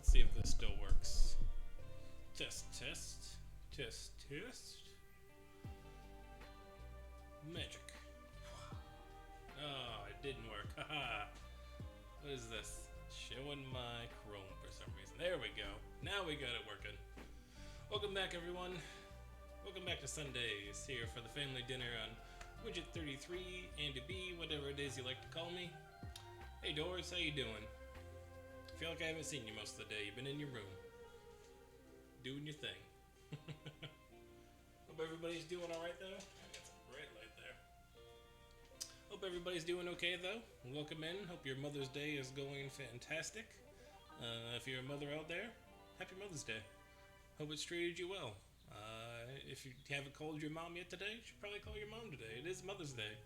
Let's see if this still works. Test, test, test, test. Magic. Oh, it didn't work. Haha. What is this? Showing my Chrome for some reason. There we go. Now we got it working. Welcome back, everyone. Welcome back to Sundays here for the family dinner on Widget 33, Andy B, whatever it is you like to call me. Hey Doris, how you doing? I feel like I haven't seen you most of the day. You've been in your room, doing your thing. Hope everybody's doing alright though. I got some bright light there. Hope everybody's doing okay though. Welcome in. Hope your Mother's Day is going fantastic. If you're a mother out there, happy Mother's Day. Hope it's treated you well. If you haven't called your mom yet today, you should probably call your mom today. It is Mother's Day.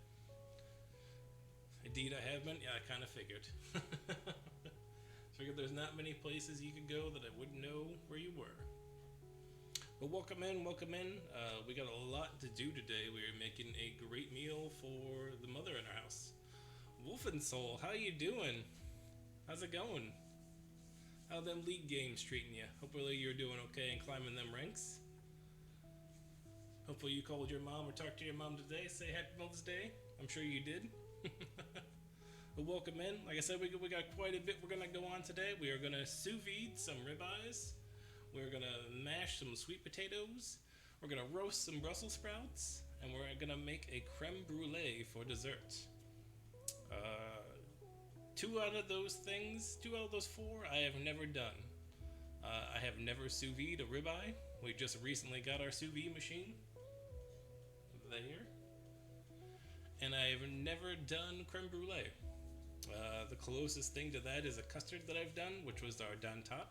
Indeed, I have been. Yeah, I kind of figured. Figured there's not many places you could go that I wouldn't know where you were. But welcome in, welcome in. We got a lot to do today. We're making a great meal for the mother in our house. Wolfen Soul, how you doing? How's it going? How them league games treating you? Hopefully you're doing okay and climbing them ranks. Hopefully you called your mom or talked to your mom today. Say Happy Mother's Day. I'm sure you did. But welcome in. Like I said, we got quite a bit we're going to go on today. We are going to sous vide some ribeyes. We're going to mash some sweet potatoes. We're going to roast some Brussels sprouts. And we're going to make a creme brulee for dessert. Two out of those four, I have never done. I have never sous vide a ribeye. We just recently got our sous vide machine. There. And I have never done creme brulee. The closest thing to that is a custard that I've done, which was our dantat.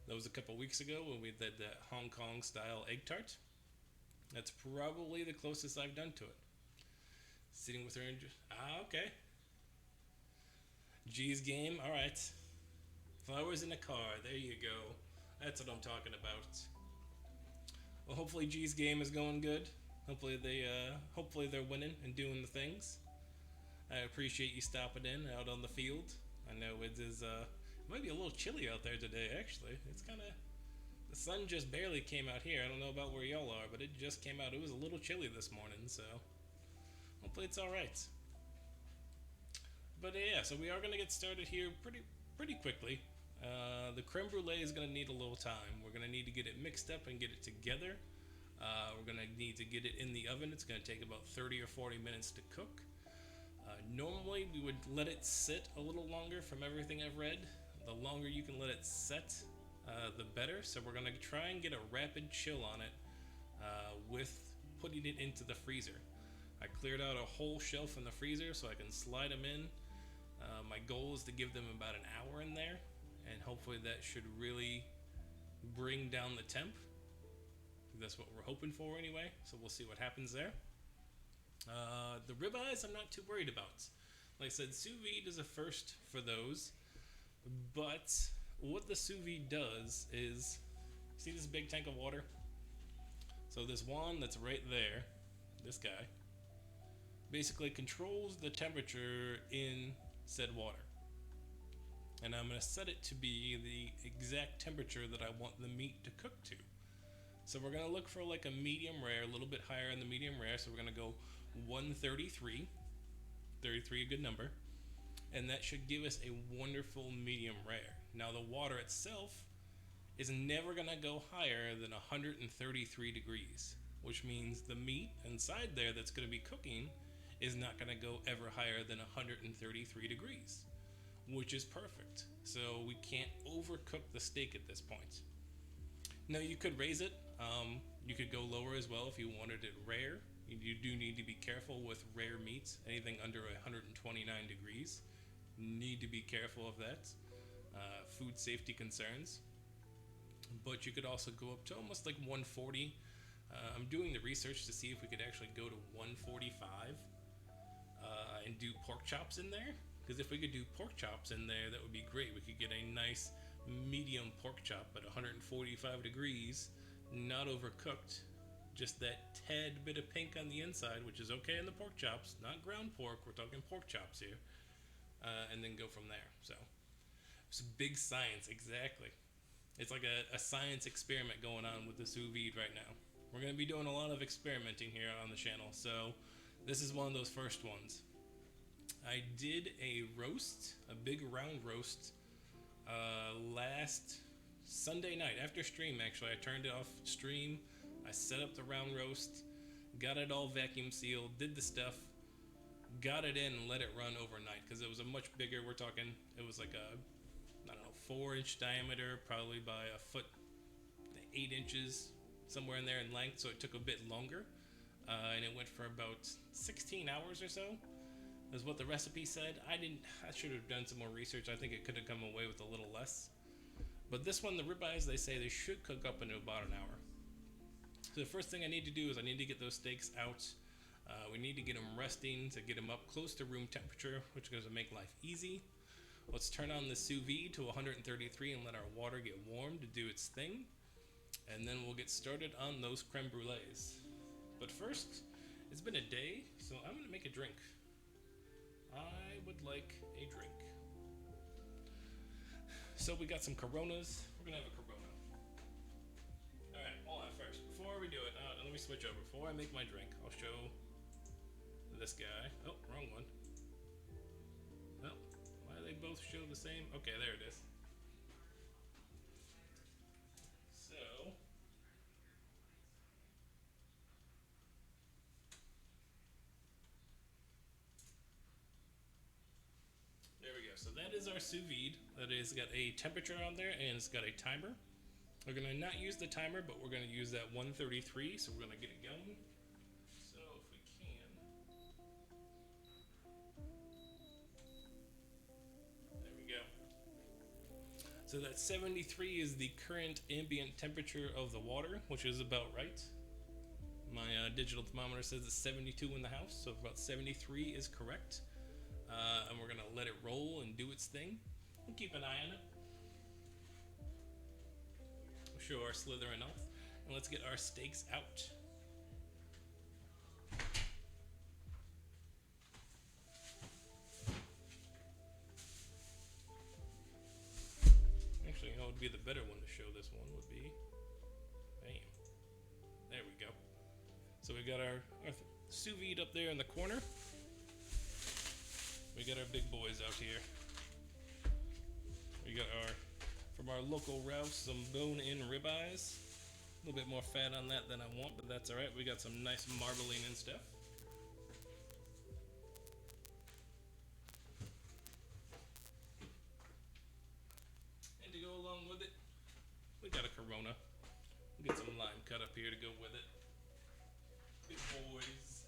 That was a couple weeks ago when we did that Hong Kong style egg tart. That's probably the closest I've done to it. Sitting with her and okay. G's game, alright. Flowers in a car, there you go. That's what I'm talking about. Well, hopefully G's game is going good. Hopefully they're winning and doing the things. I appreciate you stopping in out on the field. I know it is it might be a little chilly out there today actually. It's kinda the sun just barely came out here. I don't know about where y'all are, but it just came out. It was a little chilly this morning, so hopefully it's alright. But yeah, so we are gonna get started here pretty quickly. The creme brulee is gonna need a little time. We're gonna need to get it mixed up and get it together. We're going to need to get it in the oven. It's going to take about 30 or 40 minutes to cook. Normally, we would let it sit a little longer from everything I've read. The longer you can let it set, the better. So we're going to try and get a rapid chill on it with putting it into the freezer. I cleared out a whole shelf in the freezer so I can slide them in. My goal is to give them about an hour in there, and hopefully that should really bring down the temp. That's what we're hoping for anyway, so we'll see what happens there. The ribeyes I'm not too worried about. Like I said, sous vide is a first for those, but what the sous vide does is, see this big tank of water? So this wand that's right there, this guy, basically controls the temperature in said water. And I'm going to set it to be the exact temperature that I want the meat to cook to. So we're going to look for like a medium rare, a little bit higher in the medium rare. So we're going to go 133. 33, a good number. And that should give us a wonderful medium rare. Now the water itself is never going to go higher than 133 degrees. Which means the meat inside there that's going to be cooking is not going to go ever higher than 133 degrees. Which is perfect. So we can't overcook the steak at this point. Now you could raise it. You could go lower as well if you wanted it rare. You do need to be careful with rare meats. Anything under 129 degrees. Need to be careful of that. Food safety concerns. But you could also go up to almost like 140. I'm doing the research to see if we could actually go to 145 and do pork chops in there. Because if we could do pork chops in there, that would be great. We could get a nice medium pork chop at 145 degrees, not overcooked, just that tad bit of pink on the inside, which is okay in the pork chops, not ground pork, we're talking pork chops here, and then go from there. So it's big science, exactly. It's like a science experiment going on with the sous vide right now. We're going to be doing a lot of experimenting here on the channel, so this is one of those first ones. I did a roast, a big round roast, last Sunday night after stream. Actually, I turned it off stream. I set up the round roast, got it all vacuum sealed, did the stuff, got it in and let it run overnight because it was a much bigger. We're talking, it was like a, I don't know, 4-inch diameter, probably by a foot, 8 inches, somewhere in there in length. So it took a bit longer, and it went for about 16 hours or so. Is what the recipe said. I should have done some more research. I think it could have come away with a little less. But this one, the ribeyes, they say they should cook up in about an hour. So the first thing I need to do is I need to get those steaks out. We need to get them resting to get them up close to room temperature, which is going to make life easy. Let's turn on the sous vide to 133 and let our water get warm to do its thing. And then we'll get started on those creme brulees. But first, it's been a day, so I'm going to make a drink. I would like a drink. So we got some Coronas. We're gonna have a Corona. Alright, hold on first. Before we do it, let me switch over. Before I make my drink, I'll show this guy. Oh, wrong one. Well, why do they both show the same? Okay, there it is. So, there we go. So that is our sous vide. That is got a temperature on there and it's got a timer. We're gonna not use the timer, but we're gonna use that 133. So we're gonna get it going. So if we can, there we go. So that 73 is the current ambient temperature of the water, which is about right. My digital thermometer says it's 72 in the house, so about 73 is correct. And we're gonna let it roll and do its thing. We'll keep an eye on it. We'll show our slithering off, and let's get our steaks out. Actually, you know, what would be the better one to show this one would be, bam. There we go. So we got our sous vide up there in the corner. We got our big boys out here. We got from our local Ralph's, some bone-in ribeyes. A little bit more fat on that than I want, but that's alright. We got some nice marbling and stuff. And to go along with it, we got a Corona. We'll get some lime cut up here to go with it. Big boys.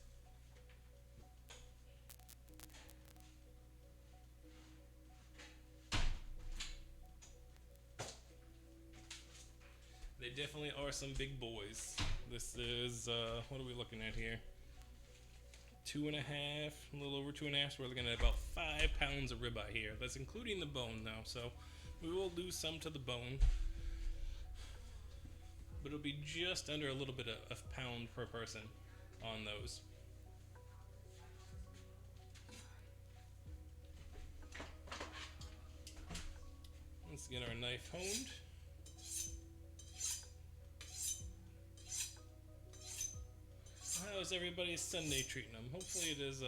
They definitely are some big boys. This is, what are we looking at here? 2.5, a little over 2.5. So we're looking at about 5 pounds of ribeye here. That's including the bone now. So we will lose some to the bone, but it'll be just under a little bit of a pound per person on those. Let's get our knife honed. How's everybody's Sunday treating them? Hopefully it is.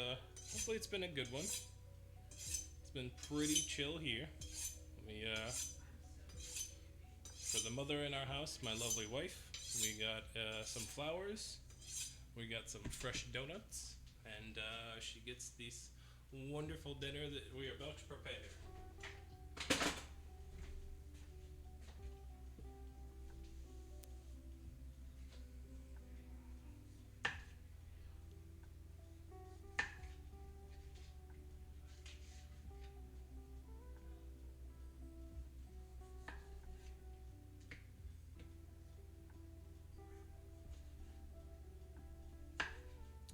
Hopefully it's been a good one. It's been pretty chill here. Let me, for the mother in our house, my lovely wife, we got some flowers. We got some fresh donuts, and she gets this wonderful dinner that we are about to prepare.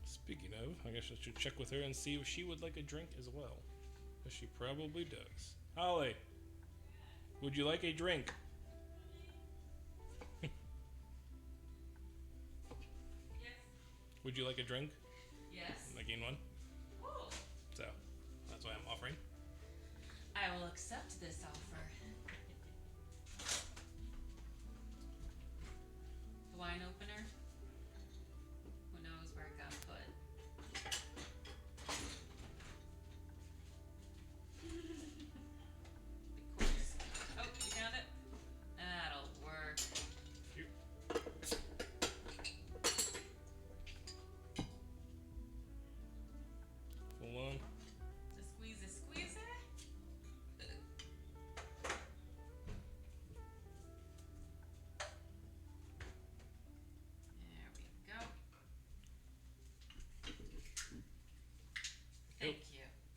Speaking of, I guess I should check with her and see if she would like a drink as well. Because she probably does. Holly, would you like a drink? Yes. Would you like a drink? Yes. Making one? Ooh. So, that's why I'm offering. I will accept this offer.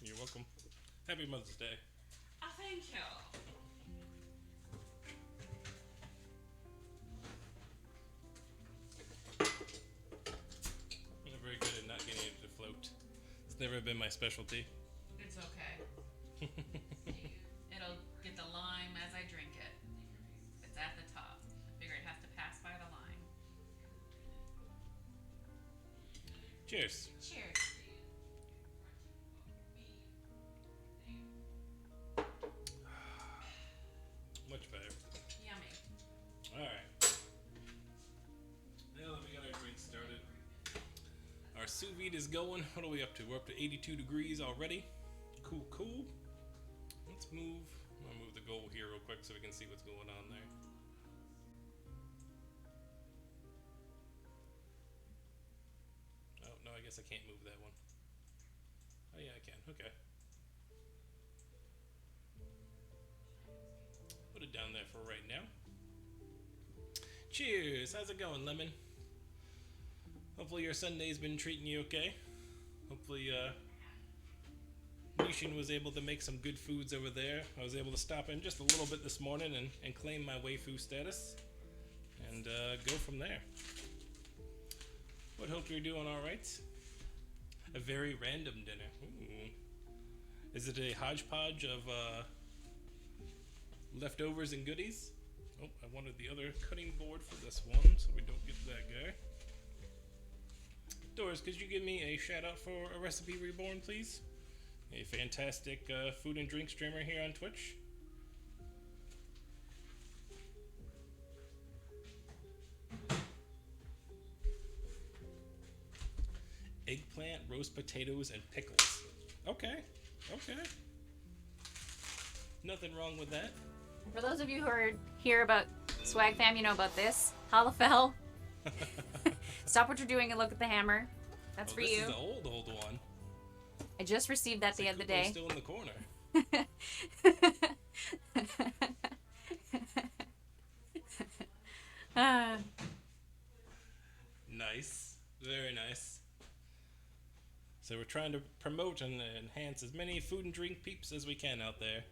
You're welcome. Happy Mother's Day. Oh, thank you. I'm not very good at not getting it to float. It's never been my specialty. It's okay. It'll get the lime as I drink it. It's at the top. I figure it has to pass by the lime. Cheers. Cheers. Much better. Yummy. Alright. Now that we got our drink started, our sous vide is going. What are we up to? We're up to 82 degrees already. Cool, cool. Let's move. I'm gonna move the goal here real quick so we can see what's going on there. Oh, no, I guess I can't move that one. Oh, yeah, I can. Okay. Put it down there for right now. Cheers! How's it going, Lemon? Hopefully your Sunday's been treating you okay. Hopefully, Nishin was able to make some good foods over there. I was able to stop in just a little bit this morning and claim my waifu status. And go from there. Would hope you're doing alright. A very random dinner. Ooh. Is it a hodgepodge of leftovers and goodies? Oh, I wanted the other cutting board for this one so we don't get that guy. Doris, could you give me a shout out for a Recipe Reborn, please? A fantastic food and drink streamer here on Twitch. Eggplant, roast potatoes, and pickles. Okay, okay. Nothing wrong with that. For those of you who are here about Swag Fam, you know about this. Halafel. Stop what you're doing and look at the hammer. That's for this you. This is the old one. I just received that the other day. Still in the corner. Nice. Very nice. So we're trying to promote and enhance as many food and drink peeps as we can out there.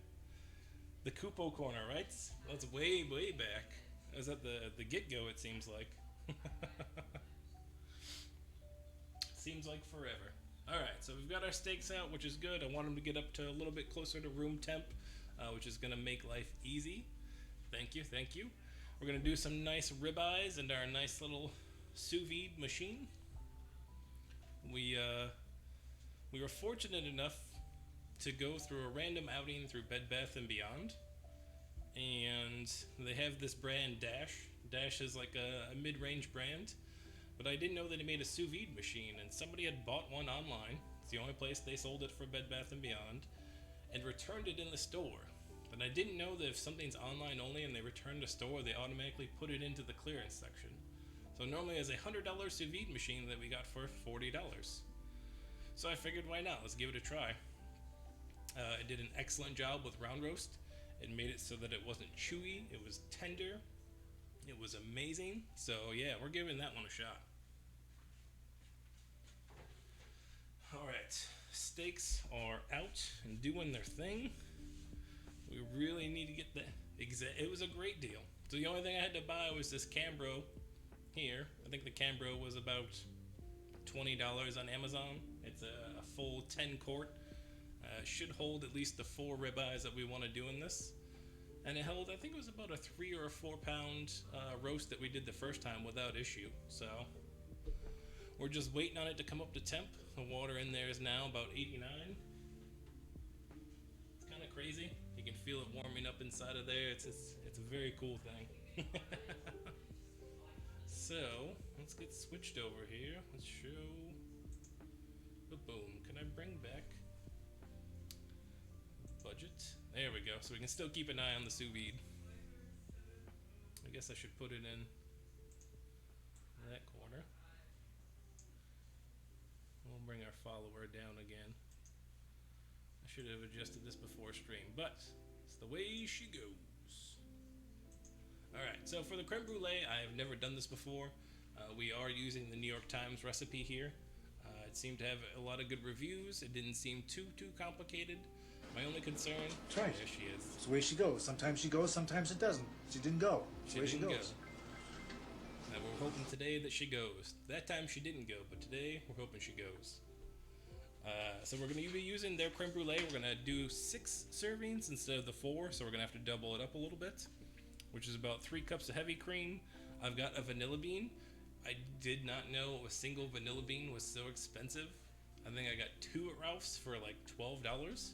The Kupo corner, right? That's way back. I was at the get-go, it seems like. Seems like forever. Alright, so we've got our steaks out, which is good. I want them to get up to a little bit closer to room temp, which is going to make life easy. Thank you, thank you. We're going to do some nice ribeyes and our nice little sous vide machine. We were fortunate enough to go through a random outing through Bed Bath & Beyond, and they have this brand Dash. Dash is like a mid-range brand, but I didn't know that it made a sous vide machine, and somebody had bought one online. It's the only place they sold it for Bed Bath & Beyond, and returned it in the store. But I didn't know that if something's online only and they return to store, they automatically put it into the clearance section. So normally it's a $100 sous vide machine that we got for $40. So I figured, why not? Let's give it a try. It did an excellent job with round roast. It made it so that it wasn't chewy. It was tender. It was amazing. So yeah, we're giving that one a shot. Alright, steaks are out and doing their thing. We really need to get that. It was a great deal. So the only thing I had to buy was this Cambro here. I think the Cambro was about $20 on Amazon. It's a full 10 quart. Should hold at least the 4 ribeyes that we want to do in this. And it held, I think it was about a 3 or 4 pound roast that we did the first time without issue. So we're just waiting on it to come up to temp. The water in there is now about 89. It's kind of crazy. You can feel it warming up inside of there. It's a very cool thing. So let's get switched over here. Let's show. Boom. Can I bring back budget? There we go. So we can still keep an eye on the sous vide. I guess I should put it in that corner. We'll bring our follower down again. I should have adjusted this before stream, but it's the way she goes. Alright, so for the creme brulee, I have never done this before. We are using the New York Times recipe here. It seemed to have a lot of good reviews. It didn't seem too complicated. My only concern. That's right. There she is. It's the way she goes. Sometimes she goes, sometimes it doesn't. She didn't go. It's the way she didn't goes. And we're hoping today that she goes. That time she didn't go, but today we're hoping she goes. So we're going to be using their creme brulee. We're going to do 6 servings instead of the 4, so we're going to have to double it up a little bit, which is about 3 cups of heavy cream. I've got a vanilla bean. I did not know a single vanilla bean was so expensive. I think I got 2 at Ralph's for like $12.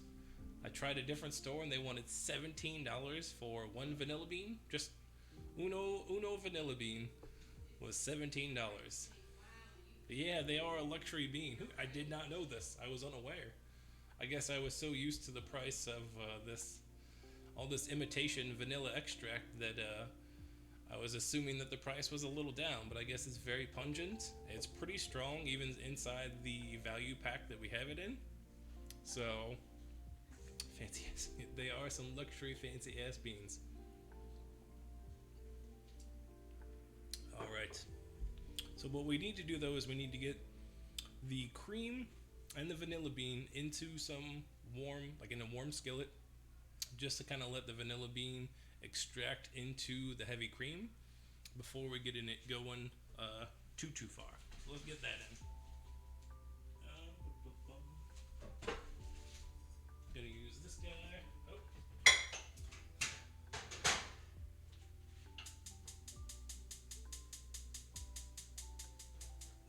I tried a different store and they wanted $17 for 1 vanilla bean. Just uno vanilla bean was $17. Yeah, they are a luxury bean. I did not know this. I was unaware. I guess I was so used to the price of all this imitation vanilla extract that I was assuming that the price was a little down, but I guess it's very pungent. It's pretty strong, even inside the value pack that we have it in. So, fancy ass. They are some luxury fancy ass beans. All right. So what we need to do though is we need to get the cream and the vanilla bean into some warm, like in a warm skillet, just to kind of let the vanilla bean extract into the heavy cream before we get in it going too far. So let's get that in. Gonna use this guy. Oh.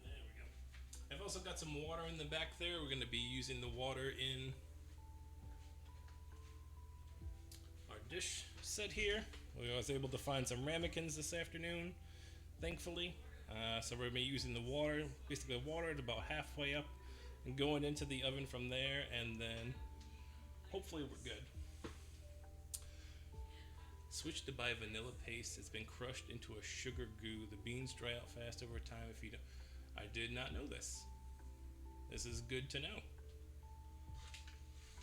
There we go. I've also got some water in the back there. We're gonna be using the water in our dish set here. We was able to find some ramekins this afternoon, thankfully. So we're gonna be using the water, basically water at about halfway up and going into the oven from there, and then hopefully we're good. Switch to buy vanilla paste. It's been crushed into a sugar goo. The beans dry out fast over time if you don't. I did not know this. This is good to know.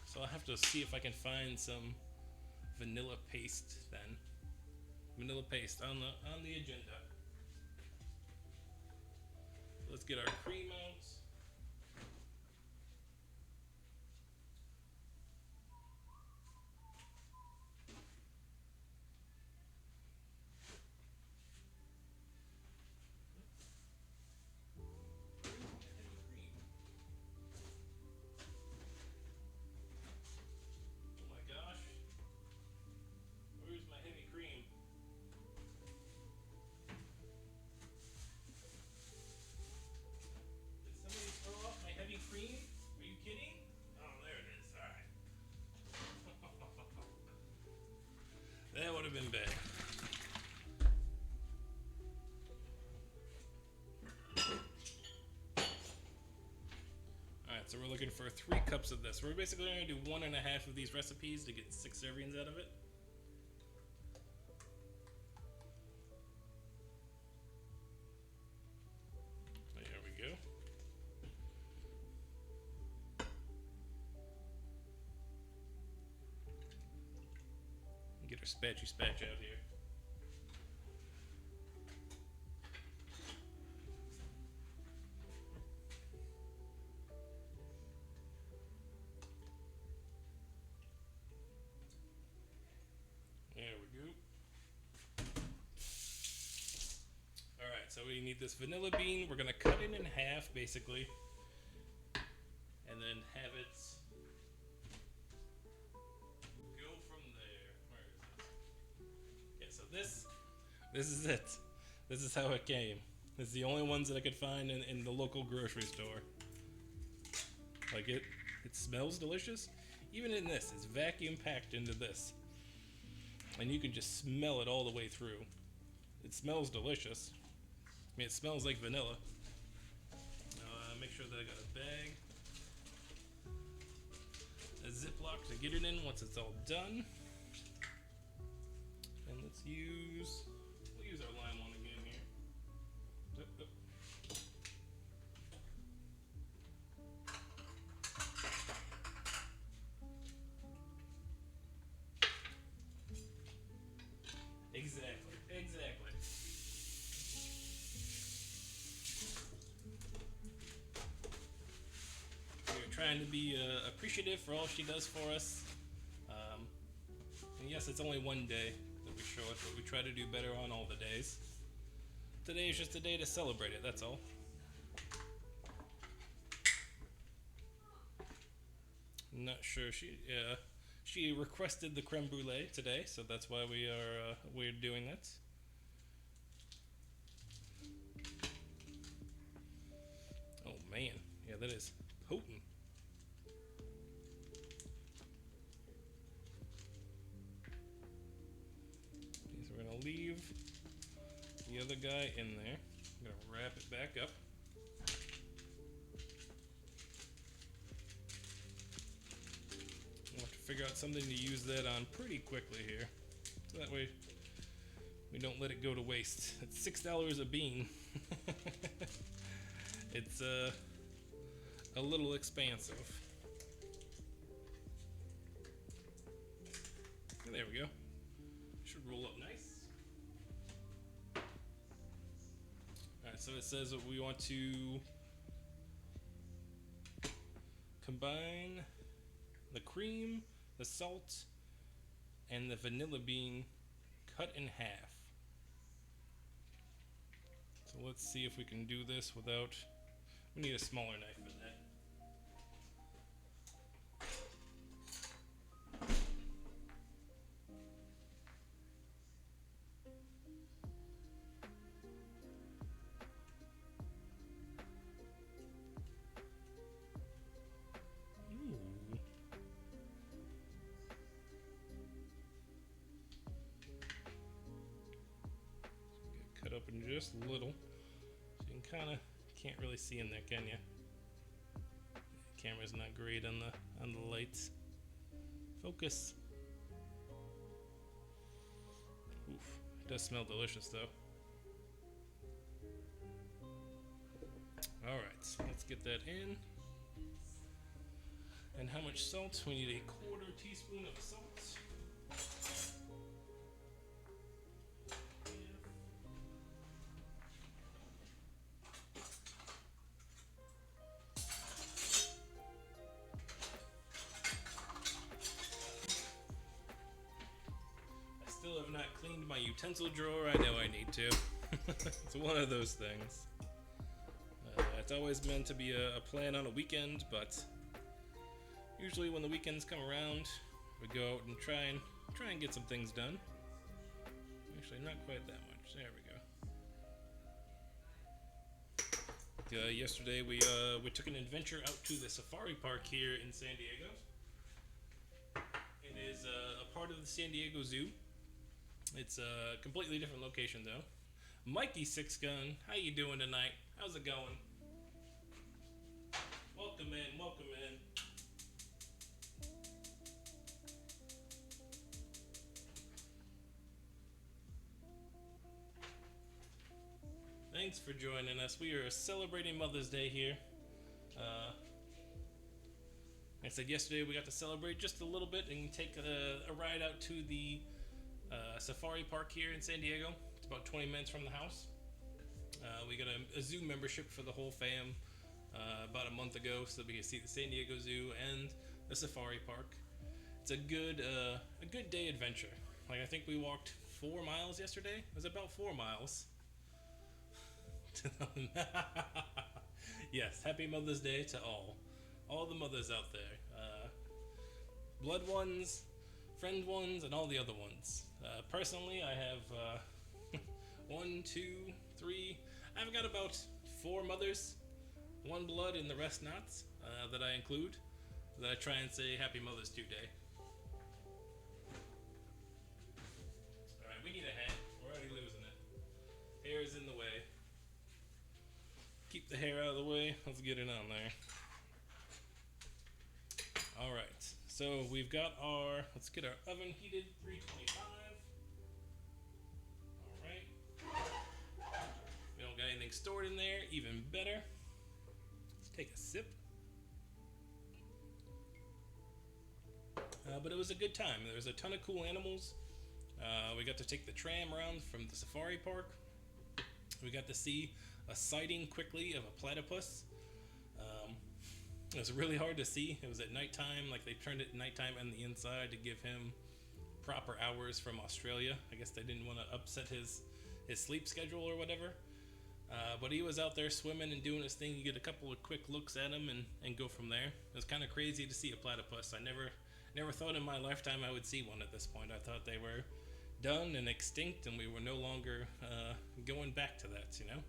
So I'll have to see if I can find some vanilla paste then. Vanilla paste on the agenda. Let's get our cream out. That would have been bad. Alright, so we're looking for 3 cups of this. We're basically going to do 1.5 of these recipes to get 6 servings out of it. There we go. Get our spatchy spatch out here. There we go. Alright, so we need this vanilla bean. We're going to cut it in half, basically. And then have it go from there. Where is it? Okay, so this is it. This is how it came. It's the only ones that I could find in the local grocery store. Like it smells delicious. Even in this, it's vacuum packed into this. And you can just smell it all the way through. It smells delicious. I mean, it smells like vanilla. Make sure that I got a bag, a Ziploc to get it in once it's all done. And we'll use our lime one again here. Exactly. trying to be appreciative for all she does for us. And yes, it's only one day that we show it, but we try to do better on all the days. Today is just a day to celebrate it, that's all. I'm not sure. She requested the creme brulee today, so that's why we're doing that. Oh man, yeah, that is potent. So we're gonna leave the other guy in there. I'm gonna wrap it back up. We'll have to figure out something to use that on pretty quickly here, so that way we don't let it go to waste. It's $6 a bean. It's a little expansive. There we go. Should roll up nice. Alright, so it says that we want to combine the cream, the salt, and the vanilla bean cut in half. So let's see if we can do this without... We need a smaller knife for that. Cut up in just a little, so you can kind of can't really see in there, can you? The camera's not great on the lights. Focus. Oof, it does smell delicious though. All right, let's get that in. And how much salt? We need a 1/4 teaspoon of salt. Have not cleaned my utensil drawer. I know I need to. It's one of those things. It's always meant to be a plan on a weekend, but usually when the weekends come around, we go out and try and get some things done. Actually, not quite that much. There we go. Yesterday we took an adventure out to the safari park here in San Diego. It is a part of the San Diego Zoo. It's a completely different location though. Mikey Six Gun, how you doing tonight? How's it going? Welcome in, welcome in. Thanks for joining us. We are celebrating Mother's Day here. I said yesterday we got to celebrate just a little bit and take a ride out to the safari park here in San Diego. It's about 20 minutes from the house. We got a zoo membership for the whole fam about a month ago, so that we could see the San Diego Zoo and the safari park. It's a good day adventure. Like I think we walked 4 miles yesterday. It was about 4 miles. Yes, happy Mother's Day to all the mothers out there. Blood ones, friend ones, and all the other ones. Personally, I have 1, 2, 3. I've got about 4 mothers, 1 blood and the rest not, that I include, that I try and say Happy Mother's Day. Alright, we need a hat. We're already losing it. Hair is in the way. Keep the hair out of the way. Let's get it on there. Alright, so we've got let's get our oven heated, 325. We don't got anything stored in there, even better. Let's take a sip. But it was a good time. There was a ton of cool animals. We got to take the tram around from the safari park. We got to see a sighting quickly of a platypus. It was really hard to see. It was at nighttime, like they turned it nighttime on the inside to give him proper hours from Australia. I guess they didn't want to upset his sleep schedule or whatever. But he was out there swimming and doing his thing. You get a couple of quick looks at him and go from there. It was kind of crazy to see a platypus. I never thought in my lifetime I would see one at this point. I thought they were done and extinct, and we were no longer going back to that, you know?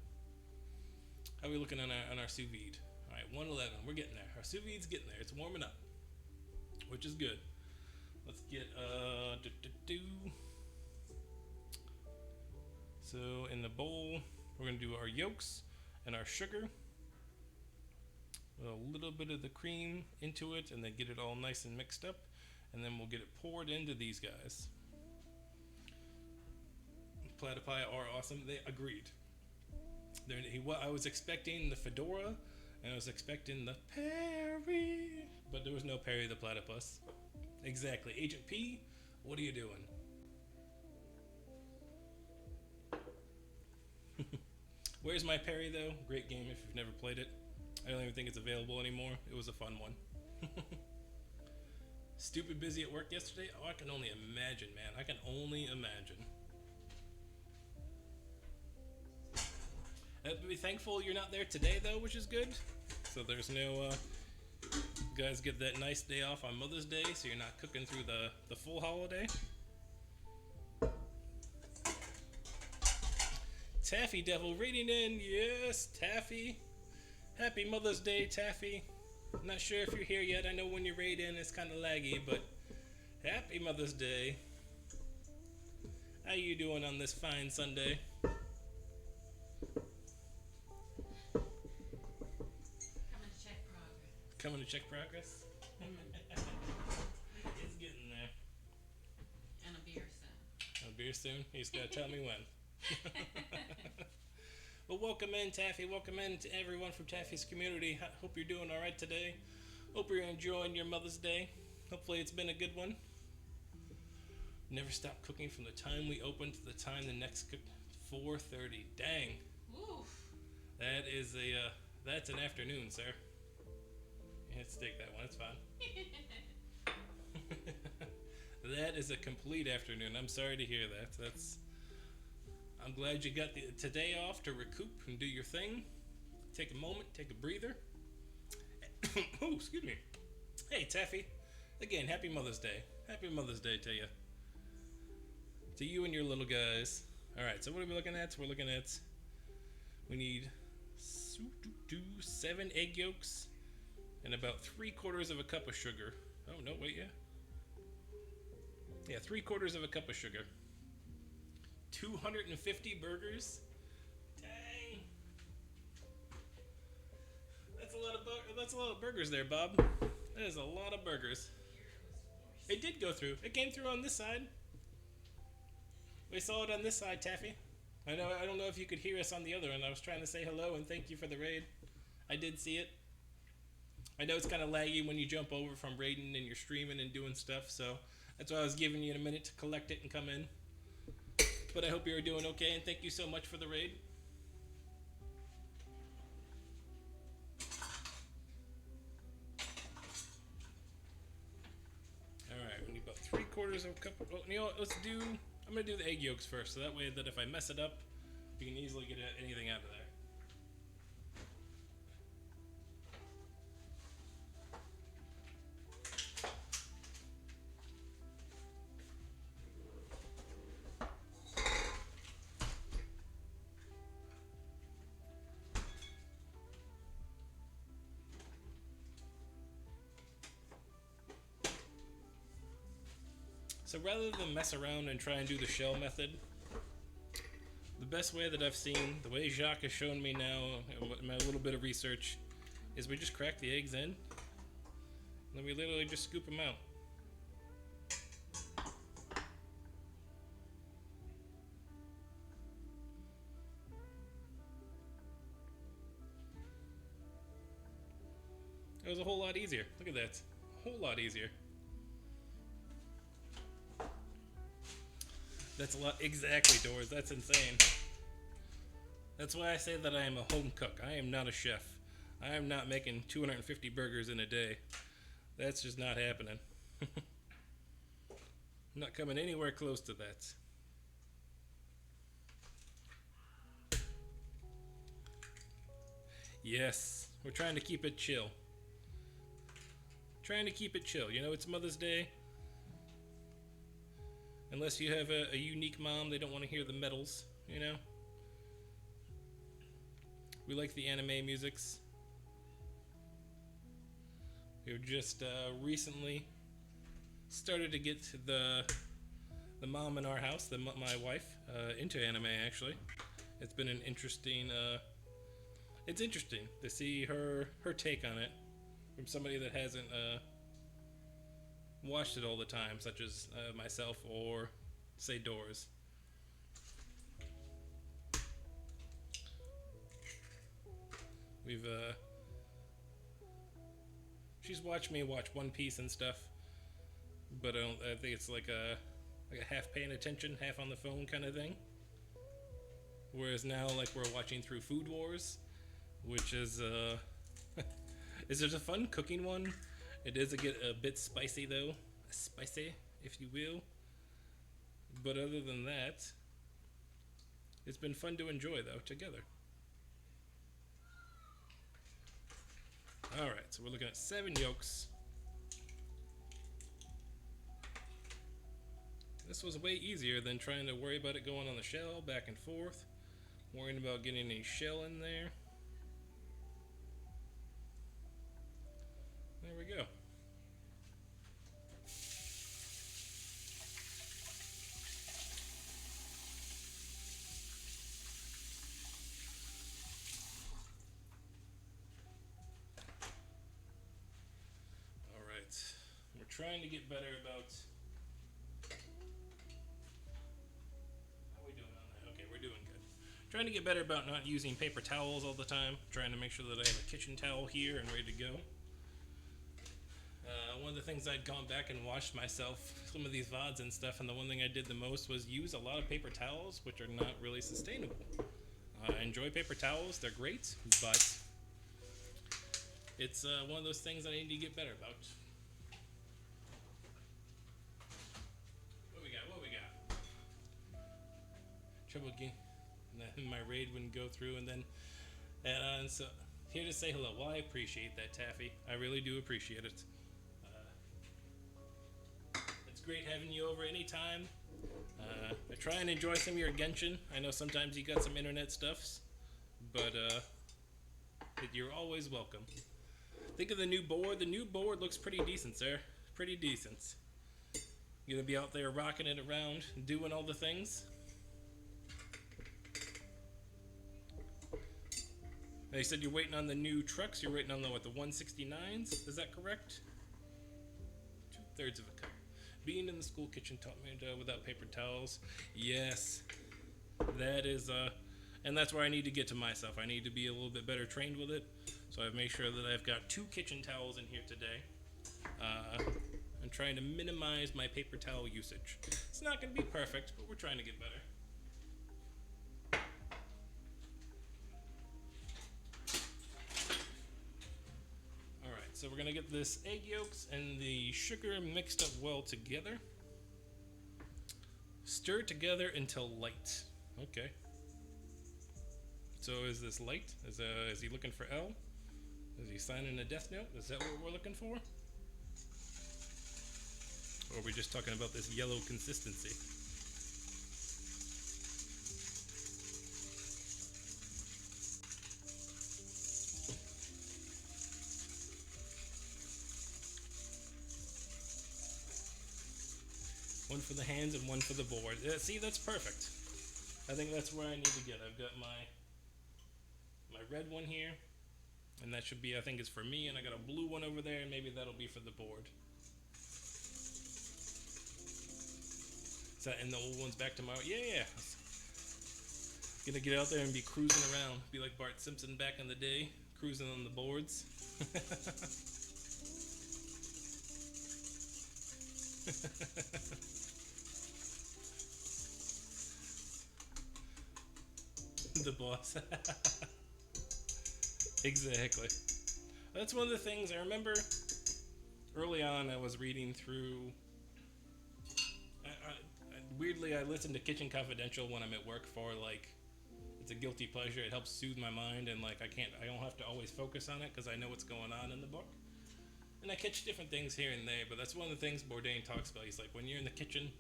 How are we looking on our sous vide? All right, 111. We're getting there. Our sous vide's getting there. It's warming up, which is good. Let's get So in the bowl, we're gonna do our yolks and our sugar. A little bit of the cream into it, and then get it all nice and mixed up, and then we'll get it poured into these guys. Platypi are awesome. They agreed. I was expecting the fedora, and I was expecting the Perry, but there was no Perry the platypus. Exactly. Agent P, what are you doing? Where's my Perry, though? Great game if you've never played it. I don't even think it's available anymore. It was a fun one. Stupid busy at work yesterday? Oh, I can only imagine, man. I can only imagine. Be thankful you're not there today, though, which is good. So there's no, you guys get that nice day off on Mother's Day, so you're not cooking through the full holiday. Taffy Devil raiding in. Yes, Taffy. Happy Mother's Day, Taffy. I'm not sure if you're here yet. I know when you raid in, it's kind of laggy, but happy Mother's Day. How you doing on this fine Sunday? Coming to check progress? It's getting there. And a beer soon. A beer soon? He's got to tell me when. Well, welcome in, Taffy. Welcome in to everyone from Taffy's community. Hope you're doing all right today. Hope you're enjoying your Mother's Day. Hopefully it's been a good one. Never stopped cooking from the time we opened to the time the next cook. 4:30. Dang. Oof. That is that's an afternoon, sir. Let's take that one. It's fine. That is a complete afternoon. I'm sorry to hear that. I'm glad you got today off to recoup and do your thing. Take a moment, take a breather. Oh, excuse me. Hey, Taffy. Again, happy Mother's Day. Happy Mother's Day to you. To you and your little guys. All right, so what are we looking at? We need 7 egg yolks and about 3/4 of a cup of sugar. Oh, no, wait, yeah. Yeah, 3/4 of a cup of sugar. 250 burgers? Dang. That's a lot of burgers there, Bob. That is a lot of burgers. It did go through. It came through on this side. We saw it on this side, Taffy. I don't know if you could hear us on the other end. I was trying to say hello and thank you for the raid. I did see it. I know it's kind of laggy when you jump over from raiding and you're streaming and doing stuff, so that's why I was giving you a minute to collect it and come in. But I hope you're doing okay, and thank you so much for the raid. Alright, we need about 3/4 of a cup. Oh, you know what, I'm going to do the egg yolks first, so that way that if I mess it up, you can easily get anything out of there. So rather than mess around and try and do the shell method, the best way that I've seen, the way Jacques has shown me now, in my little bit of research, is we just crack the eggs in, and then we literally just scoop them out. It was a whole lot easier. Look at that. A whole lot easier. That's a lot. Exactly, Doors. That's insane. That's why I say that I am a home cook. I am not a chef. I am not making 250 burgers in a day. That's just not happening. I'm not coming anywhere close to that. Yes, we're trying to keep it chill. Trying to keep it chill. You know, it's Mother's Day. Unless you have a unique mom, they don't want to hear the medals, you know? We like the anime musics. We've just recently started to get the mom in our house, my wife, into anime, actually. It's been an interesting... it's interesting to see her take on it from somebody that hasn't watched it all the time, such as myself or, say, Doors. She's watched me watch One Piece and stuff, but I think it's like a half paying attention, half on the phone kind of thing. Whereas now, like, we're watching through Food Wars, which is is it a fun cooking one? It does get a bit spicy though, spicy if you will. But other than that, it's been fun to enjoy though together. All right, so we're looking at 7 yolks. This was way easier than trying to worry about it going on the shell back and forth, worrying about getting a shell in there. There we go. All right. We're trying to get better about... How are we doing on that? Okay, we're doing good. Trying to get better about not using paper towels all the time. Trying to make sure that I have a kitchen towel here and ready to go. One of the things I'd gone back and watched myself, some of these VODs and stuff, and the one thing I did the most was use a lot of paper towels, which are not really sustainable. I enjoy paper towels, they're great, but it's one of those things I need to get better about. What we got? Trouble again. My raid wouldn't go through, and then, so here to say hello. Well, I appreciate that, Taffy. I really do appreciate it. It's great having you over anytime. I try and enjoy some of your Genshin. I know sometimes you got some internet stuffs, but you're always welcome. Think of the new board. The new board looks pretty decent, sir. Pretty decent. You gonna be out there rocking it around, doing all the things? Now you said you're waiting on the new trucks. You're waiting on the 169s. Is that correct? 2/3 of a cup. Being in the school kitchen taught me without paper towels. Yes, that is and that's where I need to get to myself. I need to be a little bit better trained with it. So I've made sure that I've got 2 kitchen towels in here today. I'm trying to minimize my paper towel usage. It's not going to be perfect, but we're trying to get better. So we're gonna get this egg yolks and the sugar mixed up well together. Stir together until light. Okay. So is this light? Is he looking for L? Is he signing a death note? Is that what we're looking for? Or are we just talking about this yellow consistency? One for the hands and one for the board. See, that's perfect. I think that's where I need to get. I've got my red one here, and that should be, I think it's for me, and I got a blue one over there, and maybe that'll be for the board. So, and the old one's back tomorrow. Yeah. Gonna get out there and be cruising around. Be like Bart Simpson back in the day, cruising on the boards. The boss. Exactly. That's one of the things I remember early on. I was reading through. Weirdly, I listen to Kitchen Confidential when I'm at work for like. It's a guilty pleasure. It helps soothe my mind, and like I don't have to always focus on it because I know what's going on in the book. And I catch different things here and there, but that's one of the things Bourdain talks about. He's like, when you're in the kitchen,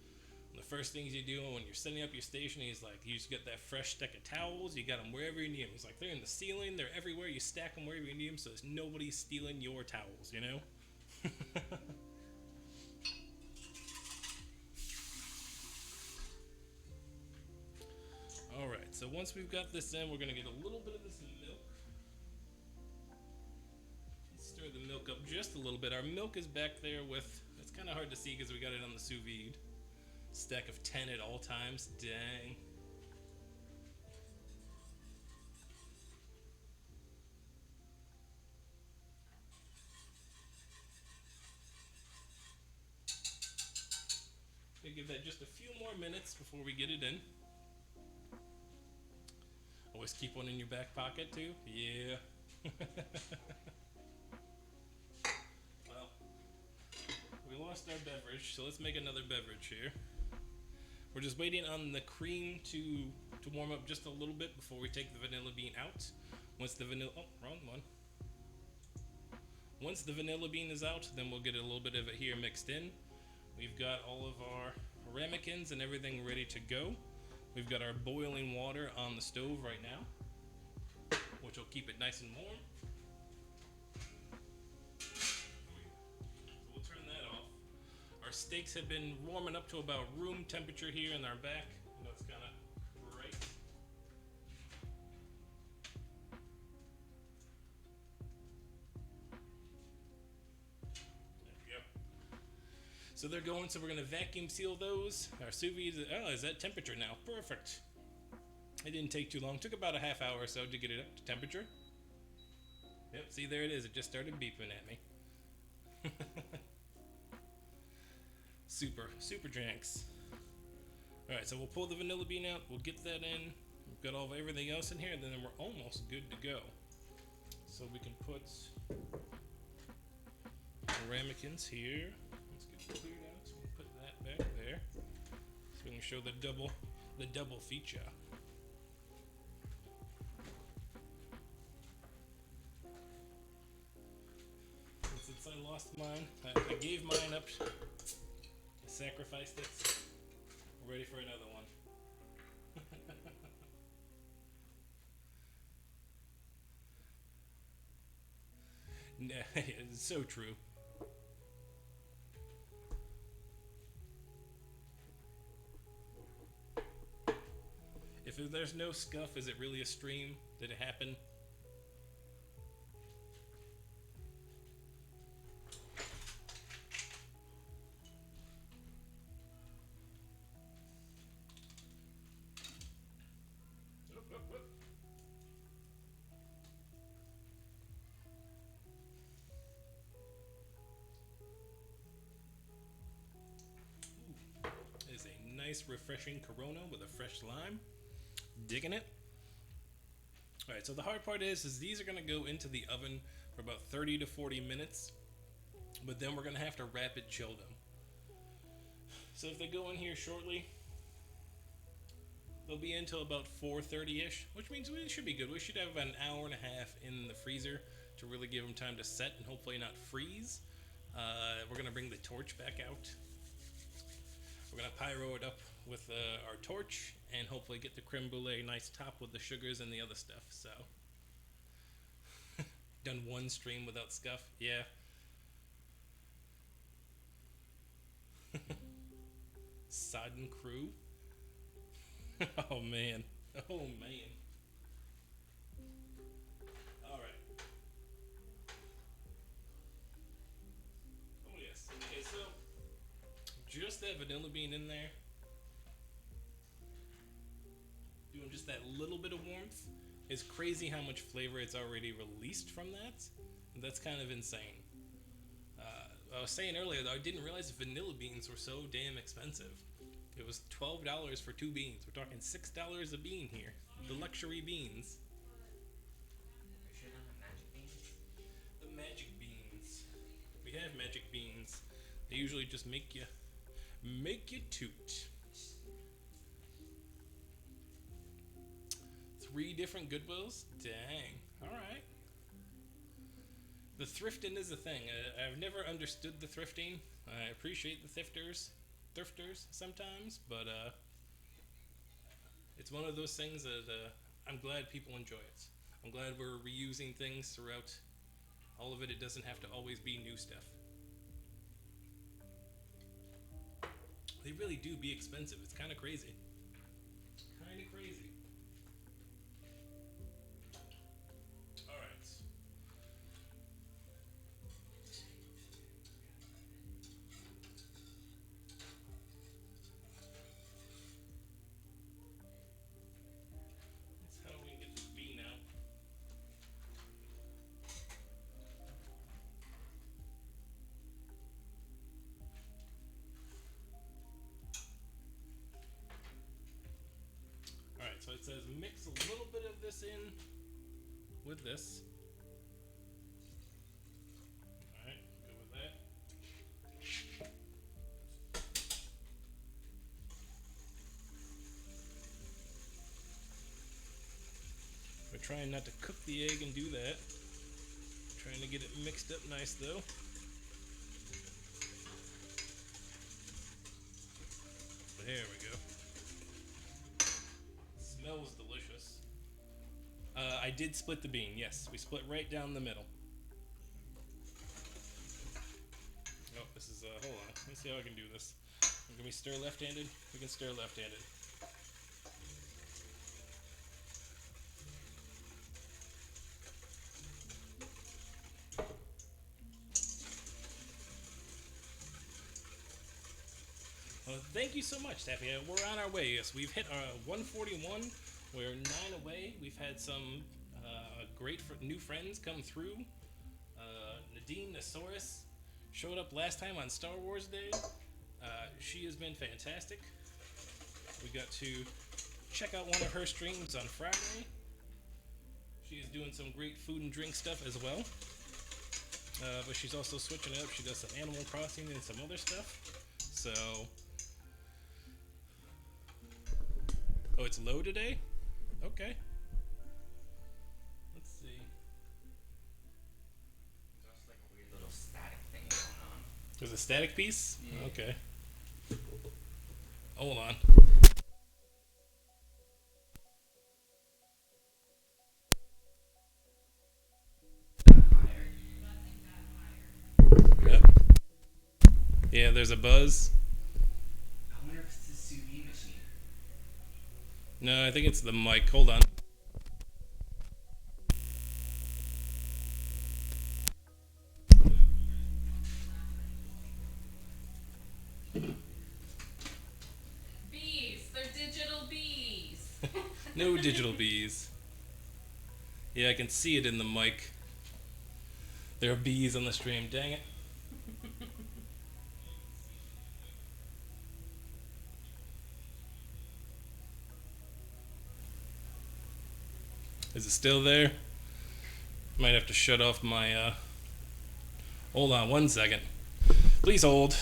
the first things you do when you're setting up your station, he's like, you just get that fresh stack of towels, you got them wherever you need them. He's like, they're in the ceiling, they're everywhere, you stack them wherever you need them, so there's nobody stealing your towels, you know? Alright, so once we've got this in, we're going to get a little bit of this milk. Stir the milk up just a little bit. Our milk is back there with, it's kind of hard to see because we got it on the sous vide. Stack of 10 at all times. Dang. Gonna give that just a few more minutes before we get it in. Always keep one in your back pocket too. Yeah. Well, we lost our beverage, so let's make another beverage here. We're just waiting on the cream to warm up just a little bit before we take the vanilla bean out. Once the vanilla, oh, wrong one. Once the vanilla bean is out, then we'll get a little bit of it here mixed in. We've got all of our ramekins and everything ready to go. We've got our boiling water on the stove right now, which will keep it nice and warm. So we'll turn that off. Our steaks have been warming up to about room temperature here in our back. You know, it's kind of great. There we go. So they're going, so we're going to vacuum seal those. Our sous vide is at temperature now. Perfect. It didn't take too long. Took about a half hour or so to get it up to temperature. Yep, see, there it is. It just started beeping at me. Super drinks. Alright, so we'll pull the vanilla bean out. We'll get that in. We've got all of everything else in here, and then we're almost good to go. So we can put the ramekins here. Let's get it cleared out. So we'll put that back there. So we can show the double feature. And since I lost mine, I gave mine up. I sacrificed it. We're ready for another one. Nah, it's so true. If there's no scuff, is it really a stream? Did it happen? It is a nice, refreshing Corona with a fresh lime. Digging it. Alright, so the hard part is these are going to go into the oven for about 30 to 40 minutes, but then we're going to have to rapid chill them. So if they go in here shortly, they'll be until about 4:30ish, which means we should be good. We should have about an hour and a half in the freezer to really give them time to set and hopefully not freeze. We're going to bring the torch back out. We're going to pyro it up with our torch and hopefully get the creme brulee nice top with the sugars and the other stuff. So done one stream without scuff. Yeah. Sodden crew. Oh man. Oh man. Alright. Oh yes. Okay, so just that vanilla bean in there, doing just that little bit of warmth, is crazy how much flavor it's already released from that. And that's kind of insane. I was saying earlier though, I didn't realize vanilla beans were so damn expensive. It was $12 for 2 beans. We're talking $6 a bean here. The luxury beans. magic beans. We have magic beans. They usually just make you toot. 3 different Goodwills? Dang. Alright. The thrifting is a thing. I've never understood the thrifting. I appreciate the thrifters sometimes, but it's one of those things that I'm glad people enjoy it. I'm glad we're reusing things throughout all of it. It doesn't have to always be new stuff. They really do be expensive. It's kind of crazy. Kind of crazy. Alright. That's how we can get this bean out. Alright, so it says mix a little bit of this in with this. Alright, go with that. We're trying not to cook the egg and do that. Trying to get it mixed up nice though. There we go. Smells delicious. I did split the bean, yes. We split right down the middle. Oh, this is, hold on. Let me see how I can do this. Can we stir left-handed? We can stir left-handed. Well, thank you so much, Taffy. We're on our way. Yes, we've hit 141. We're 9 away. We've had some great new friends come through. Nadine Nasaurus showed up last time on Star Wars Day. She has been fantastic. We got to check out one of her streams on Friday. She is doing some great food and drink stuff as well. But she's also switching it up. She does some Animal Crossing and some other stuff. So... Oh, it's low today? Okay. Let's see. There's like a weird little static thing going on. There's a static piece? Yeah. Okay. Hold on. Yep. Yeah, there's a buzz. I wonder if it's the sous vide machine. No, I think it's the mic. Hold on. Bees. They're digital bees. No digital bees. Yeah, I can see it in the mic. There are bees on the stream. Dang it. Is it still there? Might have to shut off my, Hold on 1 second. Please hold.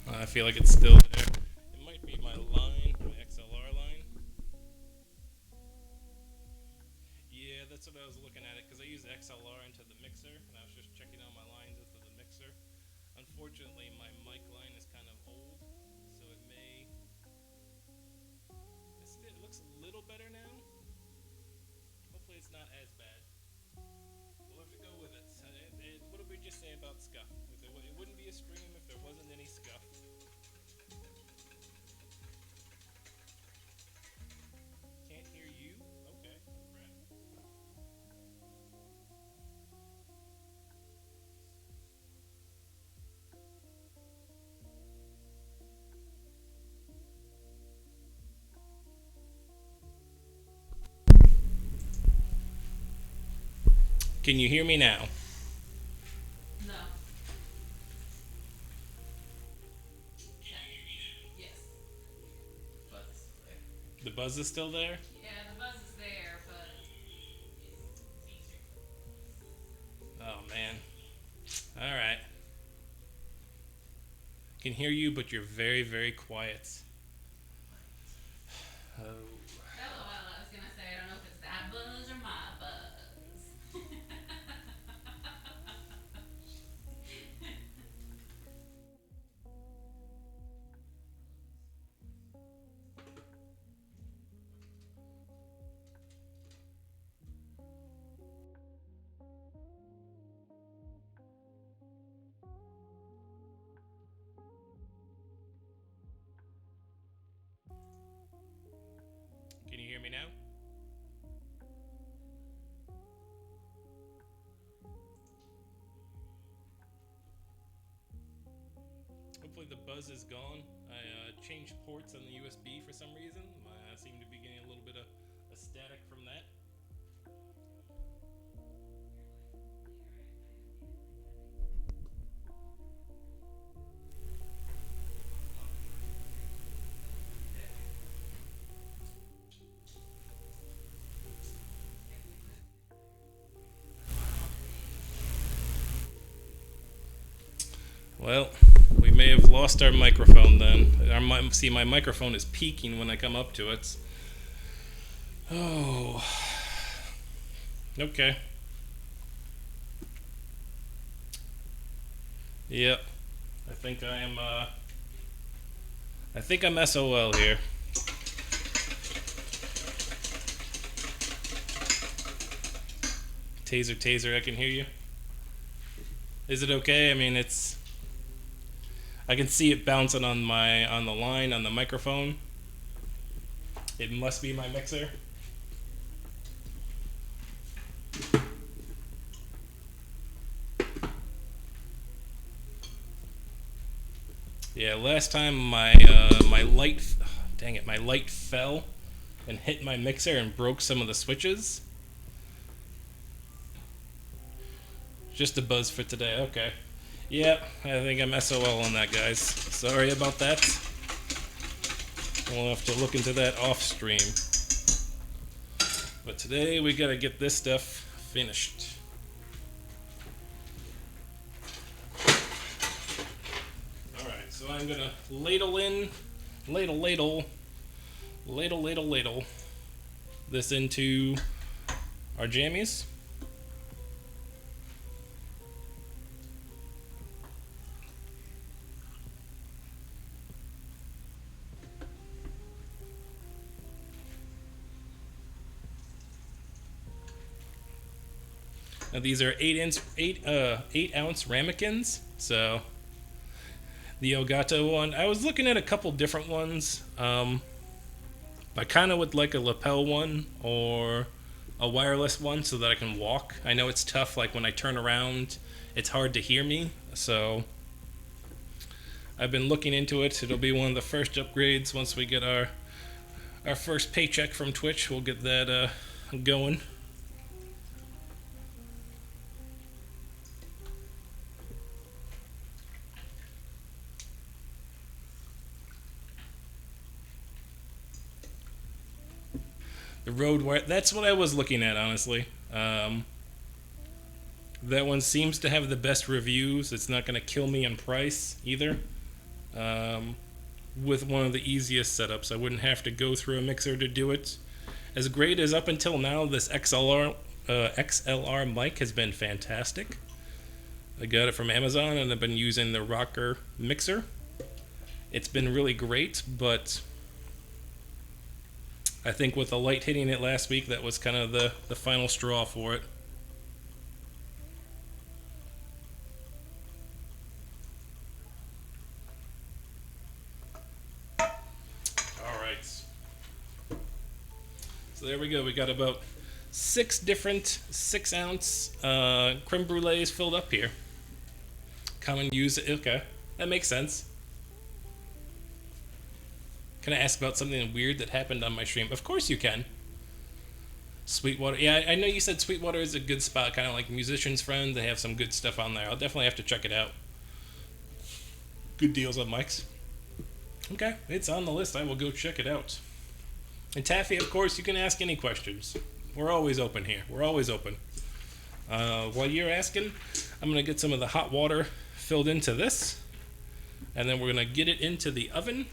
I feel like it's still there. It might be my line, my XLR line. Yeah, that's what I was looking at it, because I use XLR into the mixer, and I was just checking out my lines into the mixer. Unfortunately, my mic line is kind of old, so it may... It looks a little better now. Hopefully it's not as bad. We'll have to go with it. What did we just say about scuff? It wouldn't be a stream if there wasn't any scuff. Can't hear you? Okay. Can you hear me now? No. The buzz is still there? Yeah, the buzz is there, but Oh, man. Alright. Can hear you, but you're very, very quiet. Oh. LOL, I was gonna say, I don't know if it's that buzz or my buzz. Can you hear me now? Hopefully the buzz is gone. I changed ports on the USB for some reason. I seem to be getting a little bit of a static from that. Well, we may have lost our microphone then. See, my microphone is peaking when I come up to it. Oh. Okay. Yep. I think I'm SOL here. Taser, taser, I can hear you. Is it okay? I mean, I can see it bouncing on the line on the microphone. It must be my mixer. Yeah, last time my light, dang it, my light fell and hit my mixer and broke some of the switches. Just a buzz for today. Okay. Yep, I think I'm SOL on that, guys. Sorry about that. We'll have to look into that off stream. But today we gotta get this stuff finished. Alright, so I'm gonna ladle this into our jammies. Now these are 8-ounce ramekins. So the Elgato one, I was looking at a couple different ones. I kind of would like a lapel one or a wireless one so that I can walk. I know it's tough, like when I turn around, it's hard to hear me. So I've been looking into it. It'll be one of the first upgrades once we get our first paycheck from Twitch. We'll get that going. The Rode Wire, that's what I was looking at, honestly. That one seems to have the best reviews. It's not going to kill me in price either. With one of the easiest setups. I wouldn't have to go through a mixer to do it. As great as up until now, this XLR mic has been fantastic. I got it from Amazon and I've been using the Rocker mixer. It's been really great, but I think with the light hitting it last week, that was kind of the final straw for it. Alright. So there we go. We got about 6 different 6-ounce creme brulees filled up here. Come and use it. Okay, that makes sense. Can I ask about something weird that happened on my stream? Of course you can. Sweetwater. Yeah, I know you said Sweetwater is a good spot, kind of like Musician's Friend. They have some good stuff on there. I'll definitely have to check it out. Good deals on mics. Okay, it's on the list. I will go check it out. And Taffy, of course, you can ask any questions. We're always open here. We're always open. While you're asking, I'm going to get some of the hot water filled into this. And then we're going to get it into the oven.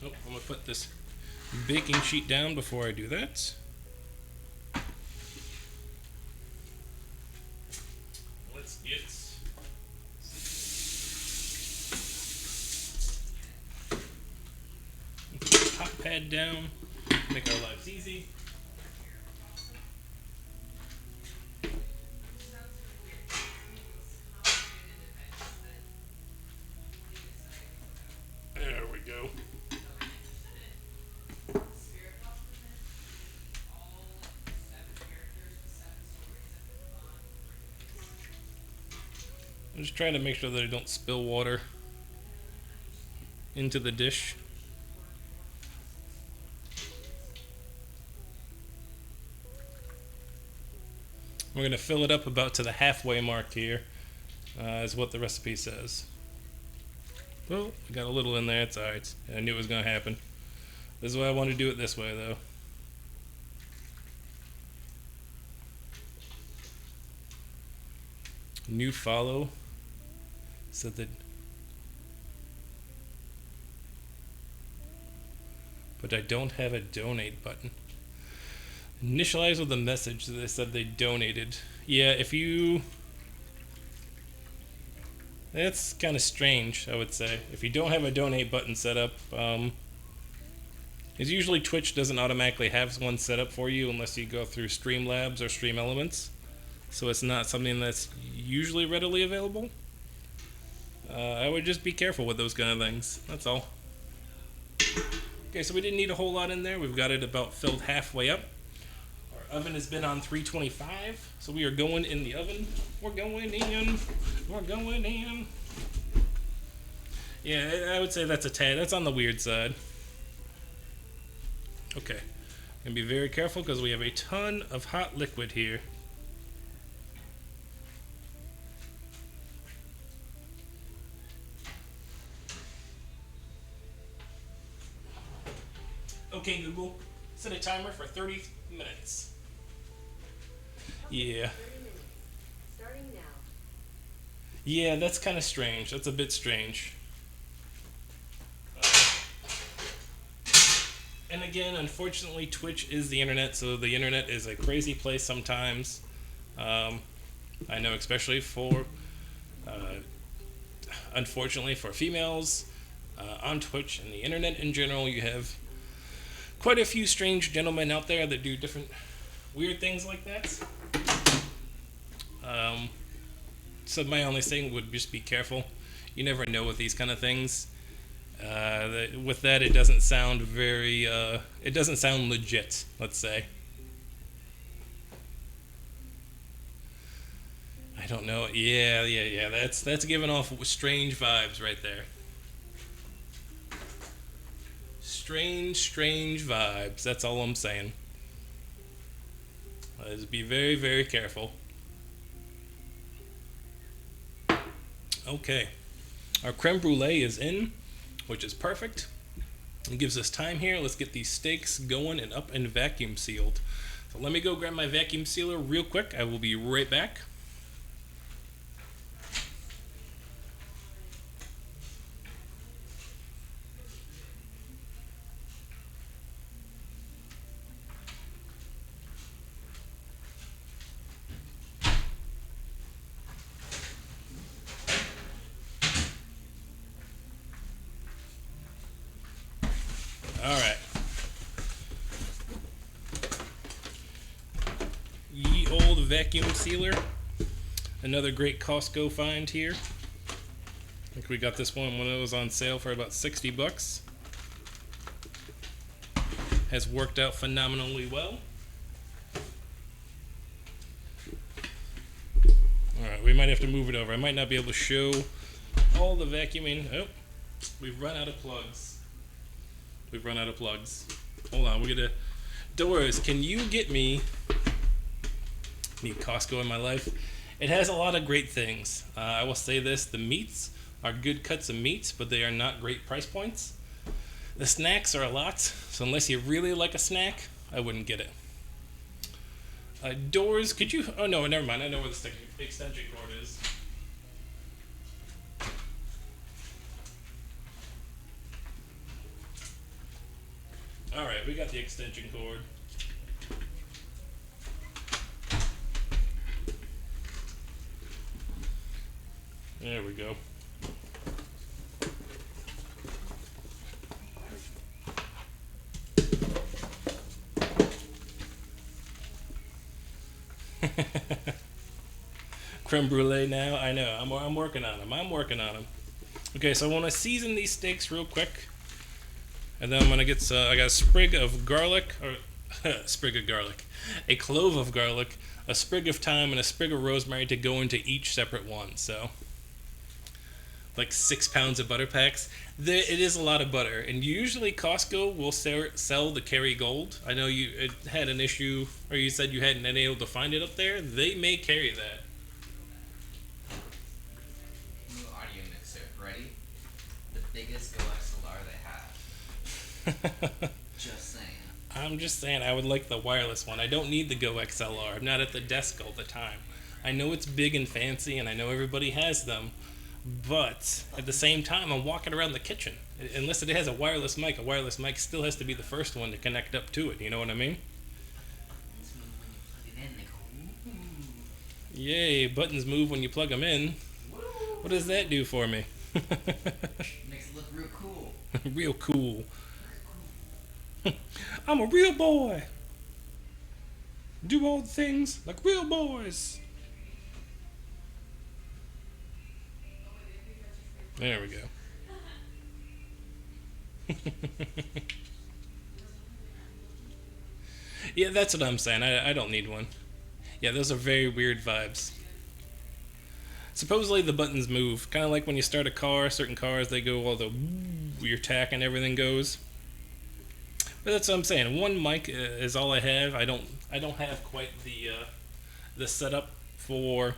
Oh, I'm going to put this baking sheet down before I do that. Let's get hot pad down, make our lives easy. There we go. I'm just trying to make sure that I don't spill water into the dish. We're going to fill it up about to the halfway mark here, is what the recipe says. Well, I got a little in there, it's alright. I knew it was going to happen. This is why I want to do it this way, though. New follow. Said that. But I don't have a donate button. Initialize with a message that they said they donated. Yeah, if you... That's kind of strange, I would say. If you don't have a donate button set up, it's usually Twitch doesn't automatically have one set up for you unless you go through Streamlabs or Stream Elements. So it's not something that's usually readily available. I would just be careful with those kind of things. That's all. Okay, so we didn't need a whole lot in there. We've got it about filled halfway up. Our oven has been on 325, so we are going in the oven. We're going in. We're going in. Yeah, I would say that's a tad. That's on the weird side. Okay. And be very careful because we have a ton of hot liquid here. Okay, Google, set a timer for 30 minutes. Yeah. 30 minutes. Starting now. Yeah, that's kind of strange. That's a bit strange. And again, unfortunately, Twitch is the internet, so the internet is a crazy place sometimes. I know, especially for, unfortunately, for females on Twitch and the internet in general, you have quite a few strange gentlemen out there that do different weird things like that. So my only thing would just be careful. You never know with these kind of things. With that, it doesn't sound very, it doesn't sound legit, let's say. I don't know. Yeah. That's giving off strange vibes right there. Strange vibes. That's all I'm saying. Just be very, very careful. Okay. Our creme brulee is in, which is perfect. It gives us time here. Let's get these steaks going and up and vacuum sealed. So let me go grab my vacuum sealer real quick. I will be right back. Alright. Ye old vacuum sealer. Another great Costco find here. I think we got this one when it was on sale for about 60 bucks. Has worked out phenomenally well. Alright, we might have to move it over. I might not be able to show all the vacuuming. Oh, we've run out of plugs. We've run out of plugs. Hold on, we're gonna... Doors, can you get me... Need Costco in my life. It has a lot of great things. I will say this, the meats are good cuts of meats, but they are not great price points. The snacks are a lot, so unless you really like a snack, I wouldn't get it. Doors, could you... Oh, no, never mind. I know where the extension cord is. Alright, we got the extension cord. There we go. Creme brulee now. I know. I'm working on them. I'm working on them. Okay, so I want to season these steaks real quick, and then I'm gonna get. I got a sprig of garlic, or sprig of garlic, a clove of garlic, a sprig of thyme, and a sprig of rosemary to go into each separate one. So, like 6 pounds of butter packs. It is a lot of butter, and usually Costco will sell the Kerrygold. I know you had an issue, or you said you hadn't been able to find it up there. They may carry that. New audio mixer, ready? The biggest OXLR they have. Just saying. I'm just saying I would like the wireless one. I don't need the Go XLR. I'm not at the desk all the time. I know it's big and fancy, and I know everybody has them. But at the same time, I'm walking around the kitchen. Unless it has a wireless mic still has to be the first one to connect up to it. You know what I mean? Yay, buttons move when you plug them in. What does that do for me? Makes it look real cool. Real cool. I'm a real boy. Do all the things like real boys. There we go. Yeah, that's what I'm saying. I don't need one. Yeah, those are very weird vibes. Supposedly the buttons move. Kind of like when you start a car, certain cars, they go all the... Your tack and everything goes. But that's what I'm saying. One mic is all I have. I don't have quite the setup for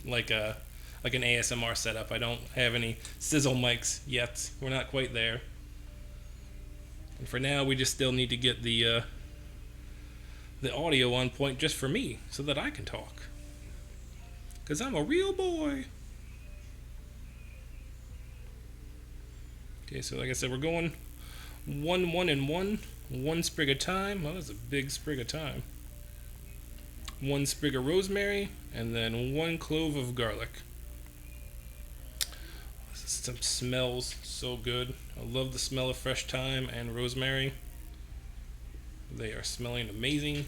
like an ASMR setup. I don't have any sizzle mics yet. We're not quite there. And for now, we just still need to get the audio on point just for me, so that I can talk. 'Cause I'm a real boy. Okay, so like I said, we're going 1, 1, and 1. 1 sprig of thyme. Oh, that's a big sprig of thyme. 1 sprig of rosemary, and then 1 clove of garlic. This smells so good. I love the smell of fresh thyme and rosemary. They are smelling amazing.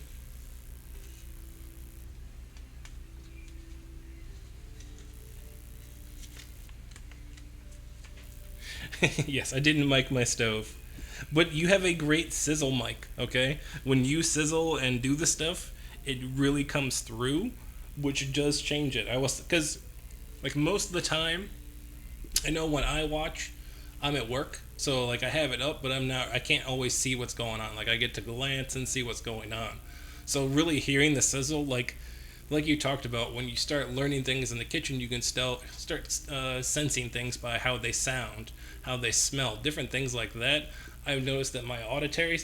Yes, I didn't mic my stove. But you have a great sizzle mic, okay? When you sizzle and do the stuff, it really comes through, which does change it. Because, like, most of the time, I know when I watch, I'm at work, so, like, I have it up, but I can't always see what's going on. Like, I get to glance and see what's going on. So, really hearing the sizzle, like you talked about, when you start learning things in the kitchen, you can start sensing things by how they sound, how they smell, different things like that. I've noticed that my auditory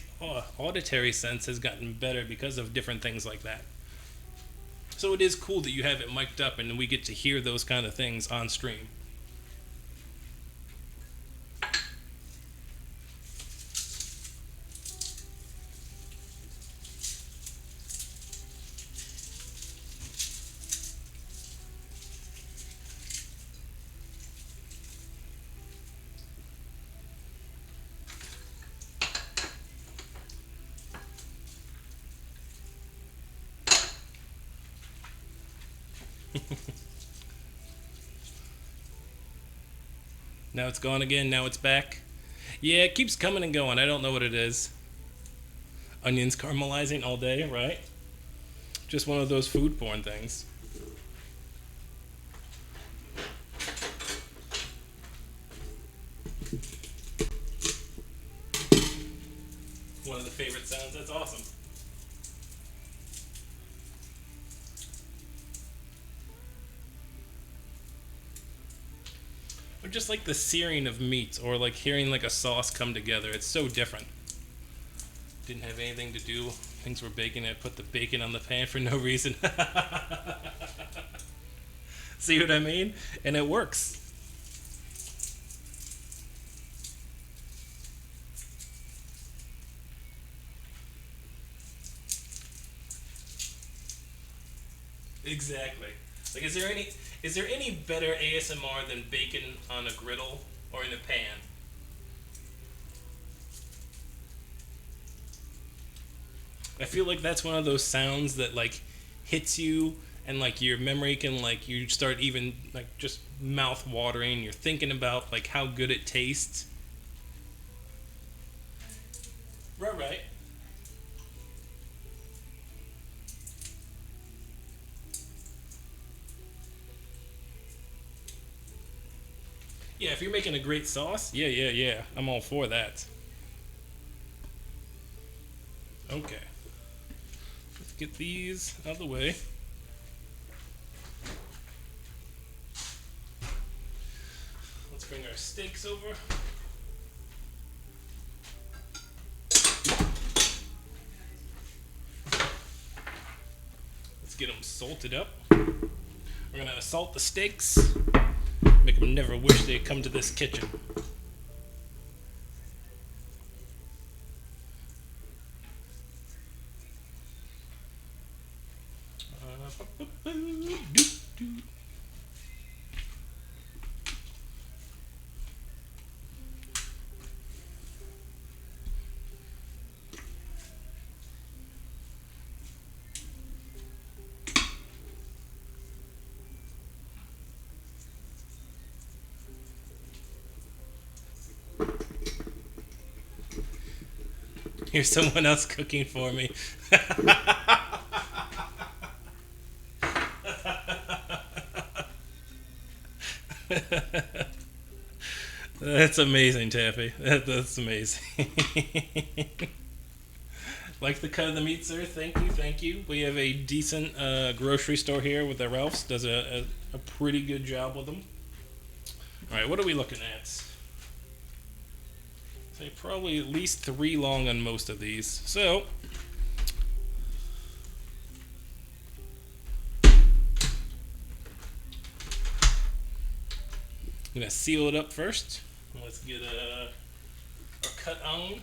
sense has gotten better because of different things like that. So it is cool that you have it mic'd up and we get to hear those kind of things on stream. Now it's gone again, now it's back. Yeah, it keeps coming and going. I don't know what it is. Onions caramelizing all day, right? Just one of those food porn things. One of the favorite sounds, that's awesome. Or just like the searing of meat, or like hearing like a sauce come together. It's so different. Didn't have anything to do. Things were baking. I put the bacon on the pan for no reason. See what I mean? And it works. Exactly. Like, is there any better ASMR than bacon on a griddle or in a pan? I feel like that's one of those sounds that like hits you, and like your memory can, like, you start even like just mouth watering. You're thinking about like how good it tastes. Right. Yeah, if you're making a great sauce, yeah. I'm all for that. Okay. Let's get these out of the way. Let's bring our steaks over. Let's get them salted up. We're gonna salt the steaks. Make them never wish they'd come to this kitchen. Here's someone else cooking for me. That's amazing, Taffy. That's amazing. Like the cut of the meat, sir? Thank you. We have a decent grocery store here with the Ralph's. Does a pretty good job with them. Alright, what are we looking at? Say probably at least 3 long on most of these. So, I'm gonna seal it up first. Let's get our cut on.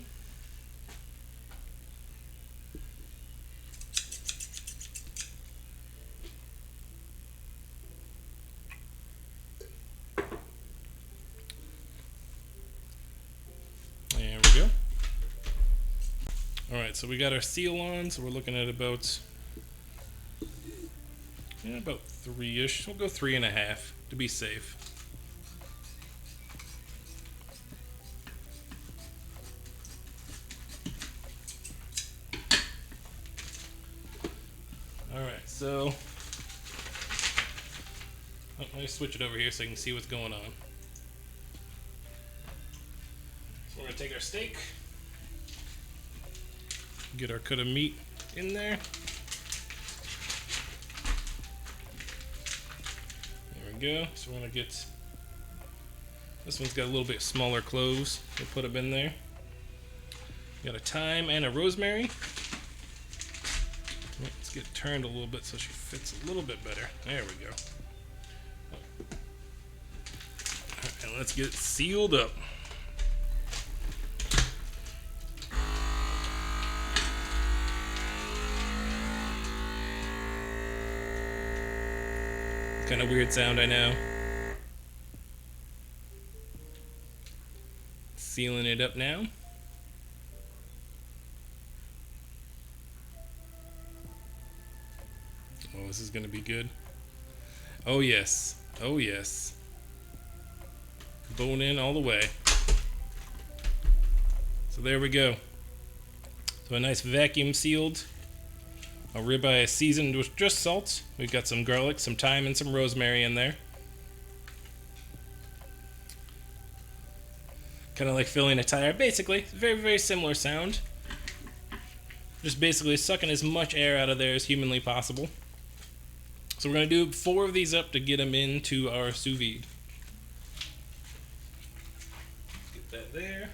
There we go. Alright, so we got our seal on, so we're looking at about 3-ish. We'll go 3.5 to be safe. Alright, so let me switch it over here so you can see what's going on. So we're going to take our steak, get our cut of meat in there. There we go. So we're going to get, this one's got a little bit smaller cloves. We'll put them in there. Got a thyme and a rosemary. Let's get it turned a little bit so she fits a little bit better. There we go. And let's get it sealed up. Kind of weird sound, I know. Sealing it up now. Oh, this is gonna be good. Oh yes. Oh yes. Bone in all the way. So there we go. So a nice vacuum sealed. A ribeye seasoned with just salt. We've got some garlic, some thyme, and some rosemary in there. Kind of like filling a tire. Basically, very, very similar sound. Just basically sucking as much air out of there as humanly possible. So we're going to do 4 of these up to get them into our sous vide. that there.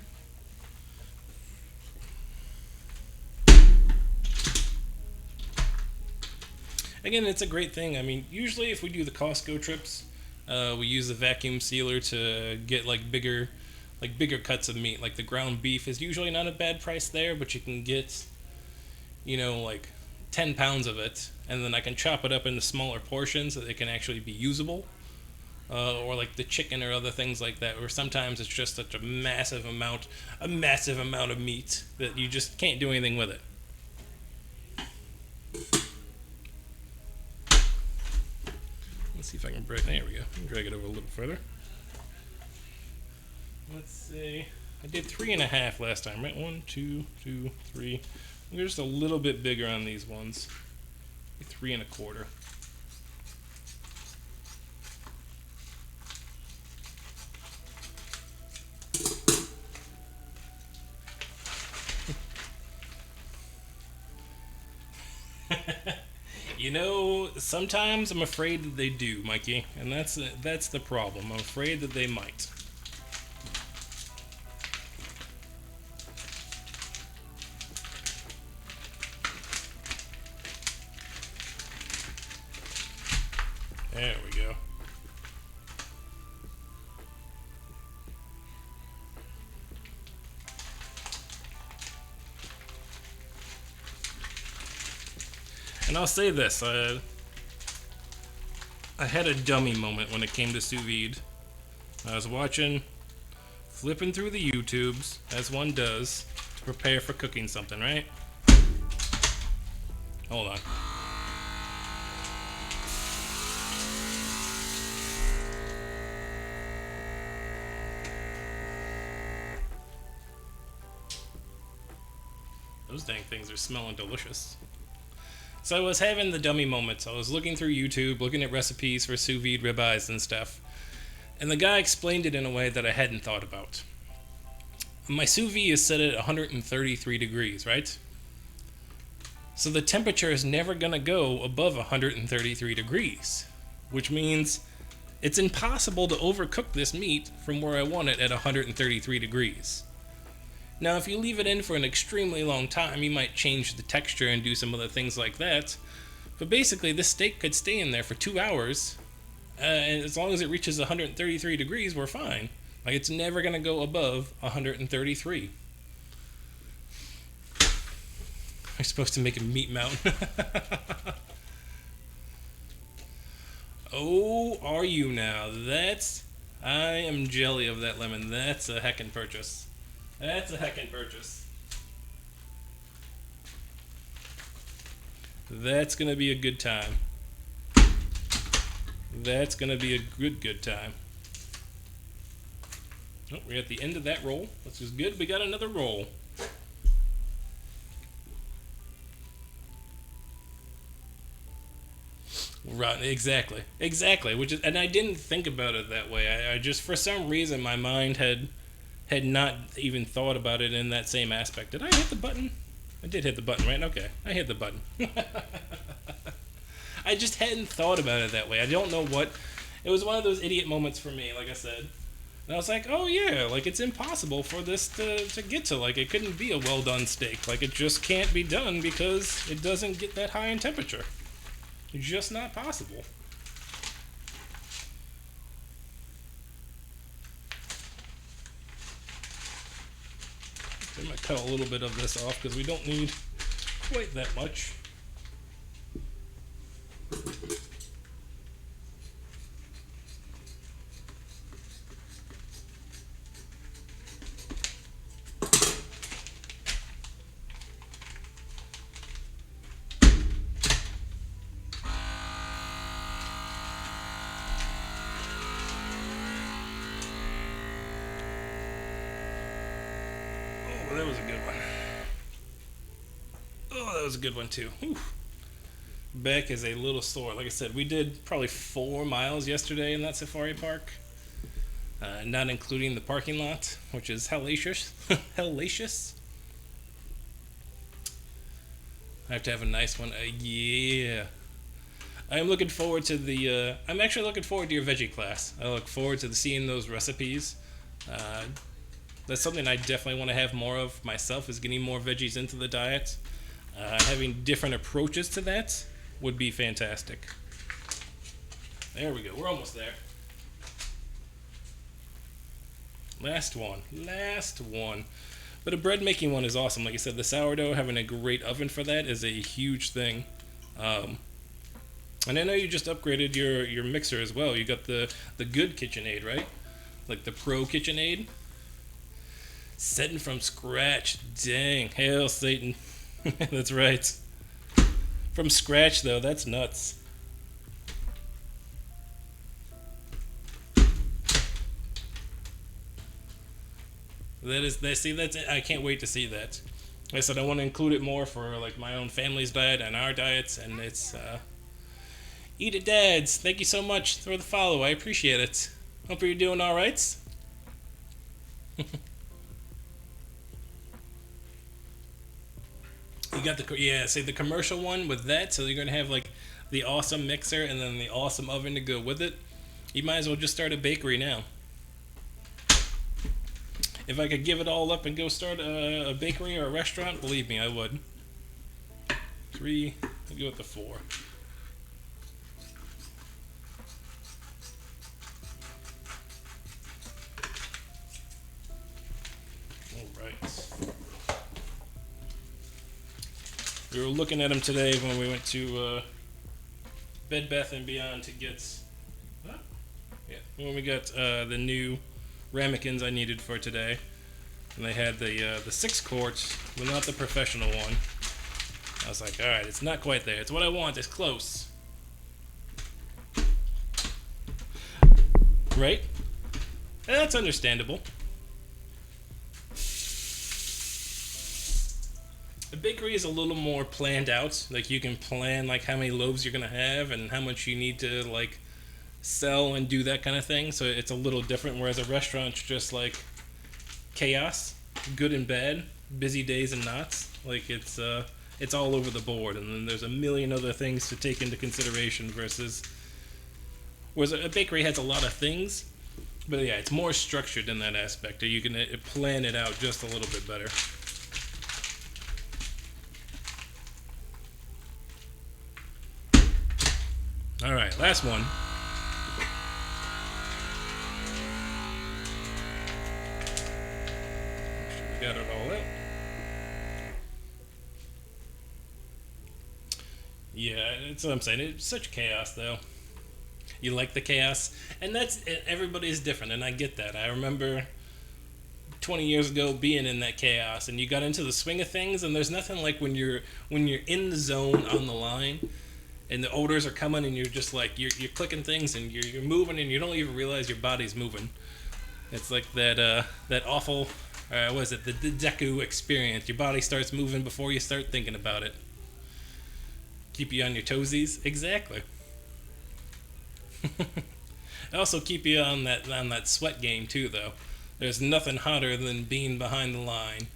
Again, it's a great thing. I mean, usually if we do the Costco trips, we use the vacuum sealer to get like bigger cuts of meat. Like the ground beef is usually not a bad price there, but you can get, like 10 pounds of it, and then I can chop it up into smaller portions so that it can actually be usable. Or like the chicken or other things like that, where sometimes it's just such a massive amount of meat that you just can't do anything with it. Let's see if I can break. There we go. Drag it over a little further. Let's see. I did 3.5 last time, right? 1, 2, 3. We're just a little bit bigger on these ones. 3.25. Sometimes I'm afraid that they do, Mikey, and that's the problem. I'm afraid that they might. There we go. And I'll say this, I had a dummy moment when it came to sous vide. I was flipping through the YouTubes, as one does, to prepare for cooking something, right? Hold on. Those dang things are smelling delicious. So I was having the dummy moments. I was looking through YouTube, looking at recipes for sous vide ribeyes and stuff. And the guy explained it in a way that I hadn't thought about. My sous vide is set at 133 degrees, right? So the temperature is never going to go above 133 degrees. Which means it's impossible to overcook this meat from where I want it at 133 degrees. Now, if you leave it in for an extremely long time, you might change the texture and do some other things like that. But basically, this steak could stay in there for 2 hours, and as long as it reaches 133 degrees, we're fine. Like, it's never going to go above 133. I'm supposed to make a meat mountain. Oh, are you now? I am jelly of that lemon. That's a heckin' purchase. That's a heckin' purchase. That's gonna be a good time. That's gonna be a good time. Oh, we're at the end of that roll. Which is good. We got another roll. Right, exactly. And I didn't think about it that way. I just, for some reason, my mind had not even thought about it in that same aspect. Did I hit the button? I did hit the button, right? Okay, I hit the button. I just hadn't thought about it that way. I don't know what. It was one of those idiot moments for me, like I said. And I was like, oh yeah, like it's impossible for this to get to. Like it couldn't be a well done steak. Like it just can't be done because it doesn't get that high in temperature. It's just not possible. I might cut a little bit of this off because we don't need quite that much. That was a good one. Oh, that was a good one too. Whew. Back is a little sore. Like I said, we did probably 4 miles yesterday in that safari park, not including the parking lot, which is hellacious. Hellacious. I have to have a nice one. Yeah. I'm looking forward to the. I'm actually looking forward to your veggie class. I look forward to seeing those recipes. That's something I definitely want to have more of myself, is getting more veggies into the diet. Having different approaches to that would be fantastic. There we go. We're almost there. Last one. But a bread making one is awesome. Like I said, the sourdough, having a great oven for that is a huge thing. And I know you just upgraded your mixer as well. You got the good KitchenAid, right? Like the Pro KitchenAid. Setting from scratch. Dang. Hail Satan. That's right. From scratch, though. That's nuts. See, that's it. I can't wait to see that. Like I said, I want to include it more for like my own family's diet and our diets, and it's Eat It Dads. Thank you so much for the follow. I appreciate it. Hope you're doing all right. You got the commercial one with that, so you're gonna have like the awesome mixer and then the awesome oven to go with it. You might as well just start a bakery now. If I could give it all up and go start a bakery or a restaurant, believe me, I would. 3, I'll go with the 4. Alright. We were looking at them today when we went to Bed Bath & Beyond to get... when we got the new ramekins I needed for today, and they had the 6-quart, but not the professional one. I was like, all right, it's not quite there. It's what I want. It's close, right? And that's understandable. A bakery is a little more planned out. Like you can plan like how many loaves you're gonna have and how much you need to like sell and do that kind of thing, so it's a little different, whereas a restaurant's just like chaos, good and bad, busy days and nots. Like it's all over the board, and then there's a million other things to take into consideration whereas a bakery has a lot of things, but yeah, it's more structured in that aspect, or you can plan it out just a little bit better. All right, last one. Got it all out. Yeah, that's what I'm saying. It's such chaos, though. You like the chaos, and everybody's different, and I get that. I remember 20 years ago being in that chaos, and you got into the swing of things, and there's nothing like when you're in the zone on the line, and the odors are coming, and you're just like you're clicking things, and you're moving, and you don't even realize your body's moving. It's like that awful. What is it? The Deku experience. Your body starts moving before you start thinking about it. Keep you on your toesies. Exactly. Also keep you on that sweat game too, though. There's nothing hotter than being behind the line,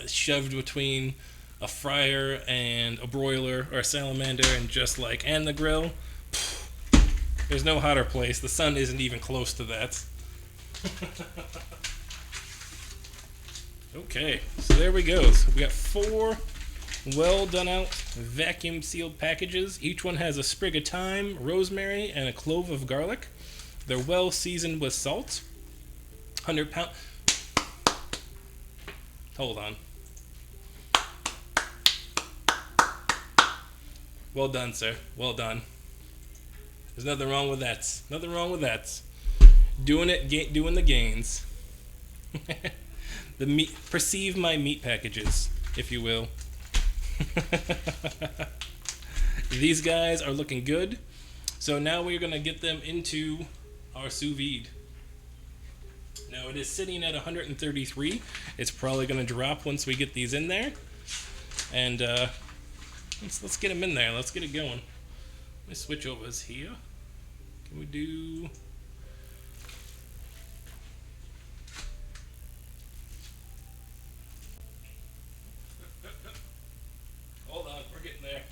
shoved between a fryer and a broiler or a salamander, and the grill. There's no hotter place. The sun isn't even close to that. Okay, so there we go. So we got 4 well done out vacuum sealed packages. Each one has a sprig of thyme, rosemary, and a clove of garlic. They're well seasoned with salt. 100 pound. Hold on. Well done, sir. Well done. There's nothing wrong with that. Nothing wrong with that. Doing the gains. Perceive my meat packages, if you will. These guys are looking good. So now we're going to get them into our sous vide. Now it is sitting at 133. It's probably going to drop once we get these in there. And let's get them in there. Let's get it going. Let me switch overs here. Can we do... Hold on, we're getting there.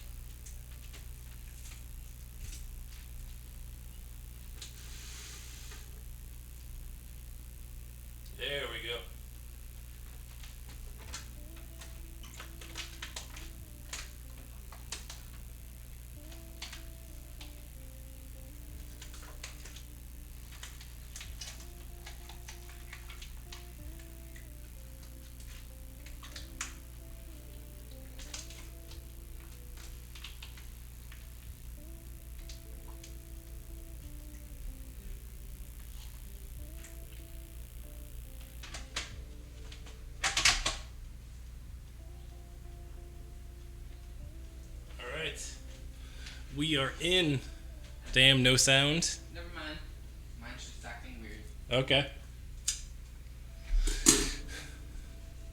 There we go. We are in. Damn, no sound. Never mind. Mine's just acting weird. Okay.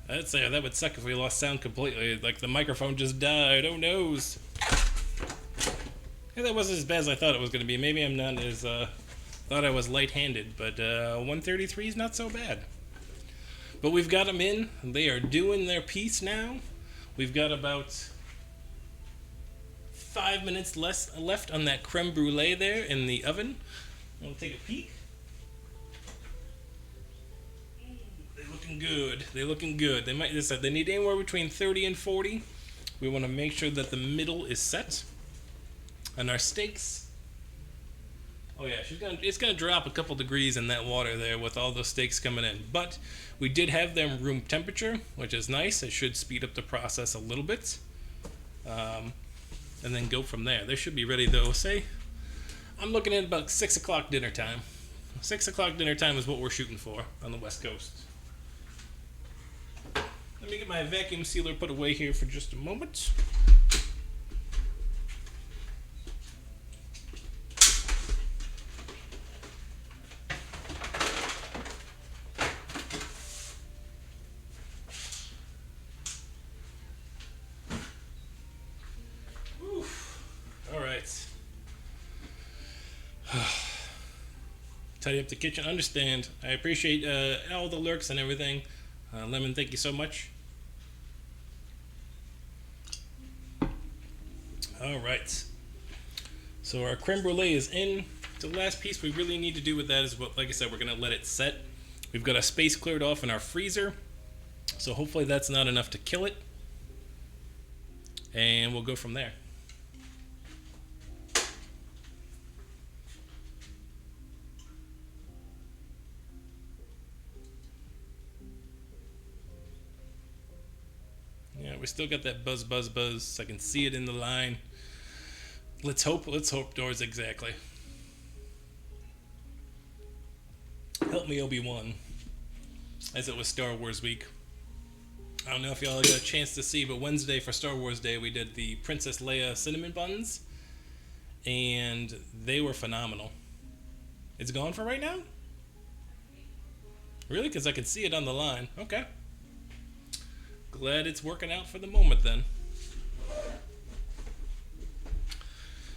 I'd say that would suck if we lost sound completely. Like the microphone just died. Oh noes. Yeah, that wasn't as bad as I thought it was going to be. Maybe I'm not as thought I was light-handed, but 133 is not so bad. But we've got them in. They are doing their piece now. We've got about 5 minutes left on that creme brulee there in the oven. We'll take a peek. They're looking good. They're looking good. They might. They need anywhere between 30 and 40. We want to make sure that the middle is set. And our steaks. Oh yeah, it's gonna drop a couple degrees in that water there with all those steaks coming in. But we did have them room temperature, which is nice. It should speed up the process a little bit. And then go from there. They should be ready though. Say, I'm looking at about 6 o'clock dinner time. 6 o'clock dinner time is what we're shooting for on the West Coast. Let me get my vacuum sealer put away here for just a moment. Tidy up the kitchen. Understand. I appreciate all the lurks and everything. Lemon, thank you so much. All right. So our creme brulee is in. The last piece we really need to do with that is what, like I said, we're gonna let it set. We've got a space cleared off in our freezer, so hopefully that's not enough to kill it. And we'll go from there. We still got that buzz, buzz, buzz. I can see it in the line. Let's hope doors exactly. Help me, Obi-Wan. As it was Star Wars week. I don't know if y'all got a chance to see, but Wednesday for Star Wars Day, we did the Princess Leia cinnamon buns. And they were phenomenal. It's gone for right now? Really? Because I can see it on the line. Okay. Glad it's working out for the moment then.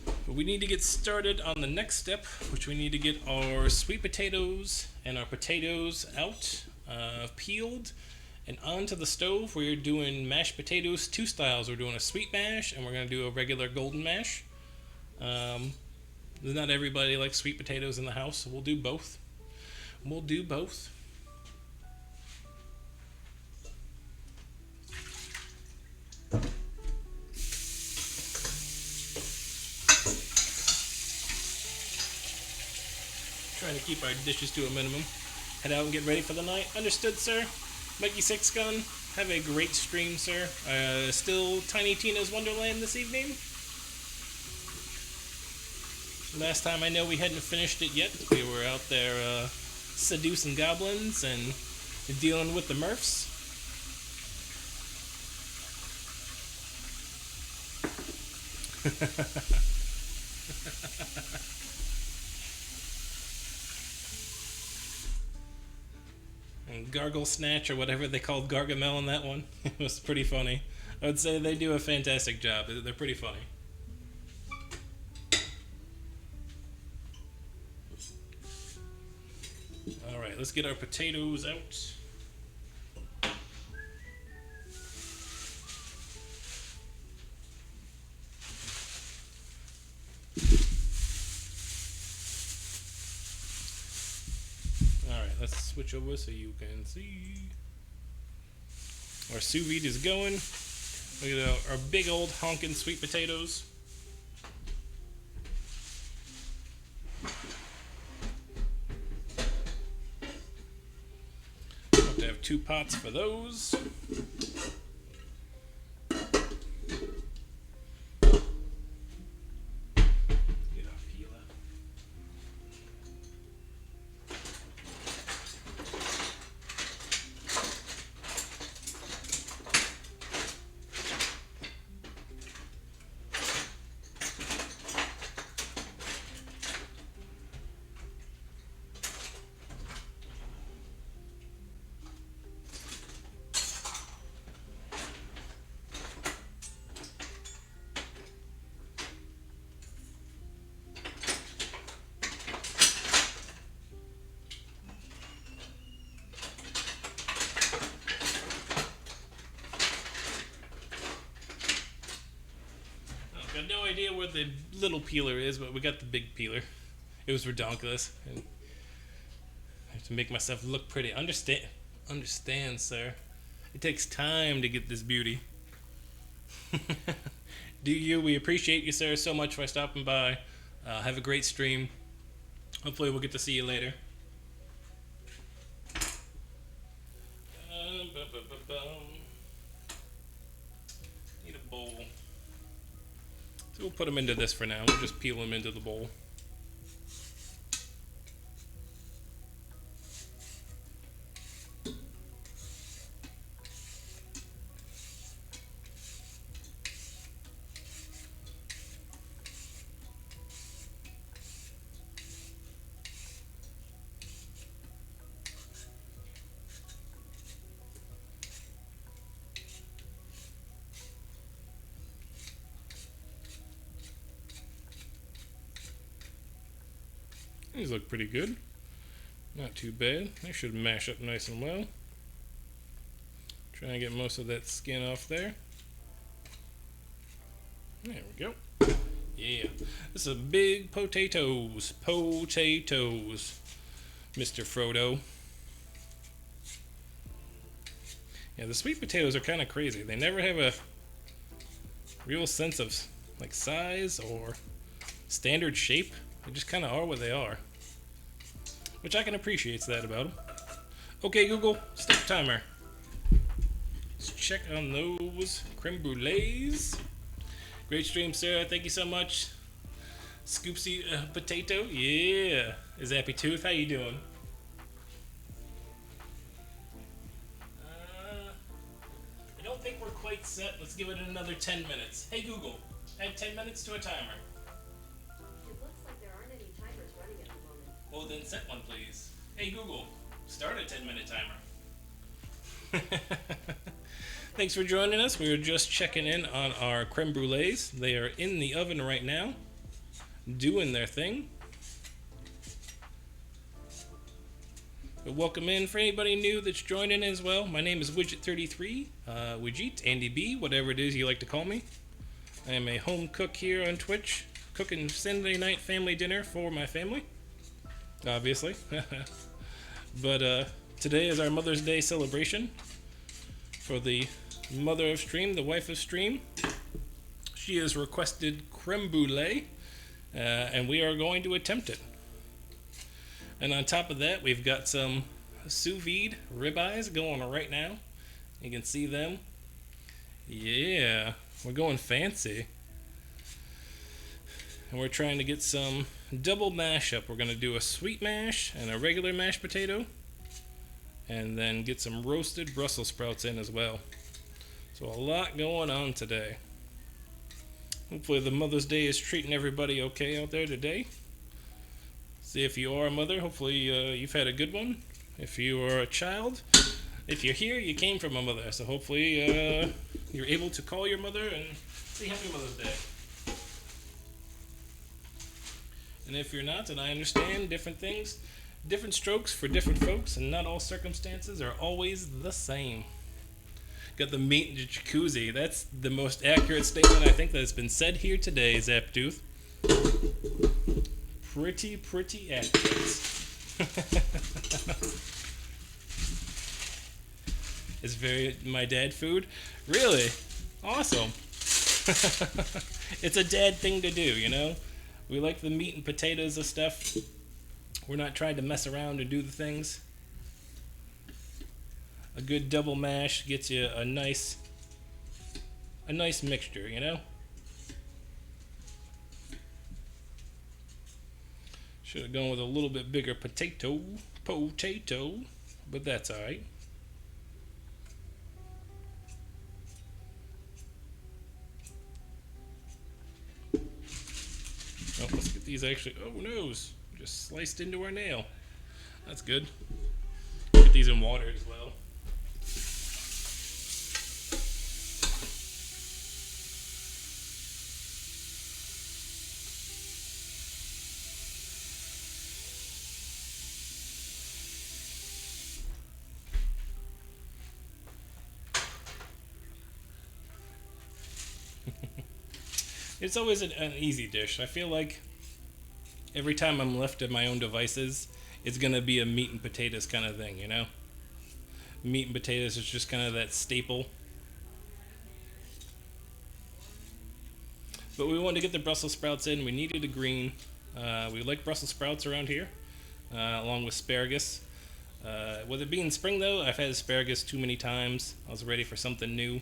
But we need to get started on the next step, which we need to get our sweet potatoes and our potatoes out, peeled, and onto the stove. We're doing mashed potatoes, two styles. We're doing a sweet mash, and we're going to do a regular golden mash. Not everybody likes sweet potatoes in the house, so we'll do both. We'll do both. Trying to keep our dishes to a minimum. Head out and get ready for the night. Understood, sir. Mikey Six Gun, have a great stream, sir. Still Tiny Tina's Wonderland this evening. Last time I know we hadn't finished it yet. We were out there seducing goblins and dealing with the Murphs. And Gargle Snatch, or whatever they called Gargamel in that one. It was pretty funny. I would say they do a fantastic job. They're pretty funny. Alright, let's get our potatoes out. Let's switch over so you can see. Our sous vide is going. Look at our big old honkin' sweet potatoes. Have to have 2 pots for those. no idea where the little peeler is, but we got the big peeler. It was redonkulous. And I have to make myself look pretty. Understand, sir. It takes time to get this beauty. Do you? We appreciate you, sir, so much for stopping by. Have a great stream. Hopefully we'll get to see you later. Need a bowl. So we'll put them into this for now. We'll just peel them into the bowl. These look pretty good. Not too bad. They should mash up nice and well. Try and get most of that skin off there. There we go. Yeah. This is a big potatoes. Potatoes. Mr. Frodo. Yeah, the sweet potatoes are kind of crazy. They never have a real sense of like size or standard shape. They just kind of are what they are. Which I can appreciate that about them. Okay, Google, stop timer. Let's check on those creme brulees. Great stream, Sarah. Thank you so much. Scoopsy potato. Yeah. Zappy Tooth, how you doing? I don't think we're quite set. Let's give it another 10 minutes. Hey, Google, add 10 minutes to a timer. Well, then set one, please. Hey, Google, start a 10-minute timer. Thanks for joining us. We were just checking in on our creme brulees. They are in the oven right now, doing their thing. But welcome in for anybody new that's joining as well. My name is Widget33, Widget, Andy B, whatever it is you like to call me. I am a home cook here on Twitch, cooking Sunday night family dinner for my family. Obviously. But today is our Mother's Day celebration for the mother of stream, the wife of stream. She has requested creme brulee, and we are going to attempt it. And on top of that, we've got some Sous Vide ribeyes going right now. You can see them. Yeah, we're going fancy. And we're trying to get some double mash up. We're going to do a sweet mash and a regular mashed potato, and then get some roasted Brussels sprouts in as well. So a lot going on today. Hopefully the Mother's Day is treating everybody okay out there today. See, if you are a mother, hopefully you've had a good one. If you are a child, if you're here, you came from a mother. So hopefully you're able to call your mother and say Happy Mother's Day. And if you're not, and I understand different things, different strokes for different folks, and not all circumstances are always the same. Got the meat in the jacuzzi. That's the most accurate statement I think that has been said here today, Zaptooth. Pretty accurate. It's very my dad food. Really? Awesome. It's a dad thing to do, you know? We like the meat and potatoes and stuff. We're not trying to mess around and do the things. A good double mash gets you a nice mixture, you know? Should have gone with a little bit bigger potato, but that's alright. Oh, let's get these actually. Oh, noes. Just sliced into our nail. That's good. Get these in water as well. It's always an easy dish. I feel like every time I'm left to my own devices, it's gonna be a meat and potatoes kind of thing, you know? Meat and potatoes is just kind of that staple. But we wanted to get the Brussels sprouts in. We needed a green. We like Brussels sprouts around here, along with asparagus. With it being spring though, I've had asparagus too many times. I was ready for something new.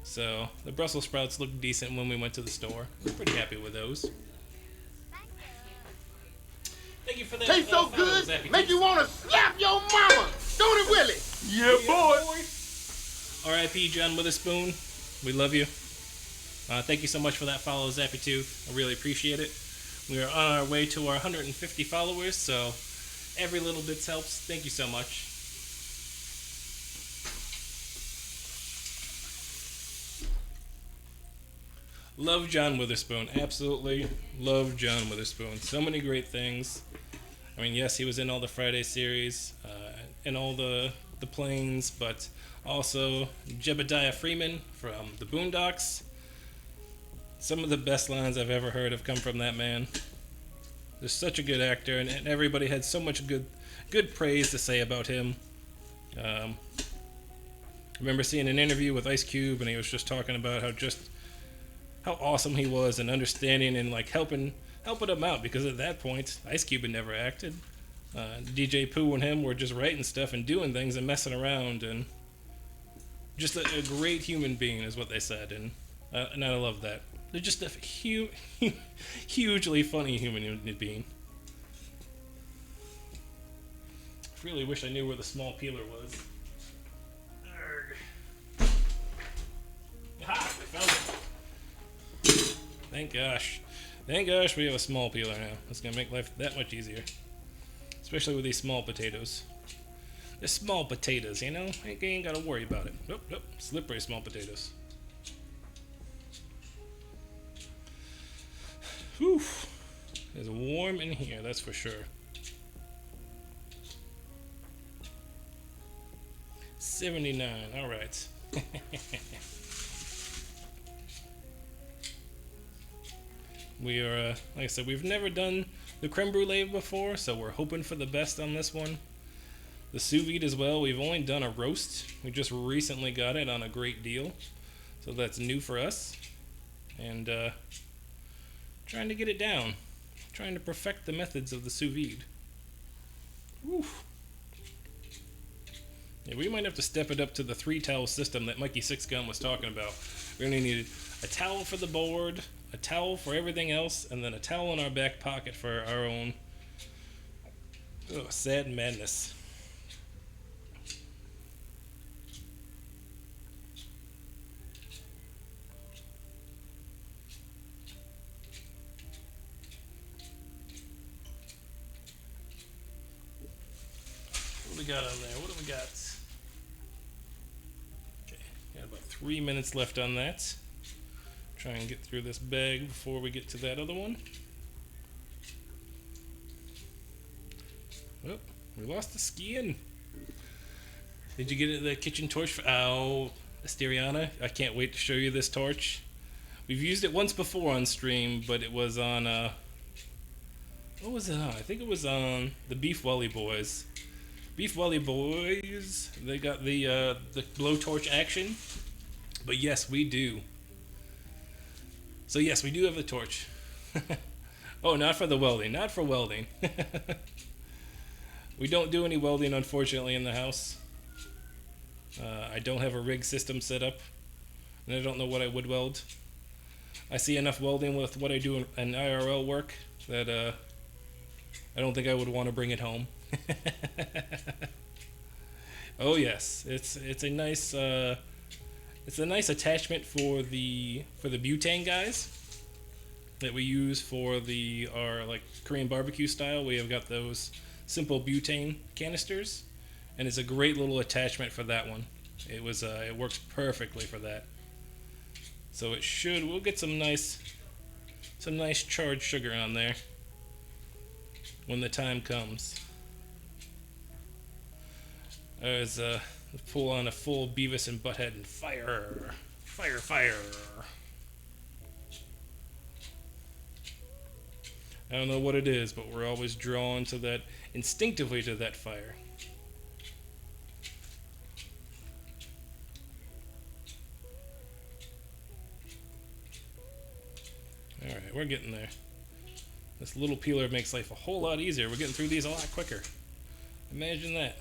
So the Brussels sprouts looked decent when we went to the store. We're pretty happy with those. Thank you for that. Tastes so good, make you want to slap your mama. Don't it, Willie? Yeah, boy. R.I.P. John Witherspoon. We love you. Thank you so much for that follow, Zappy Tooth. I really appreciate it. We are on our way to our 150 followers, so every little bit helps. Thank you so much. Love John Witherspoon. Absolutely love John Witherspoon. So many great things. I mean, yes, he was in all the Friday series, in all the planes, but also Jebediah Freeman from the Boondocks. Some of the best lines I've ever heard have come from that man. There's such a good actor, and everybody had so much good praise to say about him. I remember seeing an interview with Ice Cube, and he was just talking about how awesome he was and understanding and like helping him out, because at that point Ice Cube had never acted. DJ Pooh and him were just writing stuff and doing things and messing around, and just a great human being is what they said, and I love that. They're just a hugely funny human being. I really wish I knew where the small peeler was. Arrgh. Ah, I found it. Thank gosh. Thank gosh we have a small peeler now. It's going to make life that much easier. Especially with these small potatoes. They're small potatoes, you know? You ain't got to worry about it. Nope, nope. Slippery small potatoes. Whew. It's warm in here, that's for sure. 79, alright. We are, like I said, we've never done the Creme Brulee before, so we're hoping for the best on this one. The Sous Vide as well, we've only done a roast. We just recently got it on a great deal, so that's new for us. And, trying to get it down. Trying to perfect the methods of the sous vide. Oof. Yeah, we might have to step it up to the 3-towel system that Mikey Sixgun was talking about. We're going to need a towel for the board, a towel for everything else, and then a towel in our back pocket for our own sad madness. What do we got on there? What do we got? Okay, got about 3 minutes left on that. Try and get through this bag before we get to that other one. Oh, we lost the skin. Did you get the kitchen torch? Oh, Asteriana, I can't wait to show you this torch. We've used it once before on stream, but it was on, what was it on? I think it was on the Beef Welly Boys. Beef Welly Boys, they got the blowtorch action. But yes, we do. So yes, we do have the torch. Oh, not for the welding. Not for welding. We don't do any welding, unfortunately, in the house. I don't have a rig system set up, and I don't know what I would weld. I see enough welding with what I do in IRL work that I don't think I would want to bring it home. Oh yes, it's a nice attachment for the butane guys that we use for our like Korean barbecue style. We have got those simple butane canisters, and it's a great little attachment for that one. It works perfectly for that. So we'll get some nice charred sugar on there when the time comes. Let's pull on a full Beavis and Butthead and fire. Fire, fire. I don't know what it is, but we're always drawn to that, instinctively to that fire. Alright, we're getting there. This little peeler makes life a whole lot easier. We're getting through these a lot quicker. Imagine that.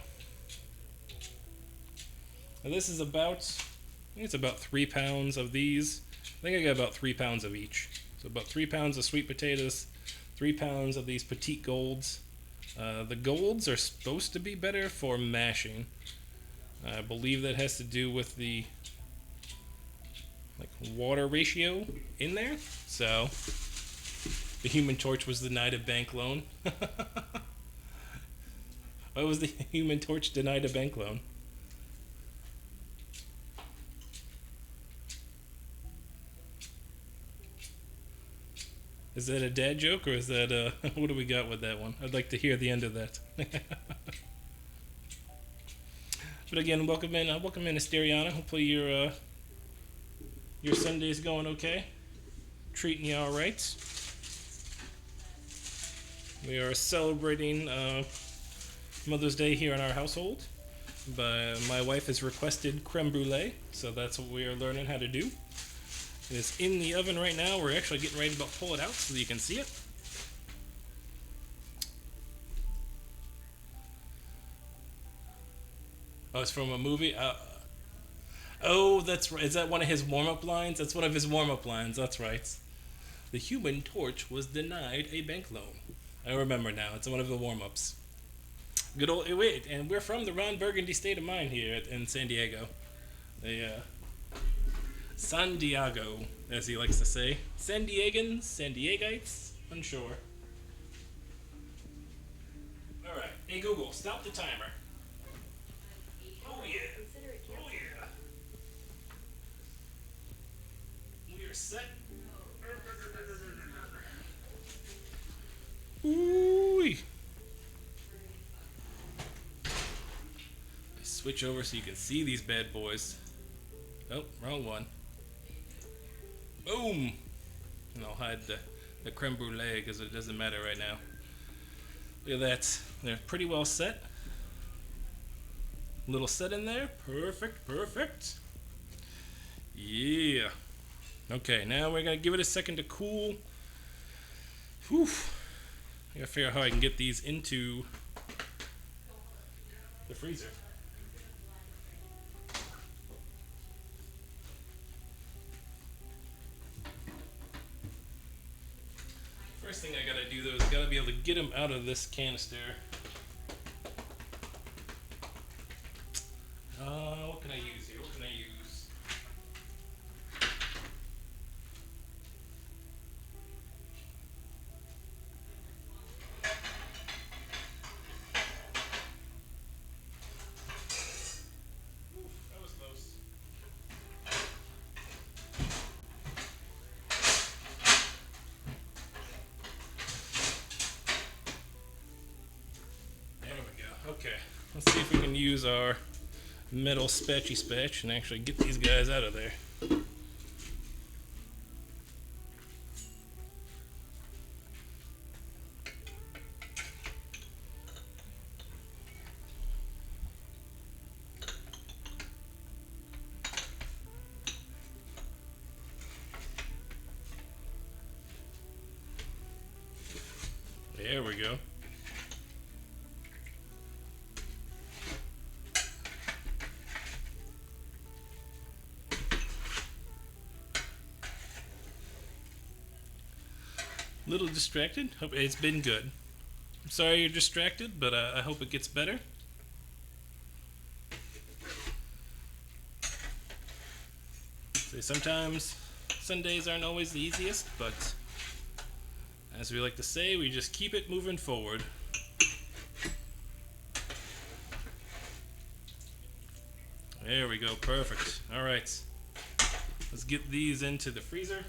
Now this is about, I think it's about 3 pounds of these. I think I got about 3 pounds of each. So about 3 pounds of sweet potatoes, 3 pounds of these petite golds. The golds are supposed to be better for mashing. I believe that has to do with the water ratio in there. So the Human Torch was denied a bank loan. Why was the Human Torch denied a bank loan? Is that a dad joke, or is that what do we got with that one? I'd like to hear the end of that. But again, welcome in Asteriana. Hopefully your Sunday's going okay, treating you all right. We are celebrating Mother's Day here in our household. But my wife has requested creme brulee, so that's what we are learning how to do. It is in the oven right now. We're actually getting ready to pull it out so that you can see it. Oh, it's from a movie? Oh, that's right. Is that one of his warm-up lines? That's one of his warm-up lines. That's right. The Human Torch was denied a bank loan. I remember now. It's one of the warm-ups. Good old... Wait, and we're from the Ron Burgundy state of mind here in San Diego. San Diego, as he likes to say. San Diegans, San Diegites, unsure. Alright, hey Google, stop the timer. Oh yeah, Consider it oh yeah. We are set. Ooh. Switch over so you can see these bad boys. Oh, wrong one. Boom! And I'll hide the creme brulee because it doesn't matter right now. Look at that. They're pretty well set. Little set in there. Perfect, perfect. Yeah. Okay, now we're going to give it a second to cool. Whew. I got to figure out how I can get these into the freezer. First thing I gotta do though is I gotta be able to get them out of this canister. What can I use here? What can I use? Oof, that was close. There we go. Okay, let's see if we can use our metal spatchy spatch and actually get these guys out of there. There we go. Little distracted. Hope it's been good. I'm sorry you're distracted, but I hope it gets better. See, sometimes Sundays aren't always the easiest, but as we like to say, we just keep it moving forward. There we go, perfect. All right, let's get these into the freezer.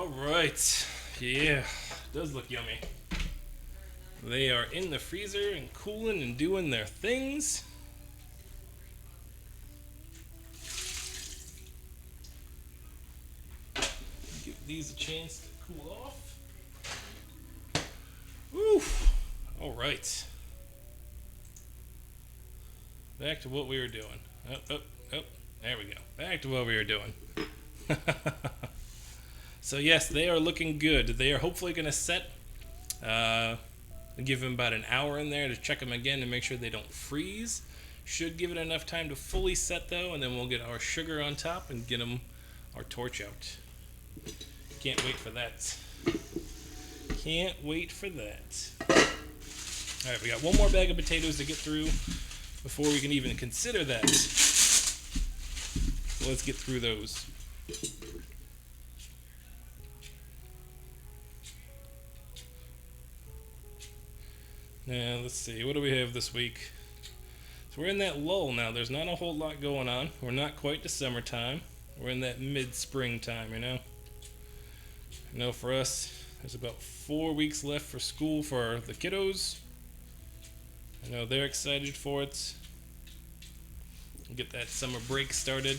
All right. Yeah, does look yummy. They are in the freezer and cooling and doing their things. Give these a chance to cool off. Woo! All right. Back to what we were doing. Oh. There we go. Back to what we were doing. So yes, they are looking good. They are hopefully going to set. Give them about an hour in there to check them again and make sure they don't freeze. Should give it enough time to fully set though, and then we'll get our sugar on top and get them our torch out. Can't wait for that. Can't wait for that. All right, we got one more bag of potatoes to get through before we can even consider that. So let's get through those. Now, let's see. What do we have this week? So we're in that lull now. There's not a whole lot going on. We're not quite to summertime. We're in that mid-spring time, you know? I know for us, there's about 4 weeks left for school for the kiddos. I know they're excited for it. Get that summer break started.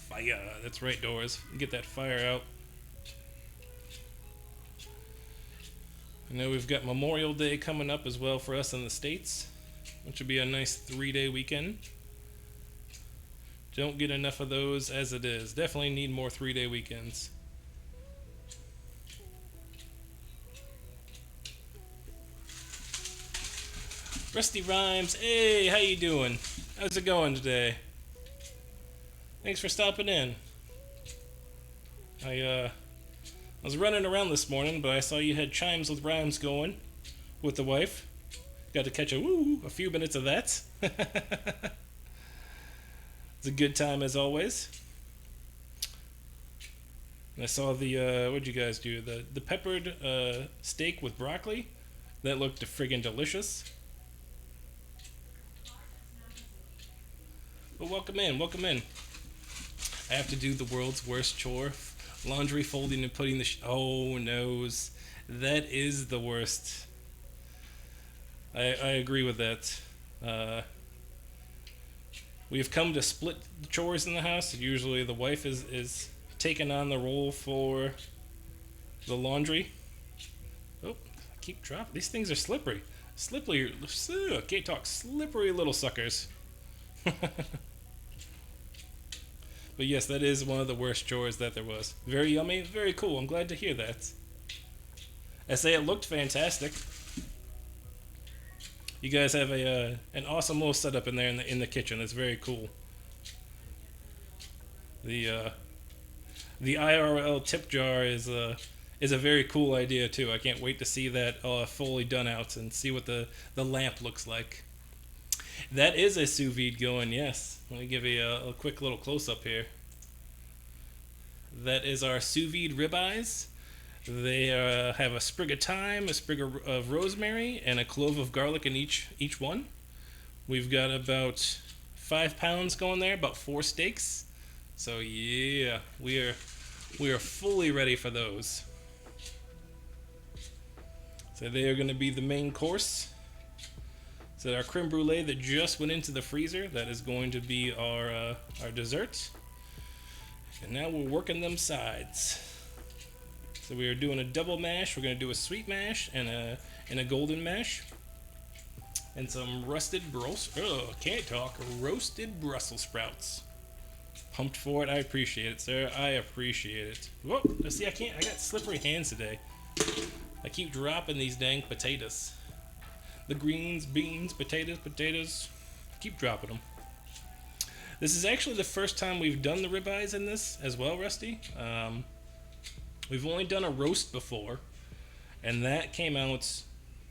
Fire. That's right, Doors. Get that fire out. I know we've got Memorial Day coming up as well for us in the States, which will be a nice 3-day weekend. Don't get enough of those as it is. Definitely need more 3-day weekends. Rusty Rhymes, hey, how you doing? How's it going today? Thanks for stopping in. I was running around this morning, but I saw you had Chimes with Rhymes going with the wife. Got to catch a few minutes of that. It's a good time as always. And I saw the, what'd you guys do? The peppered steak with broccoli. That looked friggin' delicious. But welcome in, welcome in. I have to do the world's worst chore. Laundry, folding, and putting the oh, noes. That is the worst. I agree with that. We have come to split the chores in the house. Usually the wife is taking on the role for the laundry. Oh, I keep dropping. These things are slippery. Slippery. Can't talk. Slippery little suckers. But yes, that is one of the worst chores that there was. Very yummy, very cool. I'm glad to hear that. I say it looked fantastic. You guys have an awesome little setup in there in the kitchen. It's very cool. The IRL tip jar is a very cool idea too. I can't wait to see that fully done out and see what the lamp looks like. That is a sous vide going, yes. Let me give you a quick little close-up here. That is our sous vide ribeyes. They have a sprig of thyme, a sprig of rosemary, and a clove of garlic in each one. We've got about 5 pounds going there, about 4 steaks. So yeah, we are fully ready for those. So they are going to be the main course. So our creme brulee that just went into the freezer, that is going to be our dessert. And now we're working them sides. So we are doing a double mash. We're going to do a sweet mash and a golden mash. And some roasted Brussels sprouts. Pumped for it. I appreciate it, sir. I appreciate it. Whoa, see, I got slippery hands today. I keep dropping these dang potatoes. The greens, beans, potatoes. Keep dropping them. This is actually the first time we've done the ribeyes in this as well, Rusty. We've only done a roast before, and that came out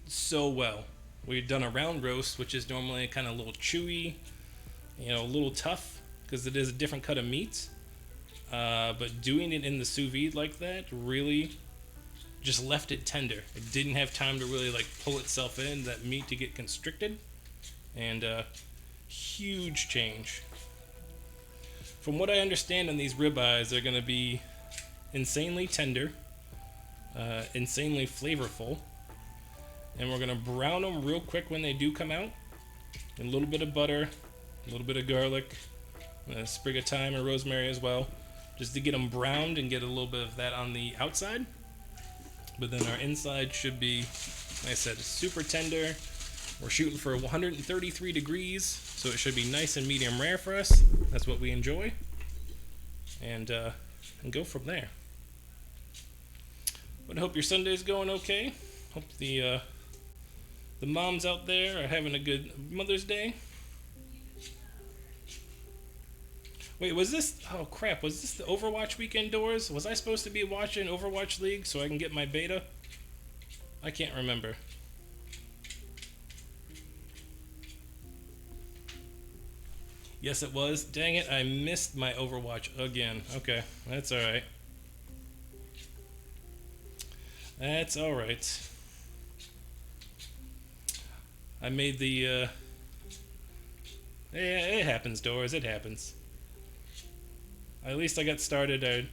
so well. We've done a round roast, which is normally kind of a little chewy, a little tough, because it is a different cut of meat. But doing it in the sous vide like that really just left it tender. It didn't have time to really pull itself in, that meat to get constricted, and huge change. From what I understand on these ribeyes, they're going to be insanely tender, insanely flavorful. And we're gonna brown them real quick when they do come out. A little bit of butter, a little bit of garlic, a sprig of thyme and rosemary as well, just to get them browned and get a little bit of that on the outside. But then our inside should be, like I said, super tender. We're shooting for 133 degrees, so it should be nice and medium rare for us. That's what we enjoy, and go from there. But I hope your Sunday's going okay. Hope the moms out there are having a good Mother's Day. Wait, was this? Oh crap! Was this the Overwatch weekend, Doors? Was I supposed to be watching Overwatch League so I can get my beta? I can't remember. Yes, it was. Dang it, I missed my Overwatch again. Okay, that's alright. That's alright. I made the, yeah, it happens, Doors, it happens. At least I got started.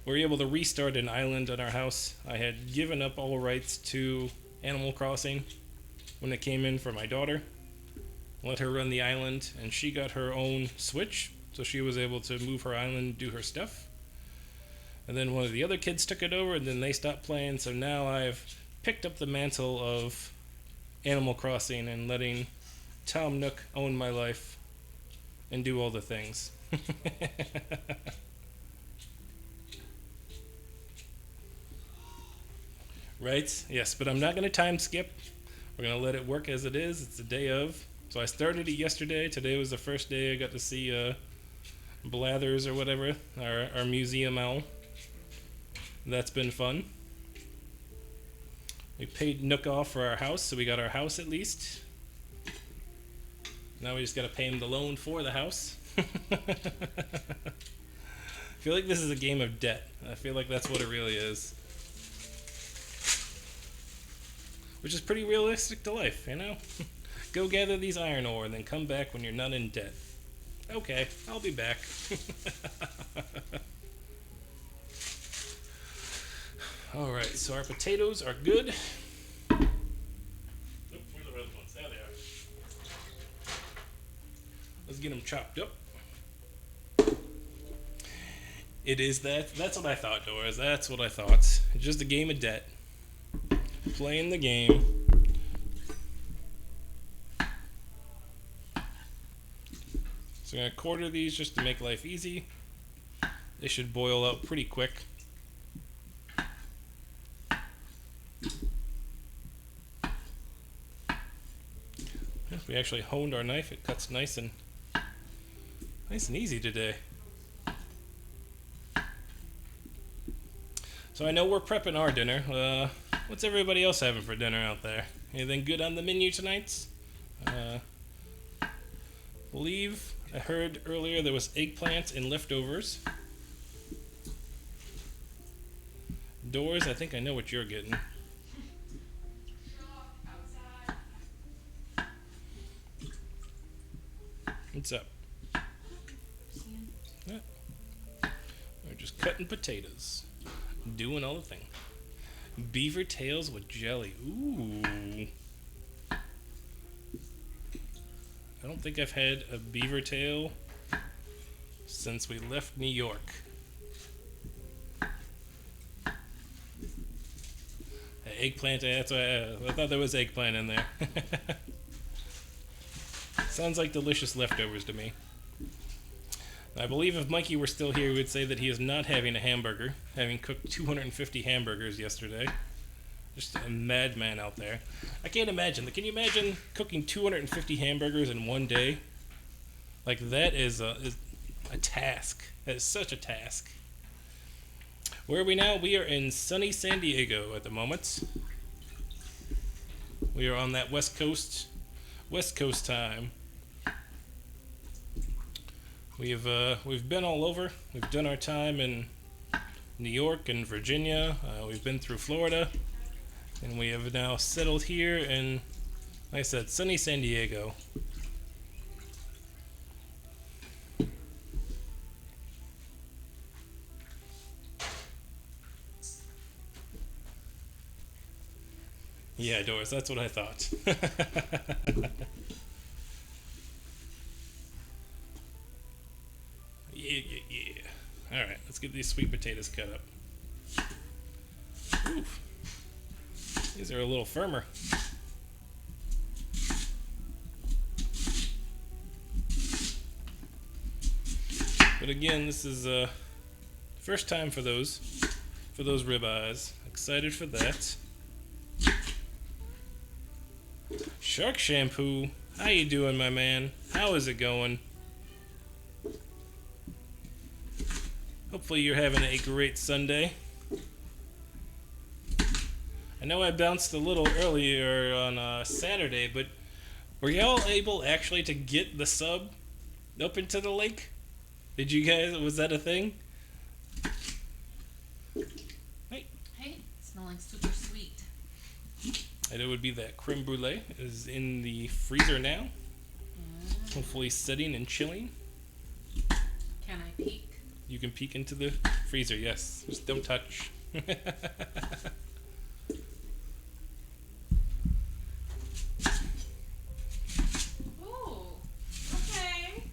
We were able to restart an island on our house. I had given up all rights to Animal Crossing when it came in for my daughter. Let her run the island, and she got her own Switch, so she was able to move her island, do her stuff. And then one of the other kids took it over, and then they stopped playing, so now I've picked up the mantle of Animal Crossing and letting Tom Nook own my life and do all the things. Right? Yes, but I'm not going to time skip. We're going to let it work as it is. It's the day of. So I started it yesterday. Today was the first day I got to see Blathers or whatever, our museum owl. That's been fun. We paid Nook off for our house, so we got our house at least. Now we just got to pay him the loan for the house. I feel like this is a game of debt. I feel like that's what it really is. Which is pretty realistic to life, you know? Go gather these iron ore and then come back when you're not in debt. Okay, I'll be back. Alright, so our potatoes are good. Oop, where are the red ones? There they are. Let's get them chopped up. It is that. That's what I thought, Doris. That's what I thought. It's just a game of debt. Playing the game. So I'm going to quarter these just to make life easy. They should boil out pretty quick. If we actually honed our knife, it cuts nice and easy today. So I know we're prepping our dinner. What's everybody else having for dinner out there? Anything good on the menu tonight? Believe I heard earlier there was eggplant and leftovers. Doors, I think I know what you're getting. What's up? Yeah. We're just cutting potatoes. Doing all the thing. Beaver tails with jelly. Ooh. I don't think I've had a beaver tail since we left New York. Eggplant, that's why I thought there was eggplant in there. Sounds like delicious leftovers to me. I believe if Mikey were still here, he would say that he is not having a hamburger, having cooked 250 hamburgers yesterday. Just a madman out there. I can't imagine. Can you imagine cooking 250 hamburgers in one day? Like, that is a task. That is such a task. Where are we now? We are in sunny San Diego at the moment. We are on that West Coast time. We've been all over. We've done our time in New York and Virginia. We've been through Florida, and we have now settled here in, like I said, sunny San Diego. Yeah, Doris, that's what I thought. Yeah. Alright, let's get these sweet potatoes cut up. Oof. These are a little firmer. But again, this is first time for those ribeyes. Excited for that. Shark Shampoo, how you doing, my man? How is it going? Hopefully you're having a great Sunday. I know I bounced a little earlier on Saturday, but were y'all able actually to get the sub up into the lake? Did you guys? Was that a thing? Hey, smelling super sweet. And it would be that creme brulee is in the freezer now. Hopefully sitting and chilling. Can I peek? You can peek into the freezer, yes. Just don't touch. Ooh, okay.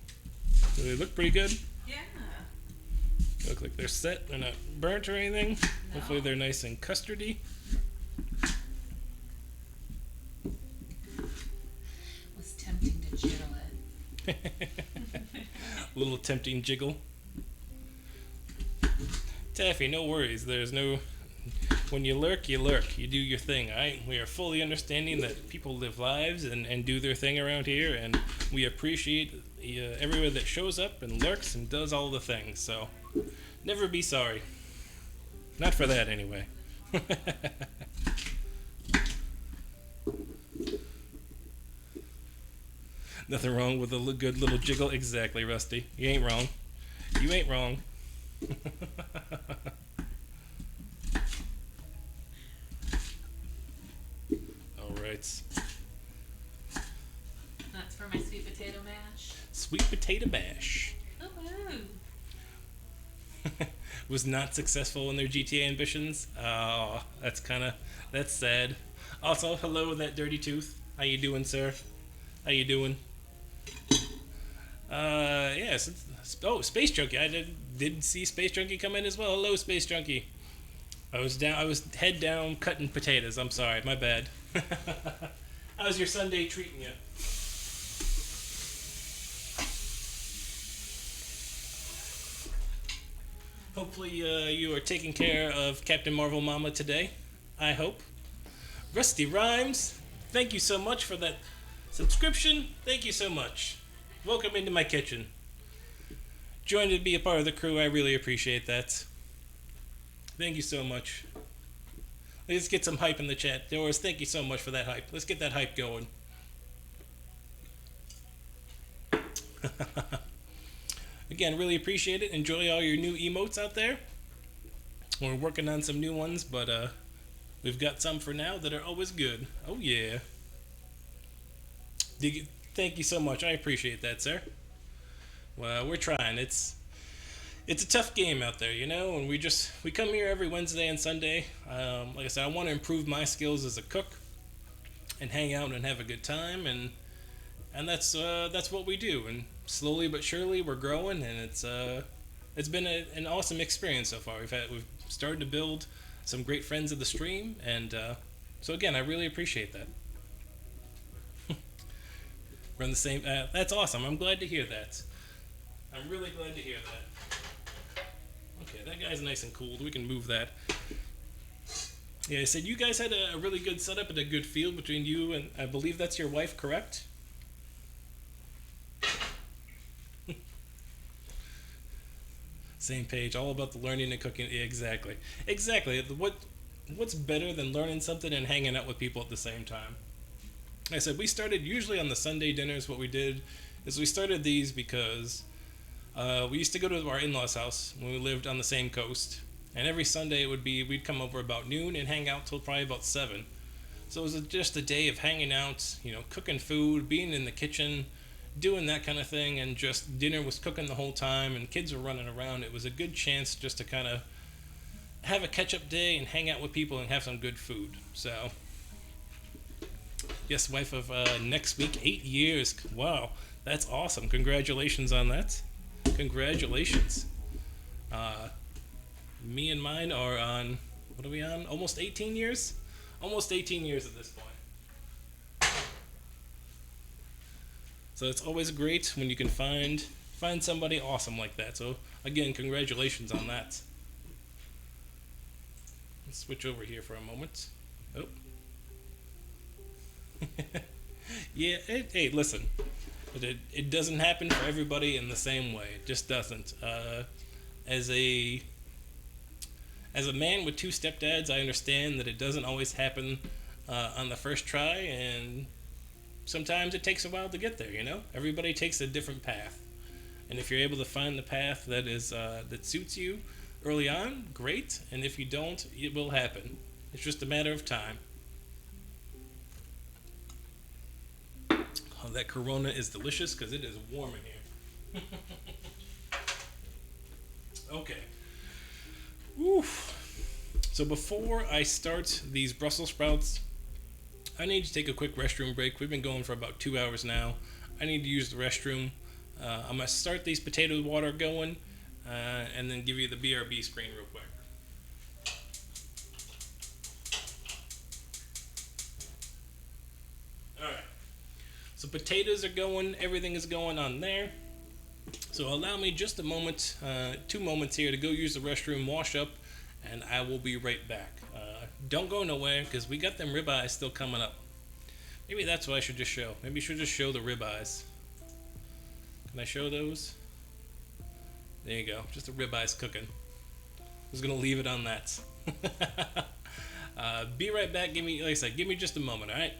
Do they look pretty good? Yeah. Look like they're set. They're not burnt or anything. No. Hopefully they're nice and custardy. Was tempting to jiggle it. A little tempting jiggle. Taffy, no worries. There's no... When you lurk, you lurk. You do your thing, alright? We are fully understanding that people live lives and do their thing around here, and we appreciate everyone that shows up and lurks and does all the things, so never be sorry. Not for that, anyway. Nothing wrong with a good little jiggle. Exactly, Rusty. You ain't wrong. You ain't wrong. Alright. That's for my sweet potato mash. Sweet potato mash. Ooh. Was not successful in their GTA ambitions. Oh, that's sad. Also, hello, that dirty tooth. How you doing, sir? How you doing? Yes. Oh, Space Junkie. I did see Space Junkie come in as well. Hello, Space Junkie. I was head down cutting potatoes. I'm sorry, my bad. How's your Sunday treating you? Hopefully you are taking care of Captain Marvel Mama today. I hope. Rusty Rhymes, thank you so much for that subscription. Thank you so much. Welcome into my kitchen. Join to be a part of the crew. I really appreciate that. Thank you so much. Let's get some hype in the chat. Doris, thank you so much for that hype. Let's get that hype going. Again, really appreciate it. Enjoy all your new emotes out there. We're working on some new ones, but we've got some for now that are always good. Oh yeah. Thank you so much. I appreciate that, sir. Well, we're trying. It's a tough game out there, you know, and we come here every Wednesday and Sunday. Like I said, I want to improve my skills as a cook and hang out and have a good time, and that's what we do. And slowly but surely, we're growing, and it's been an awesome experience so far. We've started to build some great friends of the stream, and so again, I really appreciate that. We're on the same. That's awesome. I'm glad to hear that. I'm really glad to hear that. Okay, that guy's nice and cooled. We can move that. Yeah, I said you guys had a really good setup and a good feel between you and I believe that's your wife, correct? Same page, all about the learning and cooking. Yeah, exactly. What's better than learning something and hanging out with people at the same time? Like I said, we started usually on the Sunday dinners. What we did is we started these because we used to go to our in-laws' house when we lived on the same coast, and every Sunday we'd come over about noon and hang out till probably about 7. So it was just a day of hanging out, you know, cooking food, being in the kitchen, doing that kind of thing, and just dinner was cooking the whole time, and kids were running around. It was a good chance just to kind of have a catch-up day and hang out with people and have some good food. So Yes, wife of next week, 8 years. Wow, that's awesome. Congratulations on that. Congratulations. Me and mine are on, what are we on? Almost 18 years? Almost 18 years at this point. So it's always great when you can find somebody awesome like that. So again, congratulations on that. Let's switch over here for a moment. Oh. Yeah, hey, listen. It doesn't happen for everybody in the same way. It just doesn't. As a man with 2 stepdads, I understand that it doesn't always happen on the first try, and sometimes it takes a while to get there. You know, everybody takes a different path, and if you're able to find the path that is that suits you early on, great. And if you don't, it will happen. It's just a matter of time. Oh, that Corona is delicious because it is warm in here. Okay. Oof. So before I start these Brussels sprouts, I need to take a quick restroom break. We've been going for about 2 hours now. I need to use the restroom. I'm going to start these potato water going and then give you the BRB screen real quick. Alright. So potatoes are going. Everything is going on there. So allow me just a moment, 2 moments here to go use the restroom, wash up, and I will be right back. Don't go nowhere because we got them ribeyes still coming up. Maybe that's what I should just show. Maybe I should just show the ribeyes. Can I show those? There you go. Just the ribeyes cooking. I was going to leave it on that. Be right back. Like I said, give me just a moment, alright?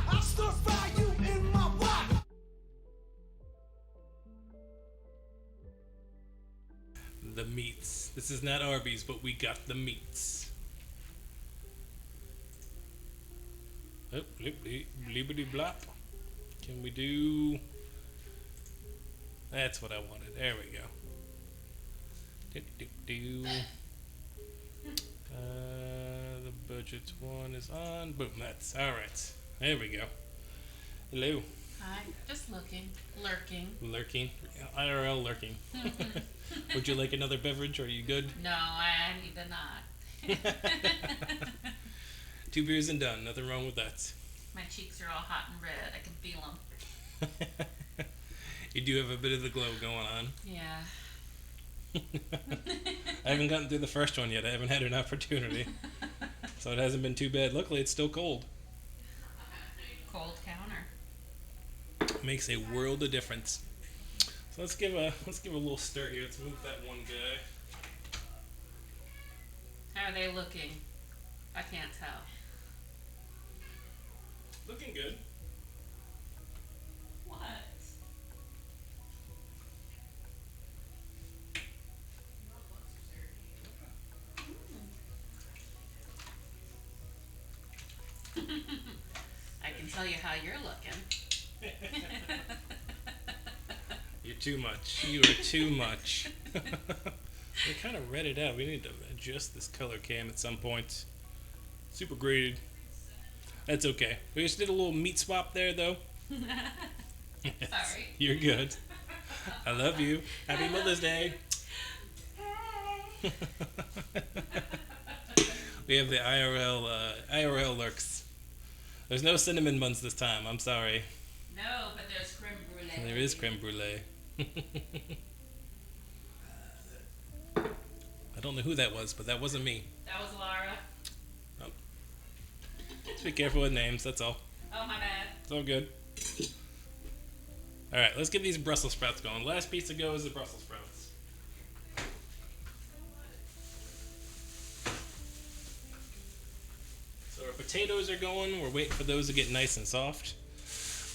I'll stir fry you in my wok. The meats. This is not Arby's, but we got the meats. Oh, blibbity blop. Can we do... That's what I wanted. There we go. The budget one is on. Boom, that's alright. There we go. Hello. Hi. Just looking. Lurking. Lurking. IRL lurking. Would you like another beverage? Are you good? No, I need to not. 2 beers and done. Nothing wrong with that. My cheeks are all hot and red. I can feel them. You do have a bit of the glow going on. Yeah. I haven't gotten through the first one yet. I haven't had an opportunity. So it hasn't been too bad. Luckily, it's still cold. Cold counter. Makes a world of difference. So let's give a little stir here. Let's move that one guy. How are they looking? I can't tell. Looking good. tell you how you're looking. You're too much. You are too much. We kind of read it out. We need to adjust this color cam at some point. Super graded. That's okay. We just did a little meat swap there, though. Sorry. You're good. I love you. Happy Mother's Day. We have the IRL lurks. There's no cinnamon buns this time. I'm sorry. No, but there's creme brulee. There is creme brulee. I don't know who that was, but that wasn't me. That was Lara. Just be careful with names, that's all. Oh, my bad. It's all good. Alright, let's get these Brussels sprouts going. Last piece to go is the Brussels sprouts. So our potatoes are going. We're waiting for those to get nice and soft.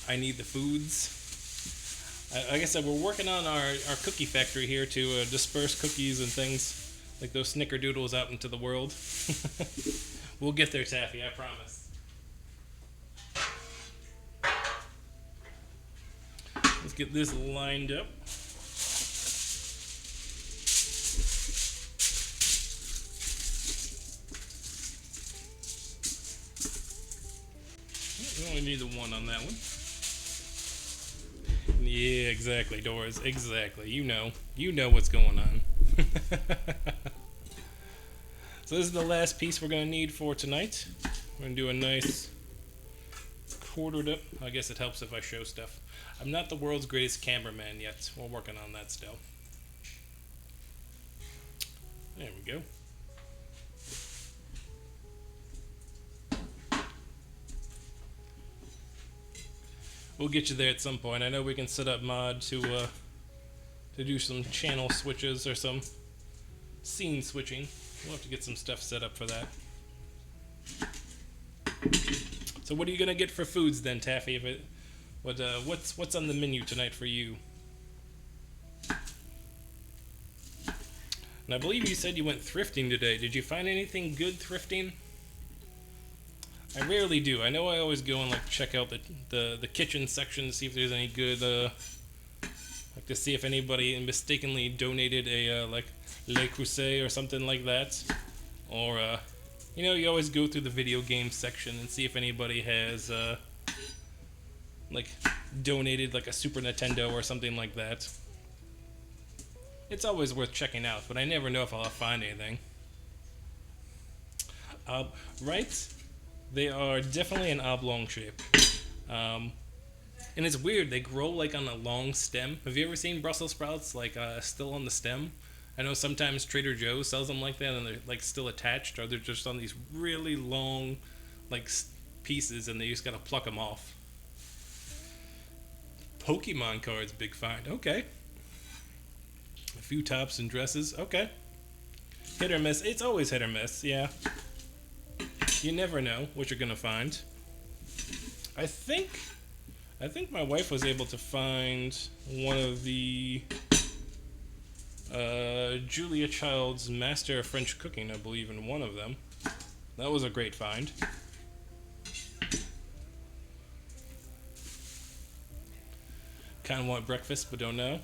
I need the foods. Like I said, we're working on our cookie factory here to disperse cookies and things like those snickerdoodles out into the world. We'll get there, Taffy, I promise. Let's get this lined up. We only need the one on that one. Yeah, exactly, Doris. Exactly. You know what's going on. So this is the last piece we're going to need for tonight. We're going to do a nice quartered up. I guess it helps if I show stuff. I'm not the world's greatest cameraman yet. We're working on that still. There we go. We'll get you there at some point. I know we can set up mod to do some channel switches or some scene switching. We'll have to get some stuff set up for that. So what are you gonna get for foods then, Taffy? What's on the menu tonight for you? And I believe you said you went thrifting today. Did you find anything good thrifting? I rarely do. I know I always go and like check out the kitchen section to see if there's any good like to see if anybody mistakenly donated a like Le Creuset or something like that, or you know, you always go through the video game section and see if anybody has like donated like a Super Nintendo or something like that. It's always worth checking out, but I never know if I'll find anything. Right? They are definitely an oblong shape. And it's weird, they grow like on a long stem. Have you ever seen Brussels sprouts like still on the stem? I know sometimes Trader Joe's sells them like that and they're like still attached, or they're just on these really long like pieces and they just gotta pluck them off. Pokemon cards, big find. Okay. A few tops and dresses. Okay. Hit or miss. It's always hit or miss, yeah. You never know what you're gonna find. I think my wife was able to find one of the Julia Child's Master of French Cooking, I believe, in one of them. That was a great find. Kind of want breakfast, but don't know.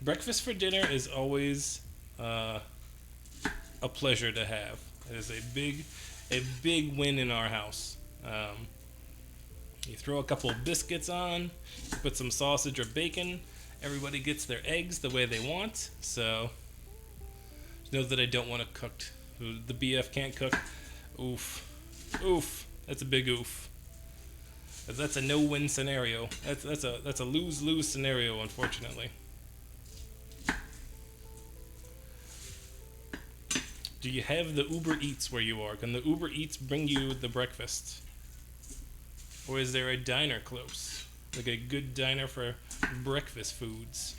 Breakfast for dinner is always a pleasure to have. It is a big win in our house. You throw a couple of biscuits on, you put some sausage or bacon, everybody gets their eggs the way they want, so know that I don't want to cook. The BF can't cook. Oof. Oof. That's a big oof. That's a no-win scenario. That's a lose-lose scenario, unfortunately. Do you have the Uber Eats where you are? Can the Uber Eats bring you the breakfast? Or is there a diner close? Like a good diner for breakfast foods?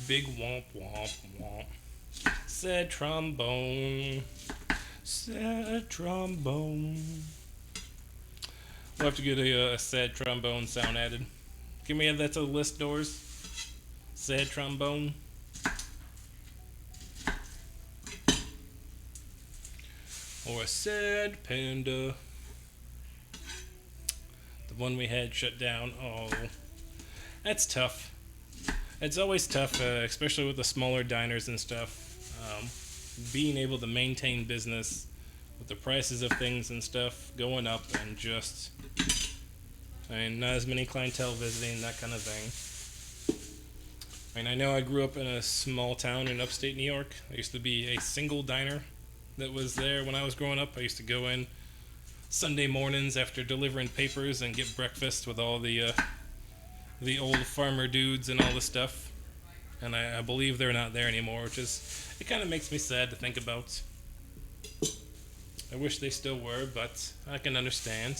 Big womp womp womp. Sad trombone. Sad trombone. We'll have to get a sad trombone sound added. Give me that to the list, Doors. Sad trombone. Or a sad panda. The one we had shut down. Oh, that's tough. It's always tough, especially with the smaller diners and stuff. Being able to maintain business with the prices of things and stuff going up and just, not as many clientele visiting, that kind of thing. I know I grew up in a small town in upstate New York. There used to be a single diner that was there when I was growing up. I used to go in Sunday mornings after delivering papers and get breakfast with all the old farmer dudes and all the stuff. And I believe they're not there anymore, which is, it kind of makes me sad to think about. I wish they still were, but I can understand.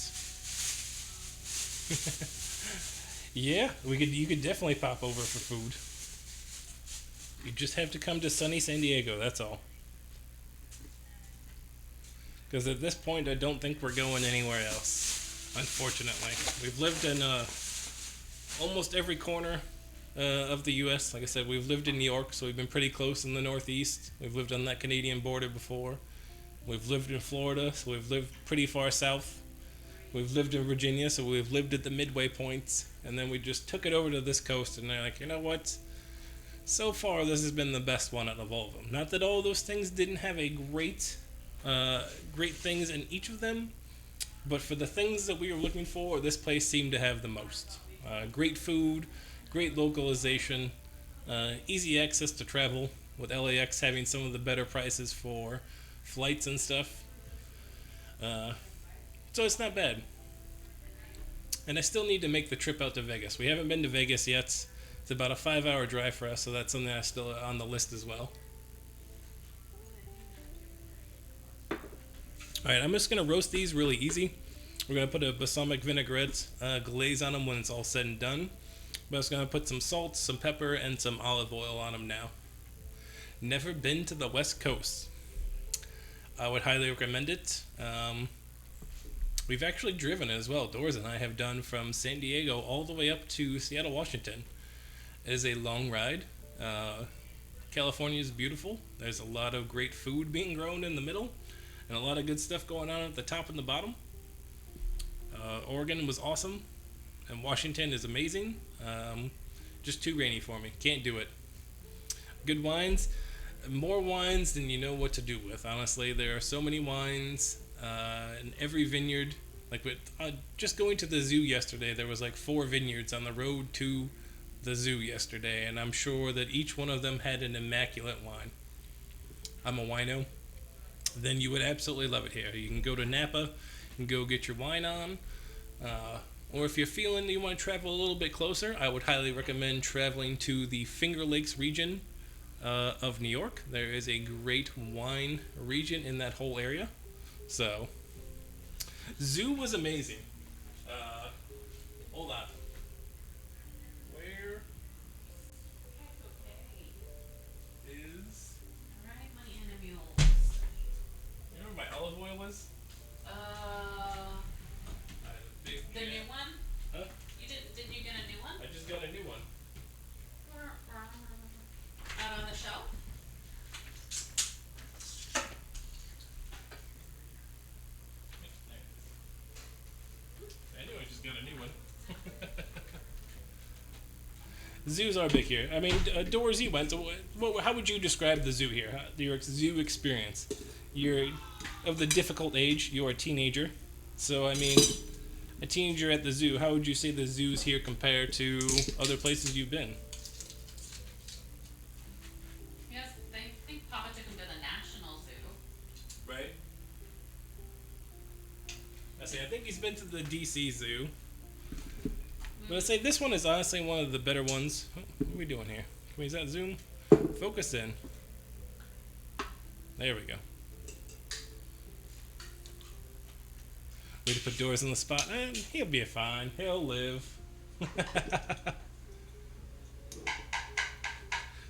Yeah, you could definitely pop over for food. You just have to come to sunny San Diego, that's all. Because at this point, I don't think we're going anywhere else, unfortunately. We've lived in almost every corner of the U.S. Like I said, we've lived in New York, so we've been pretty close in the Northeast. We've lived on that Canadian border before. We've lived in Florida, so we've lived pretty far south. We've lived in Virginia, so we've lived at the midway points. And then we just took it over to this coast, and they're like, you know what? So far, this has been the best one out of all of them. Not that all those things didn't have a great things in each of them, but for the things that we were looking for, this place seemed to have the most. Great food, great localization, easy access to travel, with LAX having some of the better prices for flights and stuff. So it's not bad. And I still need to make the trip out to Vegas. We haven't been to Vegas yet. It's about a 5-hour drive for us, so that's something that's still on the list as well. Alright, I'm just going to roast these really easy. We're going to put a balsamic vinaigrette glaze on them when it's all said and done. But I'm just going to put some salt, some pepper, and some olive oil on them now. Never been to the West Coast. I would highly recommend it. We've actually driven as well. Doris and I have done from San Diego all the way up to Seattle, Washington. It is a long ride. California is beautiful. There's a lot of great food being grown in the middle, and a lot of good stuff going on at the top and the bottom. Oregon was awesome, and Washington is amazing. Just too rainy for me. Can't do it. Good wines. More wines than you know what to do with. Honestly, there are so many wines in every vineyard. Like with just going to the zoo yesterday, there was like 4 vineyards on the road to the zoo yesterday, and I'm sure that each one of them had an immaculate wine. I'm a wino. Then you would absolutely love it here. You can go to Napa and go get your wine on. Or if you're feeling you want to travel a little bit closer, I would highly recommend traveling to the Finger Lakes region of New York. There is a great wine region in that whole area. So, zoo was amazing. Hold on. Where is... Alright, my animals. You know where my olive oil was? The new one? Huh? Didn't you get a new one? I just got a new one. Out on the shelf? I knew I just got a new one. Zoos are big here. I mean, Doors, you went. So how would you describe the zoo here? Your zoo experience? You're of the difficult age. You're a teenager. So, I mean, a teenager at the zoo, how would you say the zoos here compare to other places you've been? Yes, I think Papa took him to the National Zoo. Right. I think he's been to the DC Zoo. But I'd say this one is honestly one of the better ones. What are we doing here? Is that zoom? Focus in. There we go. Way to put Doors on the spot. He'll be fine. He'll live.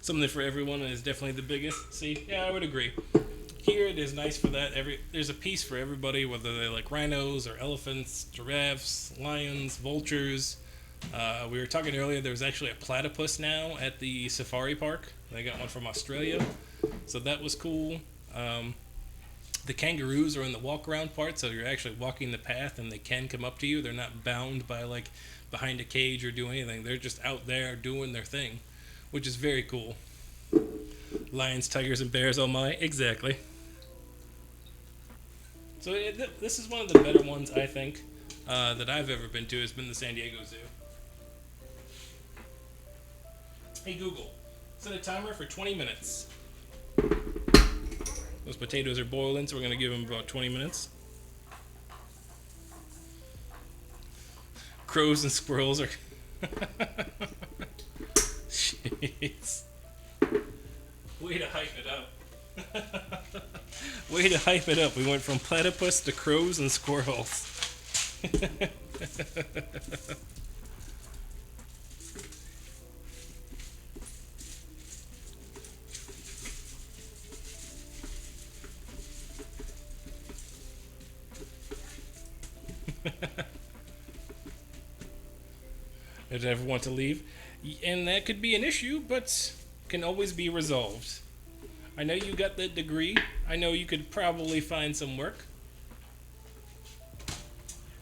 Something for everyone is definitely the biggest. See, yeah, I would agree. Here it is nice for that. There's a piece for everybody, whether they like rhinos or elephants, giraffes, lions, vultures, We were talking earlier, there's actually a platypus now at the safari park. They got one from Australia, so that was cool. The kangaroos are in the walk around part, so you're actually walking the path and they can come up to you. They're not bound by like behind a cage or do anything. They're just out there doing their thing, which is very cool. Lions, tigers, and bears, oh my, exactly. So this is one of the better ones, I think, that I've ever been to, has been the San Diego Zoo. Hey Google, set a timer for 20 minutes. Those potatoes are boiling, so we're going to give them about 20 minutes. Crows and squirrels are... Jeez. Way to hype it up. Way to hype it up. We went from platypus to crows and squirrels. Did I ever want to leave? And that could be an issue, but can always be resolved. I know you got that degree. I know you could probably find some work.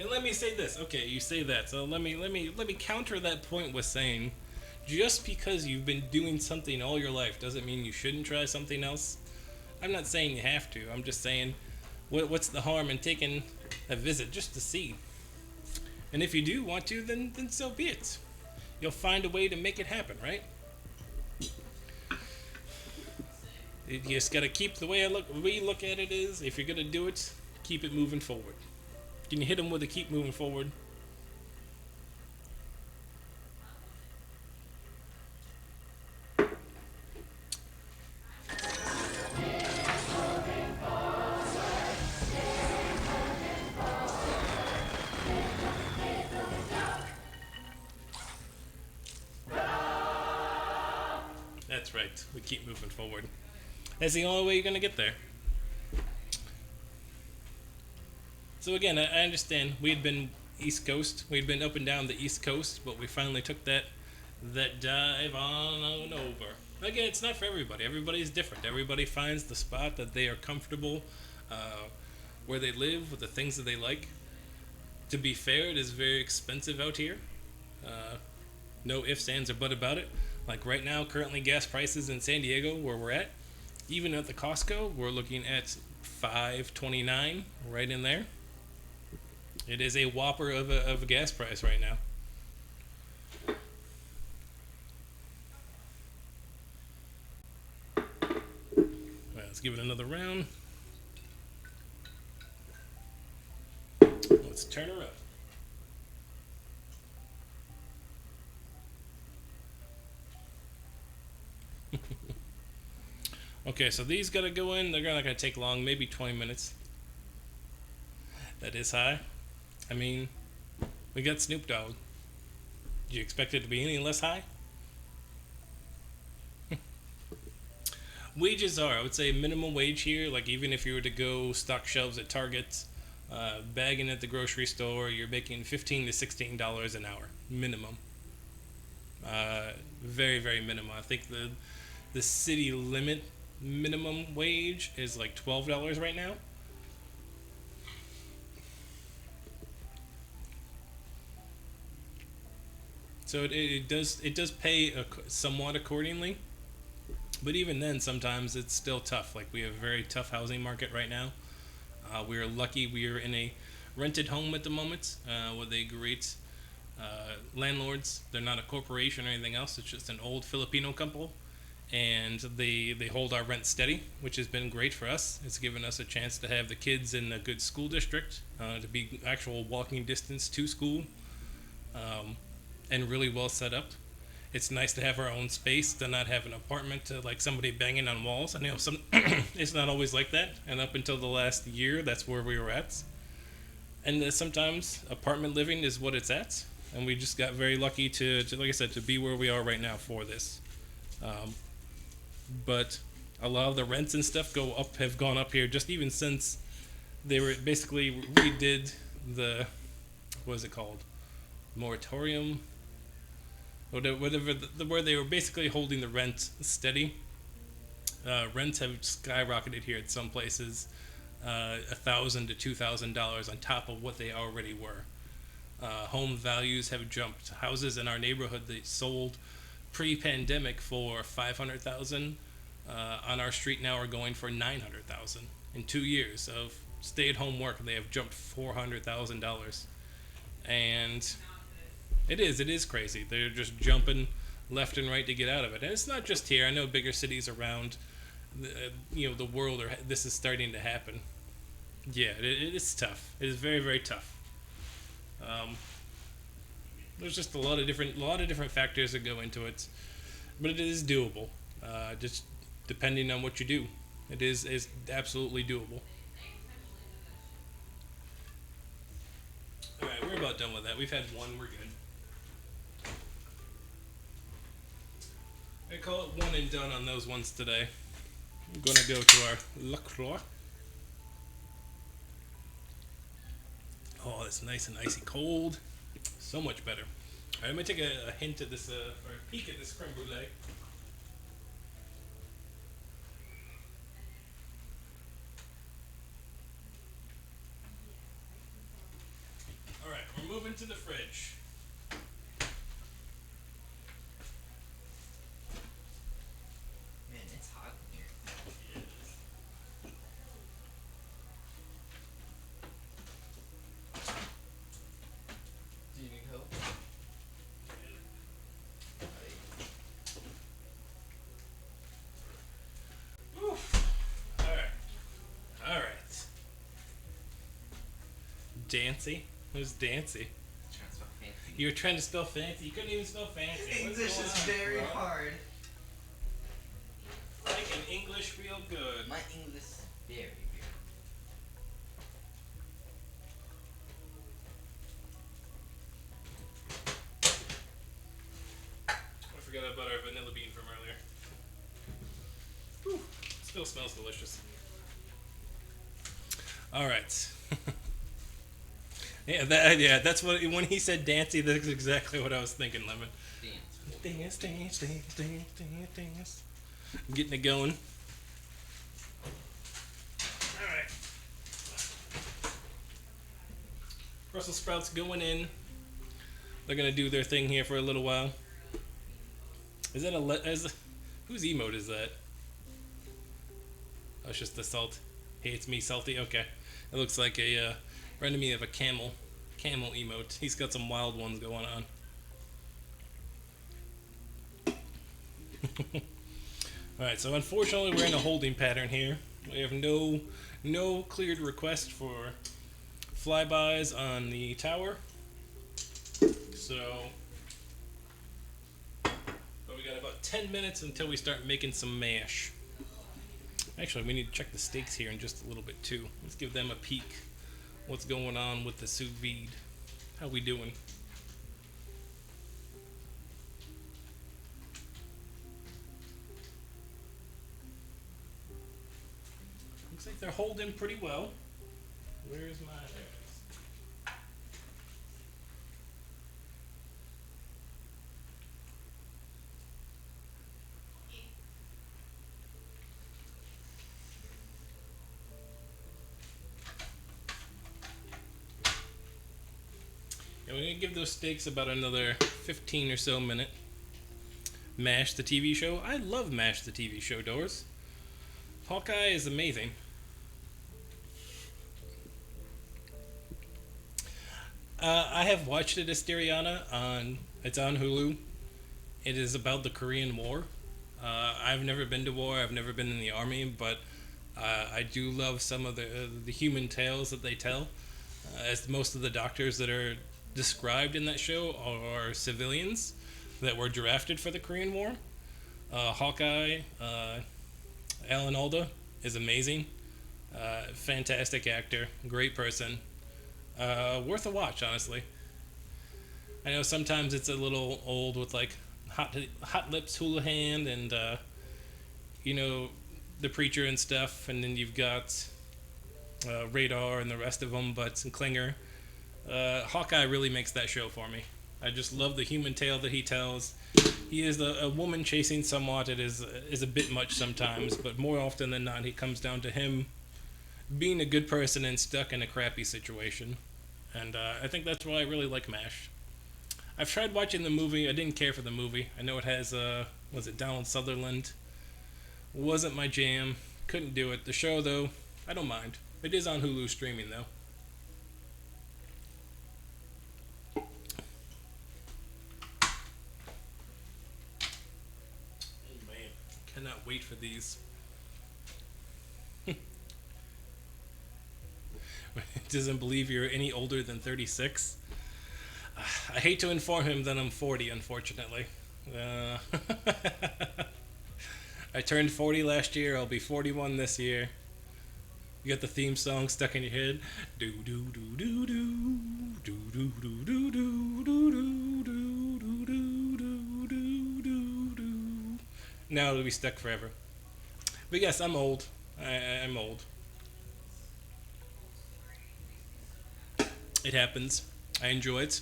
And let me say this. Okay, you say that. So let me counter that point with saying, just because you've been doing something all your life doesn't mean you shouldn't try something else. I'm not saying you have to. I'm just saying, what's the harm in taking a visit just to see? And if you do want to, then so be it. You'll find a way to make it happen, right? You just gotta keep the way we look at it is, if you're gonna do it, keep it moving forward. Can you hit them with a keep moving forward? That's right. We keep moving forward. That's the only way you're going to get there. So again, I understand we had been East Coast. We'd been up and down the East Coast, but we finally took that dive on over. Again, it's not for everybody. Everybody's different. Everybody finds the spot that they are comfortable, where they live, with the things that they like. To be fair, it is very expensive out here. No ifs, ands, or but about it. Like right now, currently gas prices in San Diego, where we're at, even at the Costco, we're looking at $5.29, right in there. It is a whopper of a gas price right now. Well, let's give it another round. Let's turn her up. Okay, so these gotta go in. They're not gonna take long, maybe 20 minutes. That is high. I mean, we got Snoop Dogg. Do you expect it to be any less high? Wages are, I would say, minimum wage here. Like even if you were to go stock shelves at Target, bagging at the grocery store, you're making $15 to $16 an hour minimum. Very, very minimum. I think the city limit minimum wage is like $12 right now. So it does pay somewhat accordingly, but even then sometimes it's still tough. Like we have a very tough housing market right now. We're lucky we are in a rented home at the moment with a great landlords. They're not a corporation or anything else. It's just an old Filipino couple, and they hold our rent steady, which has been great for us. It's given us a chance to have the kids in a good school district, to be actual walking distance to school, and really well set up. It's nice to have our own space, to not have an apartment to like somebody banging on walls. I know some it's not always like that, and up until the last year, that's where we were at. And sometimes apartment living is what it's at, and we just got very lucky to like I said, to be where we are right now for this. But a lot of the rents and stuff have gone up here just even since they were basically redid the, what is it called, moratorium. where they were basically holding the rent steady. Rents have skyrocketed here at some places, $1,000 to $2,000 on top of what they already were. Home values have jumped. Houses in our neighborhood that sold pre-pandemic for $500,000 on our street now are going for $900,000 in 2 years of stay-at-home work. They have jumped $400,000, and it is crazy. They're just jumping left and right to get out of it, and it's not just here. I know bigger cities around the world this is starting to happen. Yeah, it is tough. It is very, very tough. There's just a lot of different factors that go into it, but it is doable. Just depending on what you do, it is absolutely doable. All right, we're about done with that. We've had one. We're good. I call it one and done on those ones today. I'm gonna go to our LaCroix. Oh, it's nice and icy cold. So much better. All right, I'm gonna take a hint at this, or a peek at this creme brulee. All right, we're moving to the fridge. Man, it's hot in here. Do you need help? Oof. All right. Dancy? Who's Dancy? Trying to spell fancy. You were trying to spell fancy. You couldn't even spell fancy. What's English going is on, very bro? hard. Like an English real good. My English is very good. I forgot about our vanilla bean from earlier. Whew. Still smells delicious. All right. That's what when he said Dancy. That's exactly what I was thinking, Lemon. Dance. Getting it going. All right. Brussels sprouts going in. They're gonna do their thing here for a little while. Is that whose emote is that? Oh, it's just the salt. Hey, it's me, salty. Okay, it looks like a reminded me of a camel emote. He's got some wild ones going on. All right, so unfortunately we're in a holding pattern here. We have no cleared request for flybys on the tower. So, but we got about 10 minutes until we start making some mash. Actually, we need to check the steaks here in just a little bit too. Let's give them a peek. What's going on with the Sous Vide? How we doing? Looks like they're holding pretty well. Where's my... There it is. And we're going to give those steaks about another 15 or so minute. MASH the TV show. I love MASH the TV show, Doors. Hawkeye is amazing. I have watched it, Asteriana. It's on Hulu. It is about the Korean War. I've never been to war. I've never been in the army, but I do love some of the human tales that they tell. As most of the doctors that are described in that show are civilians that were drafted for the Korean War. Hawkeye, Alan Alda is amazing. Fantastic actor, great person. Worth a watch, honestly. I know sometimes it's a little old with like Hot Lips Houlihan and the Preacher and stuff, and then you've got Radar and the rest of them, but Klinger. Hawkeye really makes that show for me. I just love the human tale that he tells. He is a woman chasing somewhat. It is a bit much sometimes, but more often than not, it comes down to him being a good person and stuck in a crappy situation. And I think that's why I really like MASH. I've tried watching the movie. I didn't care for the movie. I know it has, was it Donald Sutherland? Wasn't my jam. Couldn't do it. The show, though, I don't mind. It is on Hulu streaming, though. Oh, man. Cannot wait for these. Doesn't believe you're any older than 36. I hate to inform him that I'm 40, unfortunately. I turned 40 last year. I'll be 41 this year. You got the theme song stuck in your head. Do do do do do do do do do do do do do do do do. Now it'll be stuck forever. But yes, I'm old. I'm old. It happens. I enjoy it,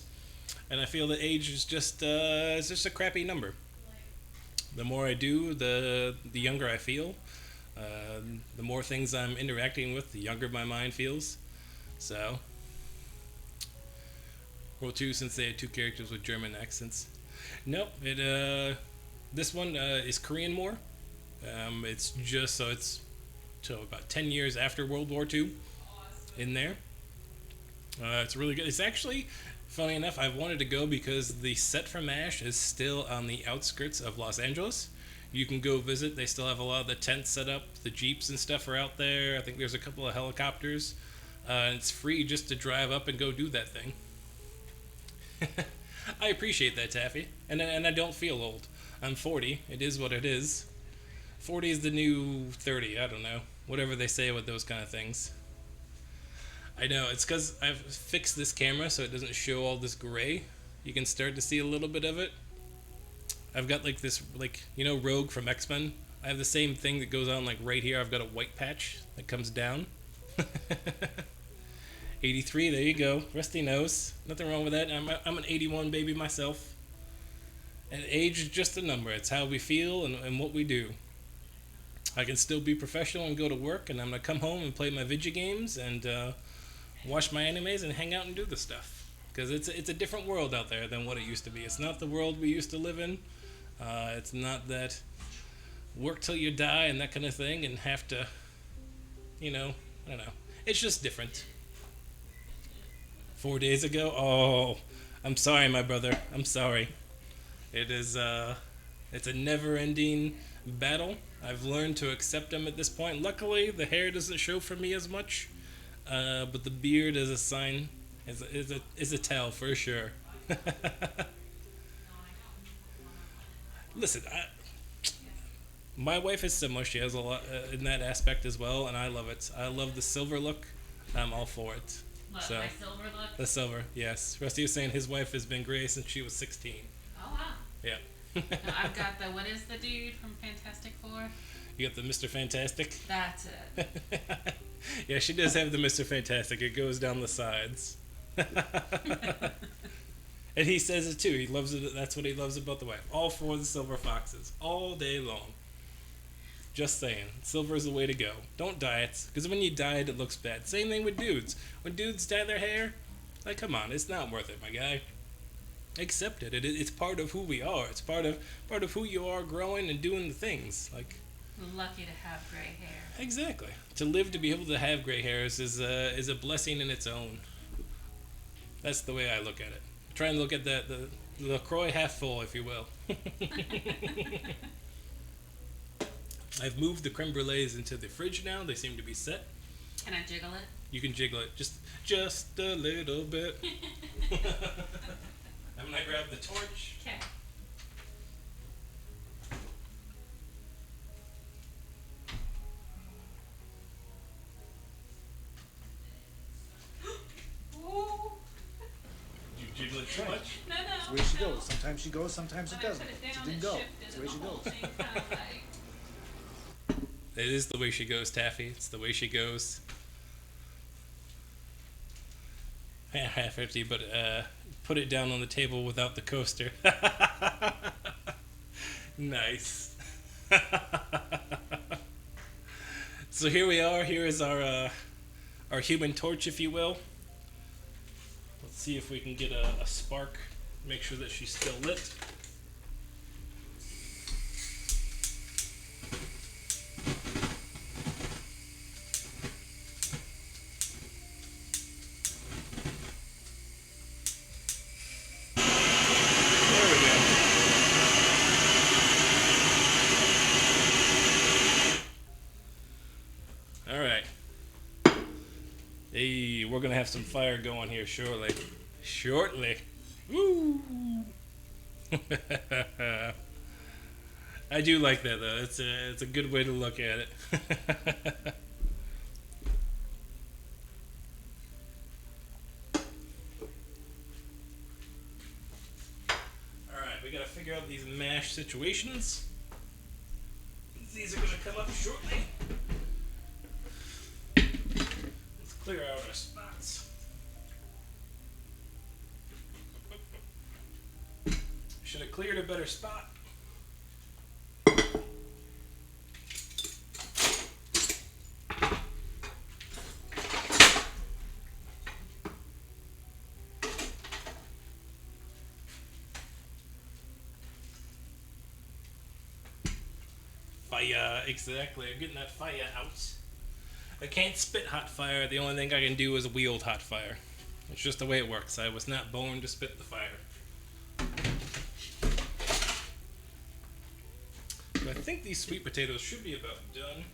and I feel that age is just it's just a crappy number. The more I do, the younger I feel. The more things I'm interacting with, the younger my mind feels. So, World 2, since they had two characters with German accents. Nope, this one is Korean more. It's just it's about 10 years after World War II in there. It's really good. It's actually, funny enough, I've wanted to go because the set for MASH is still on the outskirts of Los Angeles. You can go visit. They still have a lot of the tents set up. The Jeeps and stuff are out there. I think there's a couple of helicopters. And it's free just to drive up and go do that thing. I appreciate that, Taffy. And I don't feel old. I'm 40. It is what it is. 40 is the new 30. I don't know. Whatever they say with those kind of things. I know, it's because I've fixed this camera so it doesn't show all this gray. You can start to see a little bit of it. I've got like this, Rogue from X-Men. I have the same thing that goes on like right here. I've got a white patch that comes down. 83, there you go. Rusty nose. Nothing wrong with that. I'm an 81 baby myself. And age is just a number. It's how we feel and what we do. I can still be professional and go to work, and I'm going to come home and play my video games and watch my animes and hang out and do the stuff. Because it's a different world out there than what it used to be. It's not the world we used to live in. It's not that work till you die and that kind of thing and have to, I don't know. It's just different. 4 days ago? Oh, I'm sorry, my brother. I'm sorry. It is, it's a never-ending battle. I've learned to accept them at this point. Luckily, the hair doesn't show for me as much. But the beard is a sign, is a tell for sure. Listen, my wife is similar. She has a lot in that aspect as well, and I love it. I love the silver look. I'm all for it. What, So my silver look? the silver, yes. Rusty was saying his wife has been gray since she was 16. Oh, wow. Yeah. No, I've got the, what is the dude from Fantastic Four? You got the Mr. Fantastic. That's it. Yeah, she does have the Mr. Fantastic. It goes down the sides. And he says it too. He loves it. That's what he loves about the wife. All for the silver foxes, all day long. Just saying, silver is the way to go. Don't dye it, because when you dye it, it looks bad. Same thing with dudes. When dudes dye their hair, like, come on, it's not worth it, my guy. Accept it. It's part of who we are. It's part of who you are, growing and doing the things. Like, Lucky to have gray hair. exactly. To live to be able to have gray hairs is a blessing in its own. That's the way I look at it. Try and look at the LaCroix half full, if you will. I've moved the creme brulees into the fridge now. They seem to be set. Can I jiggle it? You can jiggle it just a little bit. I'm gonna grab the torch. Okay. Ooh. You jiggle it too much. No, no. That's the way she no. goes. Sometimes she goes, sometimes When it I doesn't. put it She down, didn't it go. shifted That's the way and she the whole goes. thing kinda like- It is the way she goes, Taffy. It's the way she goes. half empty, but put it down on the table without the coaster. Nice. So here we are. Here is our human torch, if you will. Let's see if we can get a spark. Make sure that she's still lit. There we go. All right. Hey, we're gonna have some fire going here shortly. Shortly. Woo! I do like that though. It's a good way to look at it. All right, we gotta figure out these mash situations. These are gonna come up shortly. Let's clear out our spots. Should have cleared a better spot. Fire, exactly. I'm getting that fire out. I can't spit hot fire. The only thing I can do is wield hot fire. It's just the way it works. I was not born to spit the fire. But I think these sweet potatoes should be about done.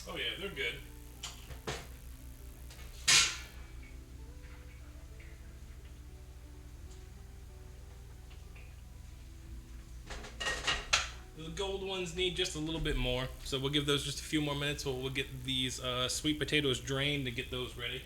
Oh yeah, they're good. The gold ones need just a little bit more, so we'll give those just a few more minutes. We'll get these sweet potatoes drained to get those ready.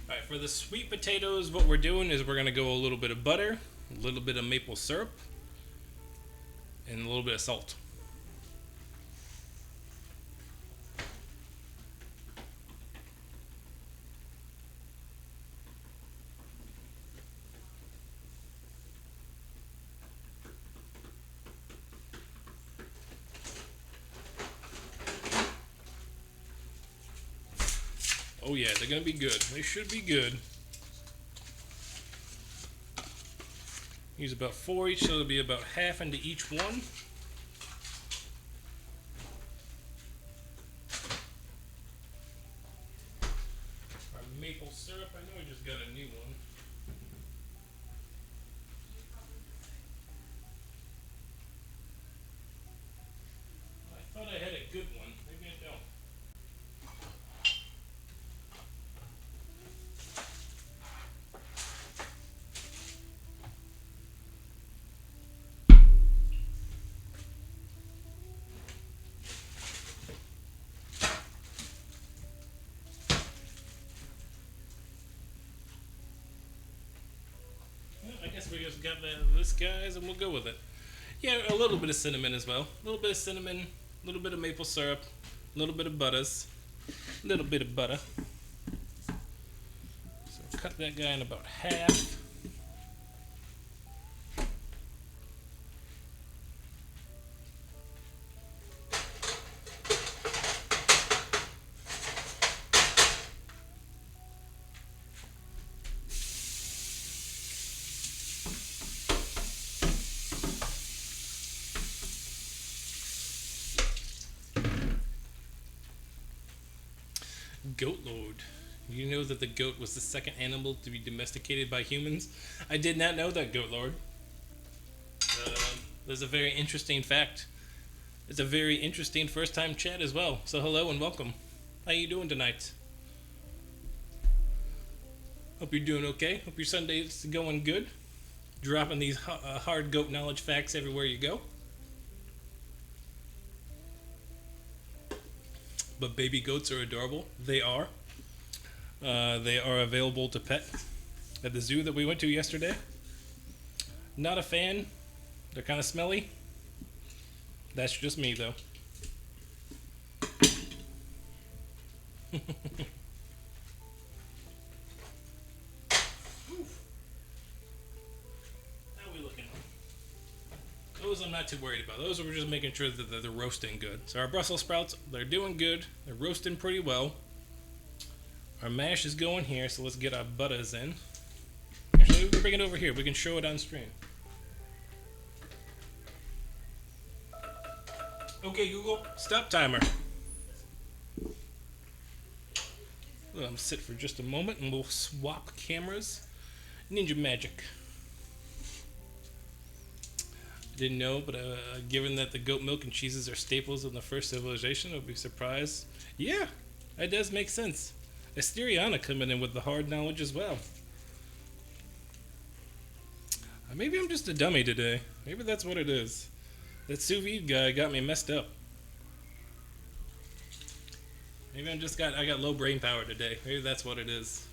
Alright, for the sweet potatoes, what we're doing is we're going to go a little bit of butter, a little bit of maple syrup, and a little bit of salt. Oh yeah, they're gonna be good. They should be good. Use about 4 each, so it'll be about half into each one. Our maple syrup, I know I just got a new one. I thought I had a good one. Maybe I don't. I guess we just got this, guys, and we'll go with it. Yeah, a little bit of cinnamon as well. A little bit of cinnamon, a little bit of maple syrup, a little bit of butters, a little bit of butter. So cut that guy in about half. Goat lord. You know that the goat was the second animal to be domesticated by humans? I did not know that, goat lord. There's a very interesting fact. It's a very interesting first time chat as well. So hello and welcome. How you doing tonight? Hope you're doing okay. Hope your Sunday's going good. Dropping these hard goat knowledge facts everywhere you go. but baby goats are adorable. They are. They are available to pet at the zoo that we went to yesterday. Not a fan. They're kind of smelly. That's just me, though. How are we looking? Those I'm not too worried about. Those we're just making sure that they're roasting good. So our Brussels sprouts, they're doing good. They're roasting pretty well. Our mash is going here, so let's get our butters in. Actually, we can bring it over here. We can show it on stream. Okay, Google, stop timer. Let them sit for just a moment and we'll swap cameras. Ninja magic. I didn't know, but given that the goat milk and cheeses are staples in the first civilization, I would be surprised. Yeah, that does make sense. Asteriana coming in with the hard knowledge as well. Maybe I'm just a dummy today. Maybe that's what it is. That sous vide guy got me messed up. Maybe I got low brain power today. Maybe that's what it is.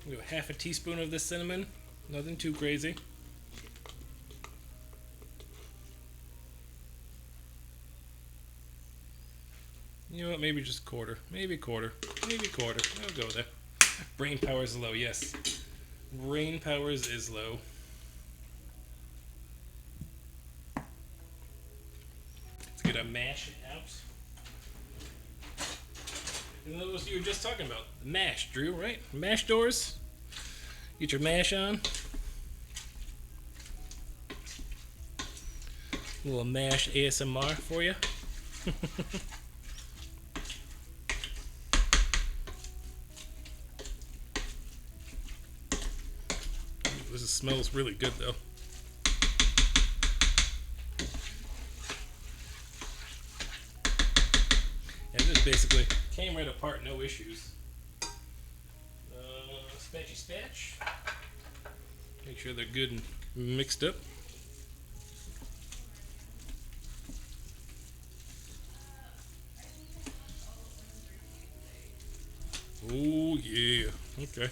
We have half a teaspoon of this cinnamon. Nothing too crazy. You know what? Maybe just quarter. Maybe quarter. Maybe quarter. I'll go there. Brain power is low. Yes. Brain powers is low. Let's get a mash out. And those you were just talking about. Mash, Drew, right? Mash doors. Get your mash on. A little mash ASMR for you. This smells really good though. And this basically came right apart, no issues. Spatchy spatch. Make sure they're good and mixed up. Oh yeah, okay.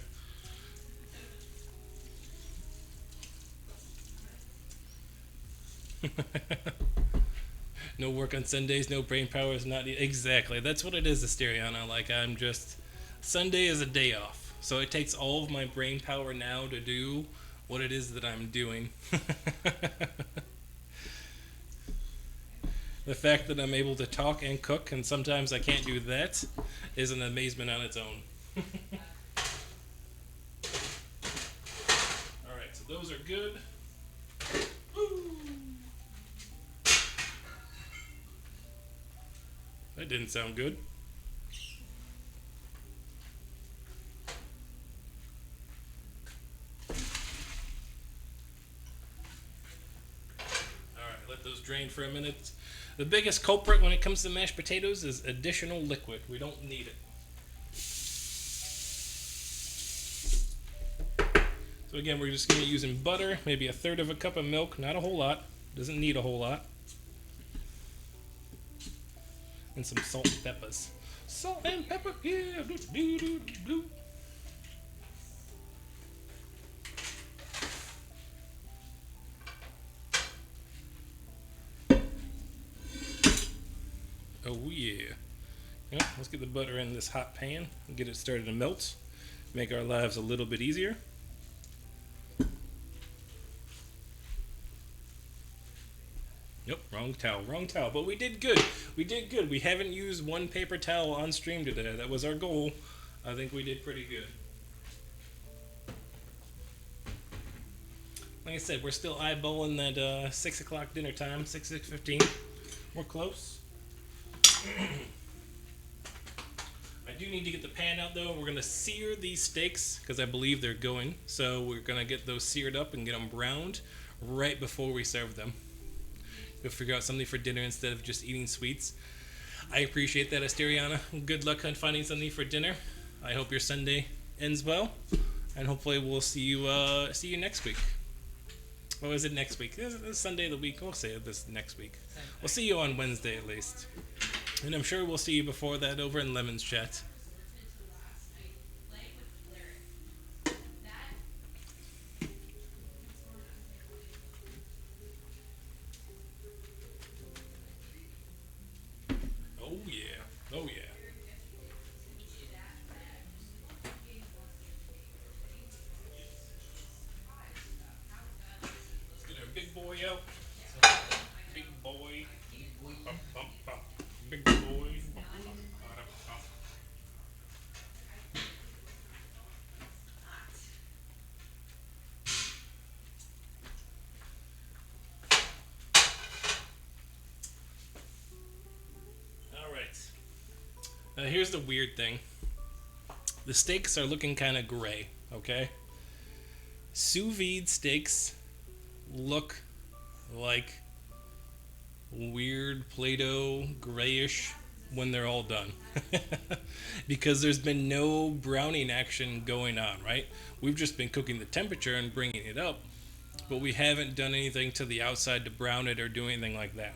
No work on Sundays, no brain power is not exactly. That's what it is, Asteriana. Like I'm just Sunday is a day off. So it takes all of my brain power now to do what it is that I'm doing. The fact that I'm able to talk and cook and sometimes I can't do that is an amazement on its own. Alright, so those are good. That didn't sound good. Alright, let those drain for a minute. The biggest culprit when it comes to mashed potatoes is additional liquid. We don't need it. So again, we're just going to be using butter, maybe 1/3 of a cup of milk, not a whole lot. Doesn't need a whole lot. And some salt and peppers. Salt and pepper, yeah. Do, do, do, do. Oh yeah. Yep, let's get the butter in this hot pan and get it started to melt. Make our lives a little bit easier. Nope, wrong towel. But we did good. We did good. We haven't used one paper towel on stream today. That was our goal. I think we did pretty good. Like I said, we're still eyeballing that 6 o'clock dinner time, 6:15. We're close. I do need to get the pan out though. We're going to sear these steaks because I believe they're going. So we're going to get those seared up and get them browned right before we serve them. We'll figure out something for dinner instead of just eating sweets. I appreciate that, Asteriana. Good luck on finding something for dinner. I hope your Sunday ends well, and hopefully we'll see you next week. Or is it next week? This Sunday of the week. We'll say it this next week. We'll see you on Wednesday at least, and I'm sure we'll see you before that over in Lemon's chat. Oh yeah. Oh yeah. Let's get our big boy out. Big boy. Bump, bump, bump. Big boy. Bump, bump, bump, bump. All right. Now here's the weird thing. The steaks are looking kind of gray, okay? Sous vide steaks look like weird Play-Doh grayish when they're all done. Because there's been no browning action going on, right? We've just been cooking the temperature and bringing it up, but we haven't done anything to the outside to brown it or do anything like that.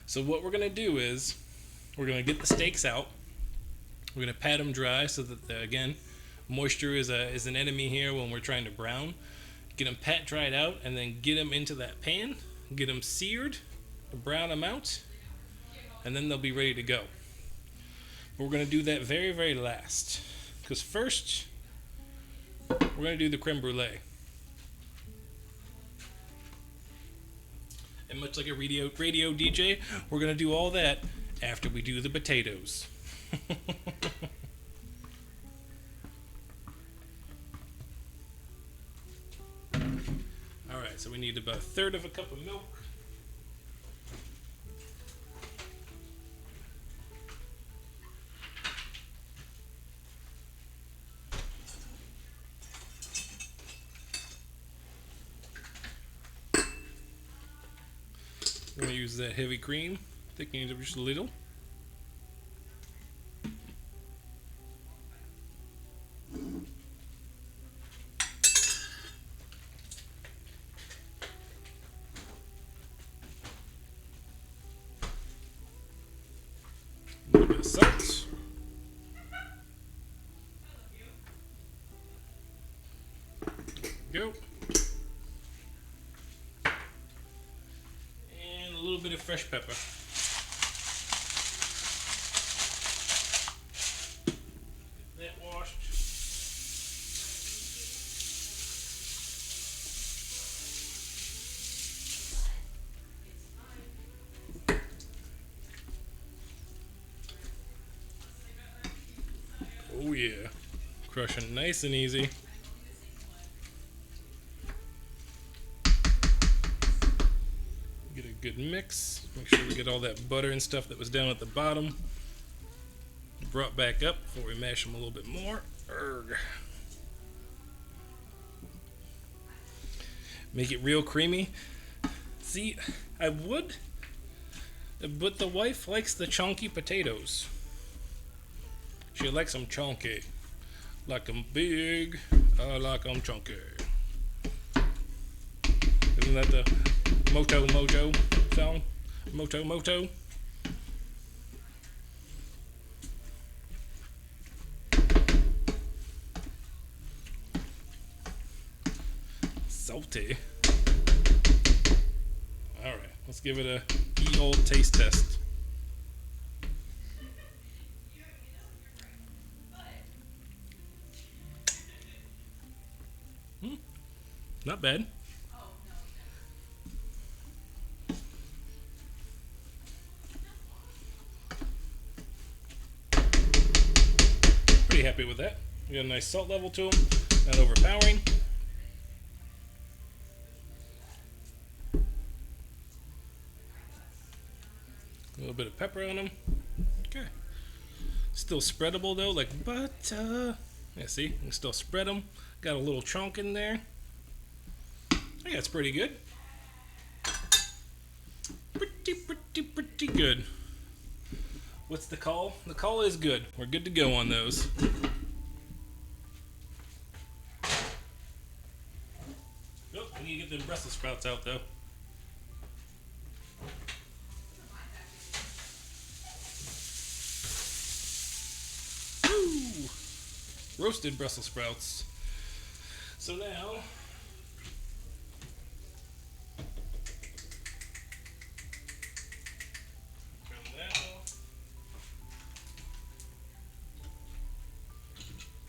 So what we're going to do is we're going to get the steaks out. We're going to pat them dry so that, again, moisture is an enemy here when we're trying to brown. Get them pat dried out and then get them into that pan. Get them seared, brown them out, and then they'll be ready to go. But we're going to do that very, very last. Because first, we're going to do the creme brulee. And much like a radio DJ, we're going to do all that after we do the potatoes. Alright, so we need about 1/3 of a cup of milk. I'm going to use that heavy cream, thickening it up just a little. A little bit of salt. Go. And a little bit of fresh pepper. Get that washed. Oh yeah, crushing nice and easy. Get a good mix. Make sure we get all that butter and stuff that was down at the bottom brought back up before we mash them a little bit more. Urgh. Make it real creamy. See, I would, but the wife likes the chunky potatoes. She likes them chunky. Like them big, I like them chunky. Isn't that the Moto Mojo song? Moto Moto? Salty. Alright, let's give it a old taste test. Not bad. Pretty happy with that. We got a nice salt level to them, not overpowering. A little bit of pepper on them. Okay. Still spreadable though, like butter. Yeah, see? You can still spread them. Got a little chunk in there. I think that's pretty good. Pretty good. What's the call? The call is good. We're good to go on those. Oh, we need to get the Brussels sprouts out though. Woo! Roasted Brussels sprouts. So now, turn that off.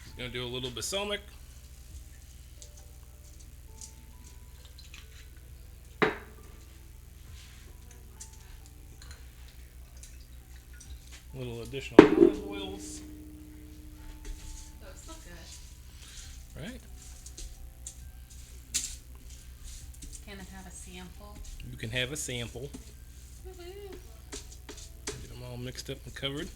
Just gonna do a little balsamic. Little additional olive oils. Those look good. Right? Can it have a sample? You can have a sample. Woo-hoo. Get them all mixed up and covered.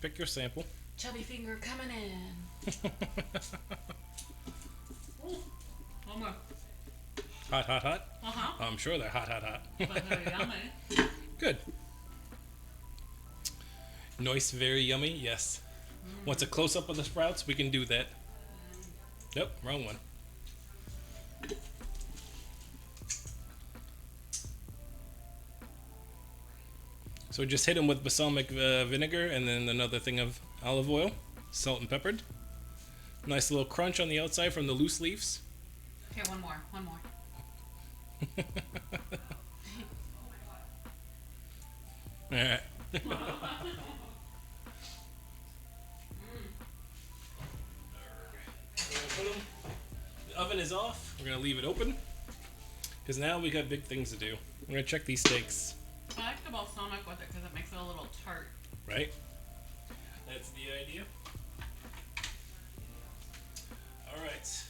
Pick your sample. Chubby finger coming in. Ooh, one more. Hot, hot, hot. Uh-huh. I'm sure they're hot, hot, hot. But they're yummy. Good. Nice, very yummy. Yes. Wants a close up of the sprouts? We can do that. Nope, wrong one. So just hit them with balsamic vinegar and then another thing of olive oil, salt and peppered. Nice little crunch on the outside from the loose leaves. Here, one more. One more. Alright. The oven is off. We're going to leave it open. Because now we got big things to do. We're going to check these steaks. I like the balsamic with it because it makes it a little tart. Right? That's the idea. Alright.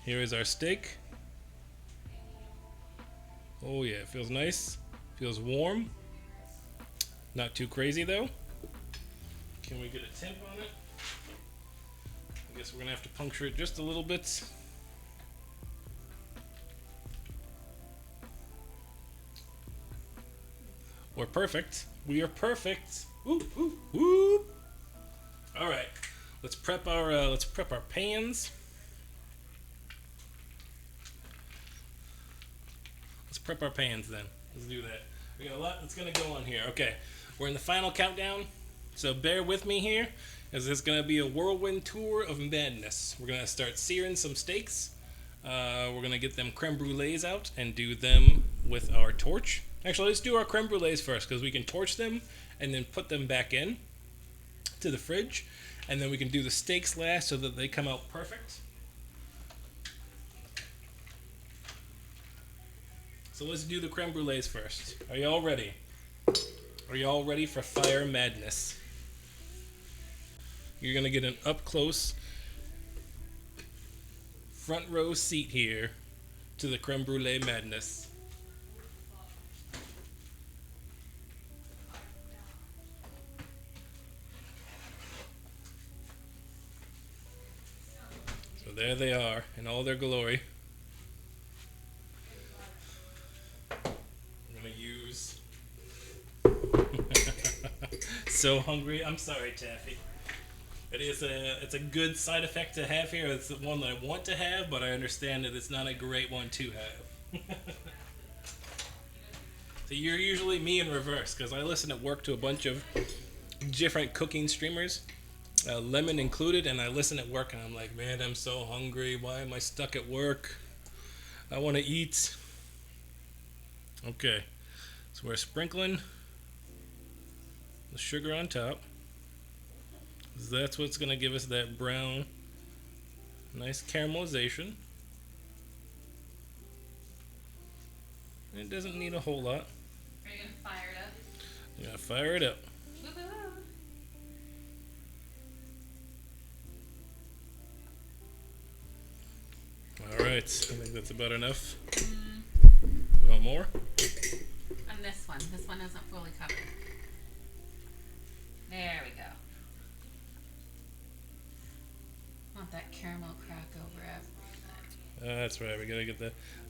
Here is our steak. Oh yeah, it feels nice. Feels warm. Not too crazy though. Can we get a temp on it? I guess we're gonna have to puncture it just a little bit. We're perfect. We are perfect. Whoop, whoop, whoop. All right, let's prep our pans. Let's prep our pans then. Let's do that. We got a lot that's gonna go on here. Okay, we're in the final countdown, so bear with me here, as it's gonna be a whirlwind tour of madness. We're gonna start searing some steaks. We're gonna get them creme brulees out and do them with our torch. Actually, let's do our creme brulees first, because we can torch them and then put them back in to the fridge, and then we can do the steaks last so that they come out perfect. So let's do the creme brulees first. Are y'all ready? Are y'all ready for fire madness? You're gonna get an up close front row seat here to the creme brulee madness. So there they are in all their glory. I'm gonna use so hungry. I'm sorry, Taffy. It's a good side effect to have here. It's the one that I want to have, but I understand that it's not a great one to have. So you're usually me in reverse, because I listen at work to a bunch of different cooking streamers, Lemon included, and I listen at work and I'm like, man, I'm so hungry. Why am I stuck at work? I want to eat. Okay, so we're sprinkling the sugar on top. That's what's going to give us that brown, nice caramelization. It doesn't need a whole lot. Are you gonna fire it up? I'm going to fire it up. Woo-hoo. Alright, I think that's about enough. Mm, You want more? and this one. one. This one isn't fully covered. There we go. Want that caramel crack over everything. That's right. We gotta get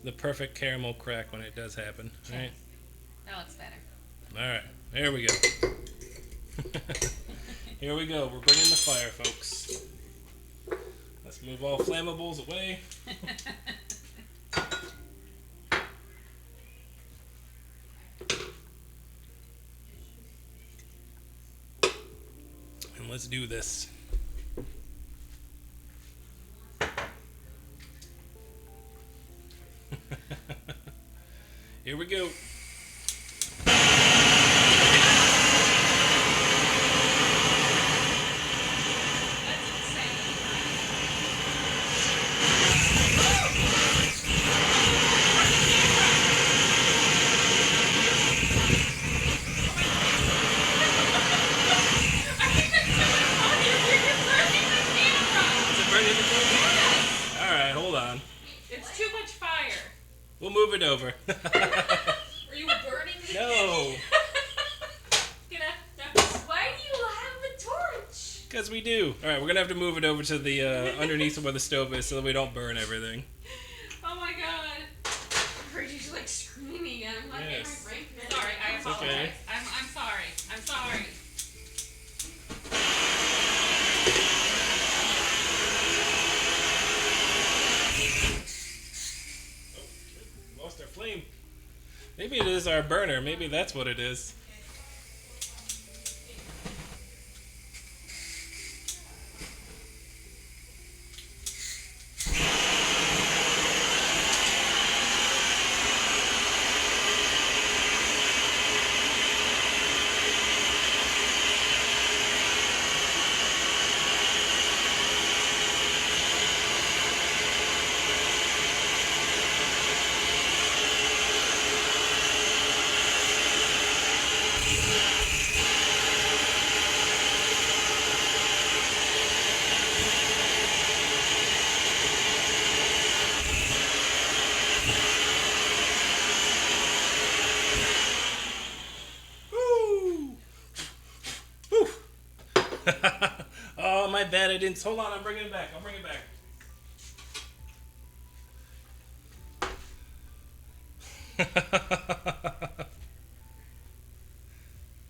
the perfect caramel crack when it does happen. All right. That looks better. All right. There we go. Here we go. We're bringing the fire, folks. Let's move all flammables away. And let's do this. Here we go. Alright, hold on. It's too much fire. We'll move it over. Are you burning the No. Why do you have the torch? Because we do. Alright, we're going to have to move it over to the underneath where the stove is so that we don't burn everything. Oh my god. I heard you just like screaming and I'm like, Yes. my brain Sorry, I It's apologize. okay. I'm sorry. I'm sorry. Lost our flame. Maybe it is our burner. Maybe that's what it is. Woo! Woo! Oh, my bad. I didn't. Hold on. I'm bringing it back. I'll bring it back.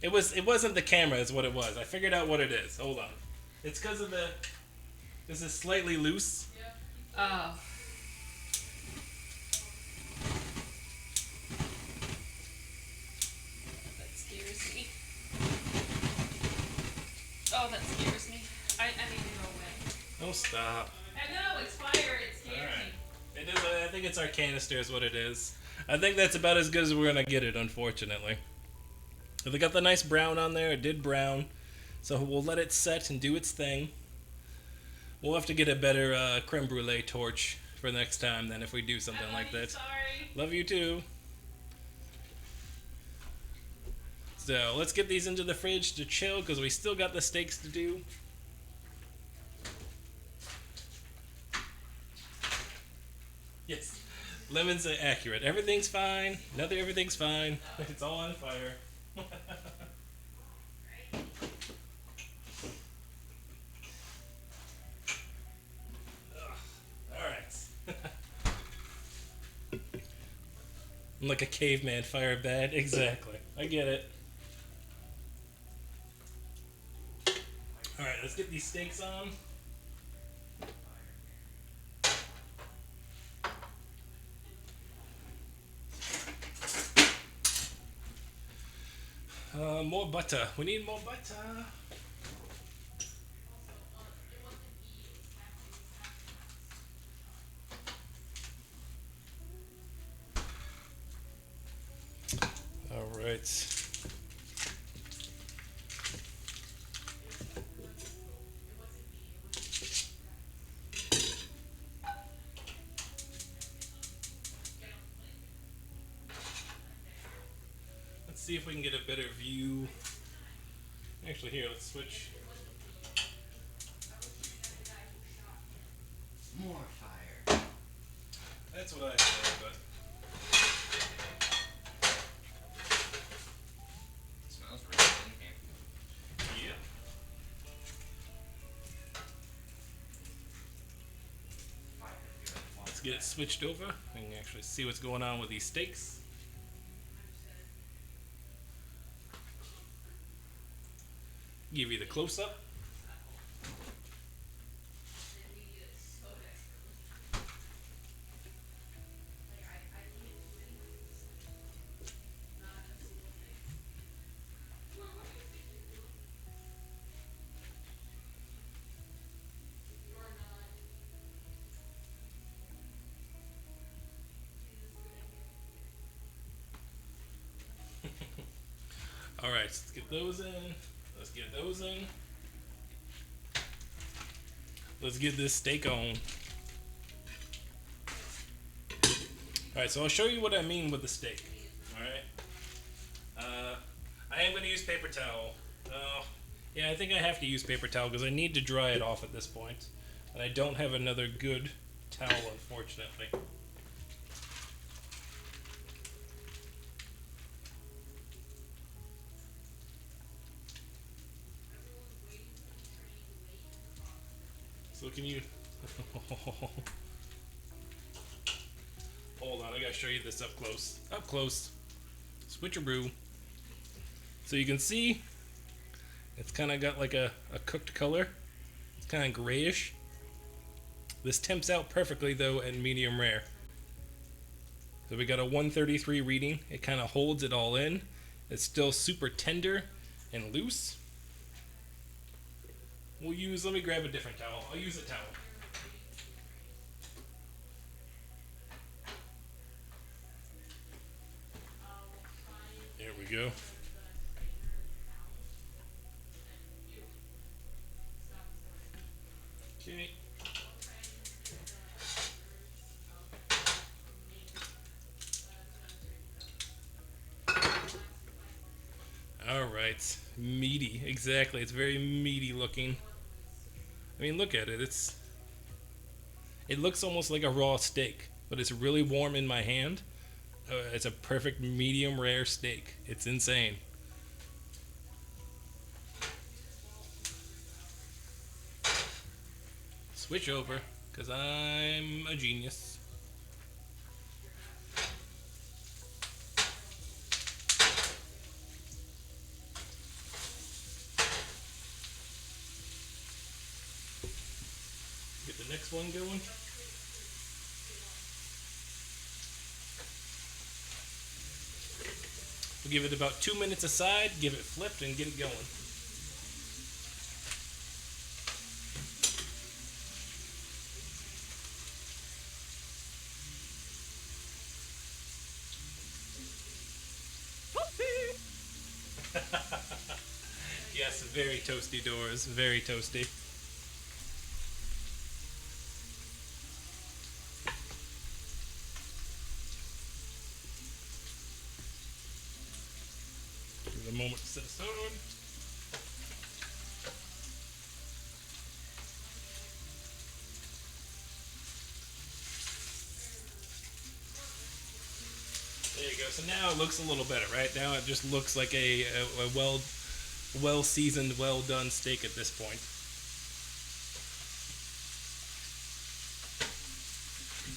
It wasn't the camera is what it was. I figured out what it is. Hold on. It's because of the this is slightly loose. Oh. That scares me. Oh, that scares me. I need to go away. Oh, stop. I know, it's fire. It scares Alright. me. It is I think it's our canister is what it is. I think that's about as good as we're going to get it, unfortunately. If it got the nice brown on there, it did brown. So we'll let it set and do its thing. We'll have to get a better creme brulee torch for next time then if we do something like that. Sorry. Love you too. So let's get these into the fridge to chill because we still got the steaks to do. Yes. Lemons are accurate. Everything's fine. Everything's fine. It's all on fire. Alright. I'm like a caveman, fire bad. Exactly. I get it. Alright, let's get these steaks on. More butter. We need more butter. All right. Let's see if we can get a better view. Actually, here, let's switch. More fire. That's what I said, but get it switched over and actually see what's going on with these steaks. Give you the close up. Alright, let's get those in. Let's get those in. Let's get this steak on. Alright, so I'll show you what I mean with the steak. Alright. I am going to use paper towel. Yeah, I think I have to use paper towel because I need to dry it off at this point. And I don't have another good towel, unfortunately. So can you... Hold on, I gotta show you this up close. Up close. Switcheroo. So you can see it's kind of got like a cooked color. It's kind of grayish. This temps out perfectly though at medium rare. So we got a 133 reading. It kind of holds it all in. It's still super tender and loose. We'll use, let me grab a different towel. I'll use a towel. There we go. Okay. Alright. Meaty. Exactly. It's very meaty looking. I mean, look at it. It looks almost like a raw steak, but it's really warm in my hand. It's a perfect medium rare steak. It's insane. Switch over, because I'm a genius. Get the next one going. We'll give it about 2 minutes aside, give it flipped, and get it going. Yes, very toasty doors, very toasty. Give it a moment to set aside. There you go. So now it looks a little better, right? Now it just looks like a well seasoned, well done steak at this point.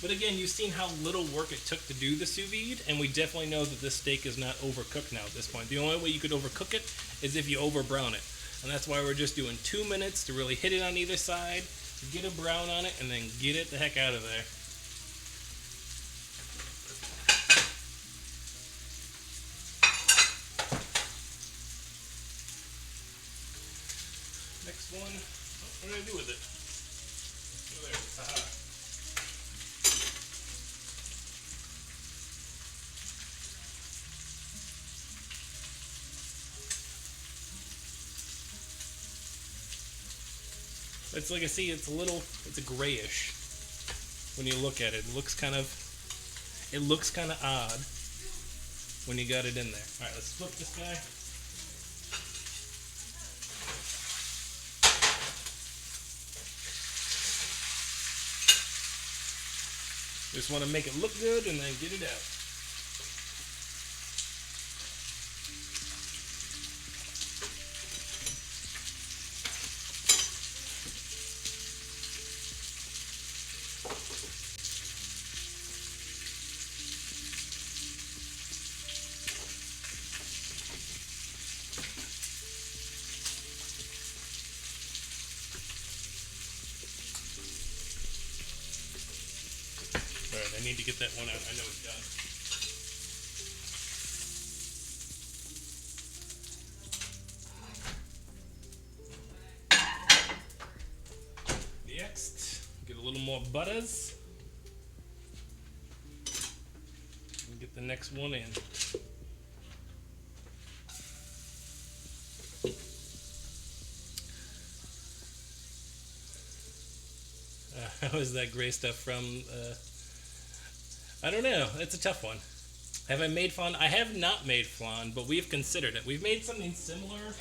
But again, you've seen how little work it took to do the sous vide, and we definitely know that this steak is not overcooked now at this point. The only way you could overcook it is if you over brown it. And that's why we're just doing 2 minutes to really hit it on either side, get a brown on it, and then get it the heck out of there. Next one, what do I do with it? Oh, there it is. Aha. It's like I see, it's a grayish when you look at it. It looks kind of odd when you got it in there. All right, let's flip this guy. Just want to make it look good and then get it out. I need to get that one out. I know it's done. Next, get a little more butters. And get the next one in. How is that gray stuff from? I don't know. It's a tough one. Have I made flan? I have not made flan, but we've considered it. We've made something similar.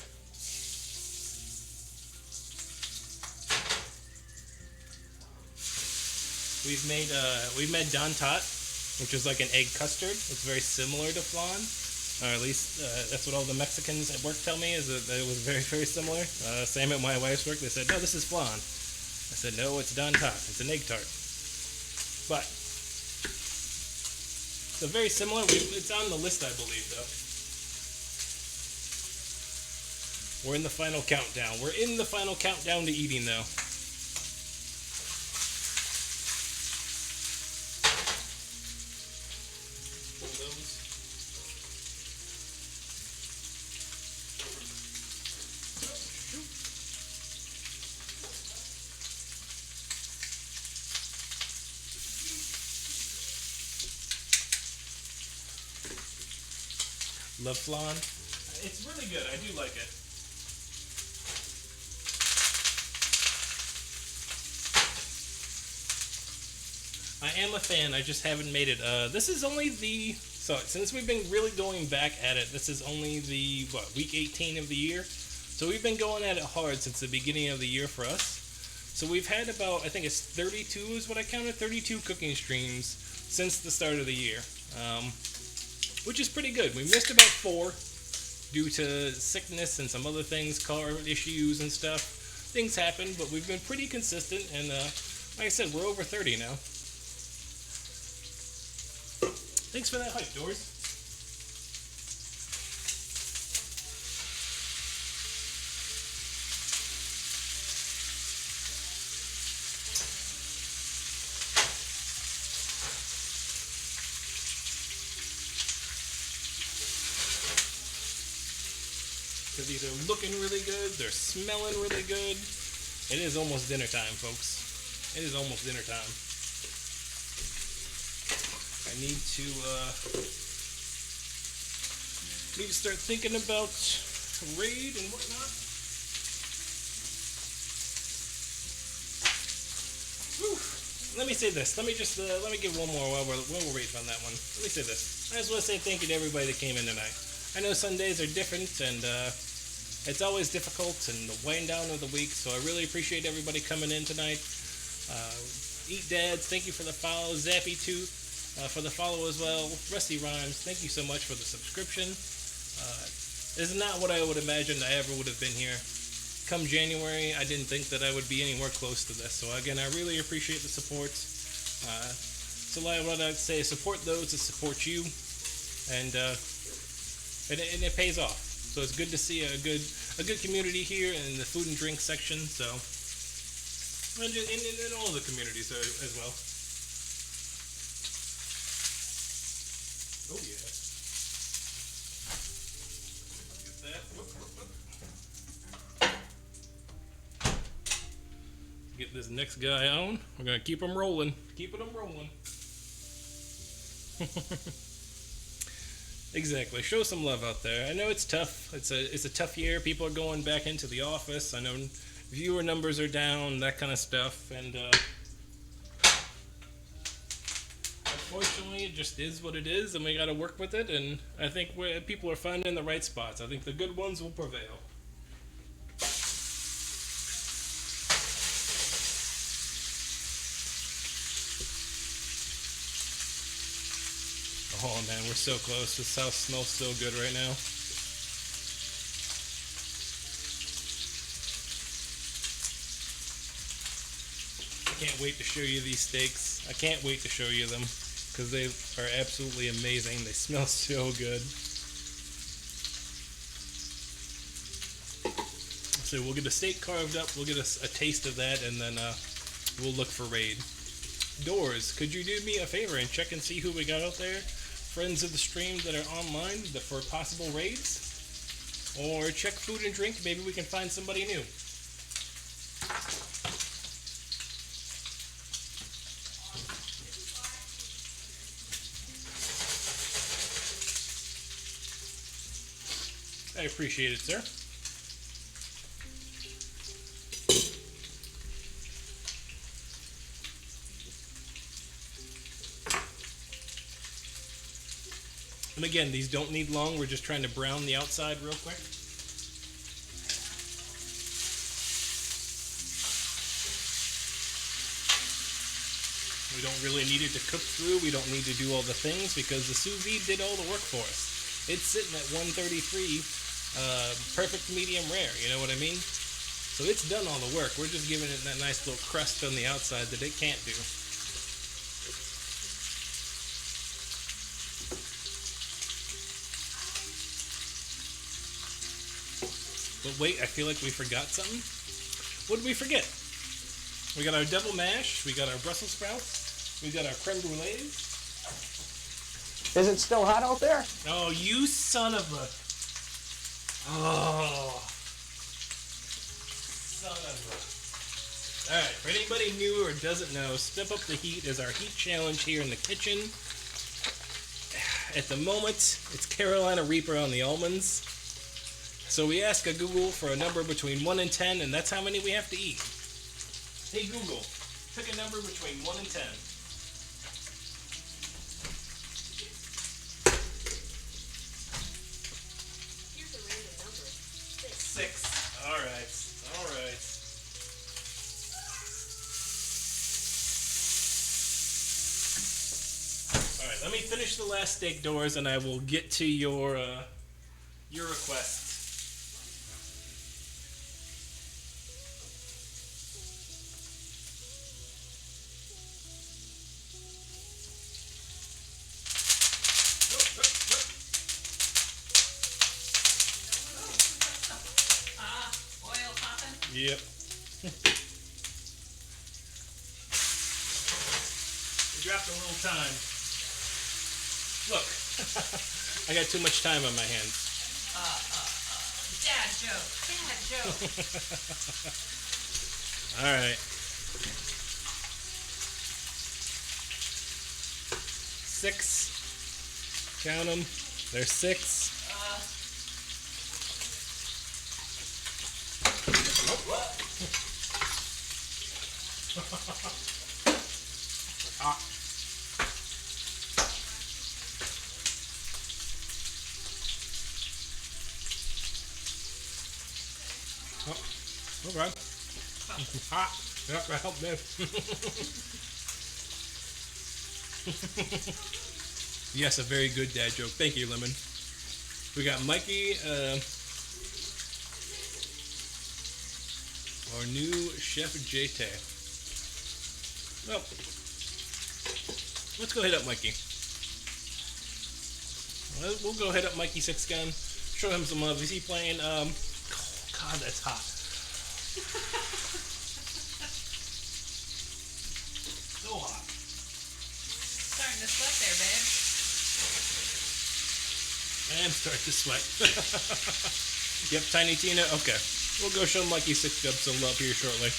We've made Don Tot, which is like an egg custard. It's very similar to flan, or at least that's what all the Mexicans at work tell me, is that it was very, very similar. Same at my wife's work. They said, no, this is flan. I said, no, it's Don Tot. It's an egg tart. But so very similar. It's on the list, I believe, though. We're in the final countdown. We're in the final countdown to eating, though. Love flan. It's really good. I do like it. I am a fan. I just haven't made it. This is only the... So, since we've been really going back at it, this is only the, week 18 of the year? So we've been going at it hard since the beginning of the year for us. So we've had about, I think it's 32 is what I counted, 32 cooking streams since the start of the year. Which is pretty good. We missed about 4 due to sickness and some other things, car issues and stuff. Things happen, but we've been pretty consistent, and like I said, we're over 30 now. Thanks for that hype, Doors. These are looking really good. They're smelling really good. It is almost dinner time, folks. It is almost dinner time. I need to start thinking about raid and whatnot. Whew. Let me say this. Let me give one more while we're waiting on that one. Let me say this. I just want to say thank you to everybody that came in tonight. I know Sundays are different, and it's always difficult and the wind down of the week, so I really appreciate everybody coming in tonight. Eat Dads, thank you for the follow. Zappy Tooth, for the follow as well. Rusty Rhymes, thank you so much for the subscription. This is not what I would imagine I ever would have been here. Come January, I didn't think that I would be anywhere close to this. So again, I really appreciate the support. So what I'd say, support those that support you, and it pays off. So it's good to see a good community here in the food and drink section. So and in all the communities as well. Oh yeah. Get that. Get this next guy on. We're gonna keep him rolling. Keeping him rolling. Exactly. Show some love out there. I know it's tough. It's a tough year. People are going back into the office. I know viewer numbers are down, that kind of stuff, and unfortunately, it just is what it is, and we got to work with it. And I think people are finding the right spots. I think the good ones will prevail. Oh man, we're so close. This house smells so good right now. I can't wait to show you these steaks. I can't wait to show you them because they are absolutely amazing. They smell so good. So we'll get a steak carved up. We'll get a taste of that, and then we'll look for raid. doors, could you do me a favor and check and see who we got out there? Friends of the stream that are online for possible raids? Or check food and drink, maybe we can find somebody new. I appreciate it, sir. And again, these don't need long. We're just trying to brown the outside real quick. We don't really need it to cook through. We don't need to do all the things because the Sous Vide did all the work for us. It's sitting at 133, perfect medium rare, you know what I mean? So it's done all the work. We're just giving it that nice little crust on the outside that it can't do. But wait, I feel like we forgot something. What did we forget? We got our double mash, we got our Brussels sprouts, we got our creme brulee. Is it still hot out there? Oh, you son of a... Oh. Son of a... Alright, for anybody new or doesn't know, Step Up the Heat is our heat challenge here in the kitchen. At the moment, it's Carolina Reaper on the almonds. So we ask a Google for a number between 1 and 10, and that's how many we have to eat. Hey Google, pick a number between 1 and 10. Here's a random number. 6. Alright. Alright. Alright, let me finish the last steak doors and I will get to your request. Oil popping. Yep. We dropped a little time. Look, I got too much time on my hands. Dad joke. Dad joke. All right. 6. Count them. There's 6. Hot. Oh, okay. Hot. Yep, that helped me. Yes, a very good dad joke. Thank you, Lemon. We got Mikey, our new Chef JT. Well, let's go hit up Mikey. We'll go hit up Mikey 6 Gun, show him some love. Is he playing? Oh, God, that's hot. So hot. Starting to sweat there, babe. And start to sweat. Yep, Tiny Tina. Okay, we'll go show Mikey 6 Gun some love here shortly.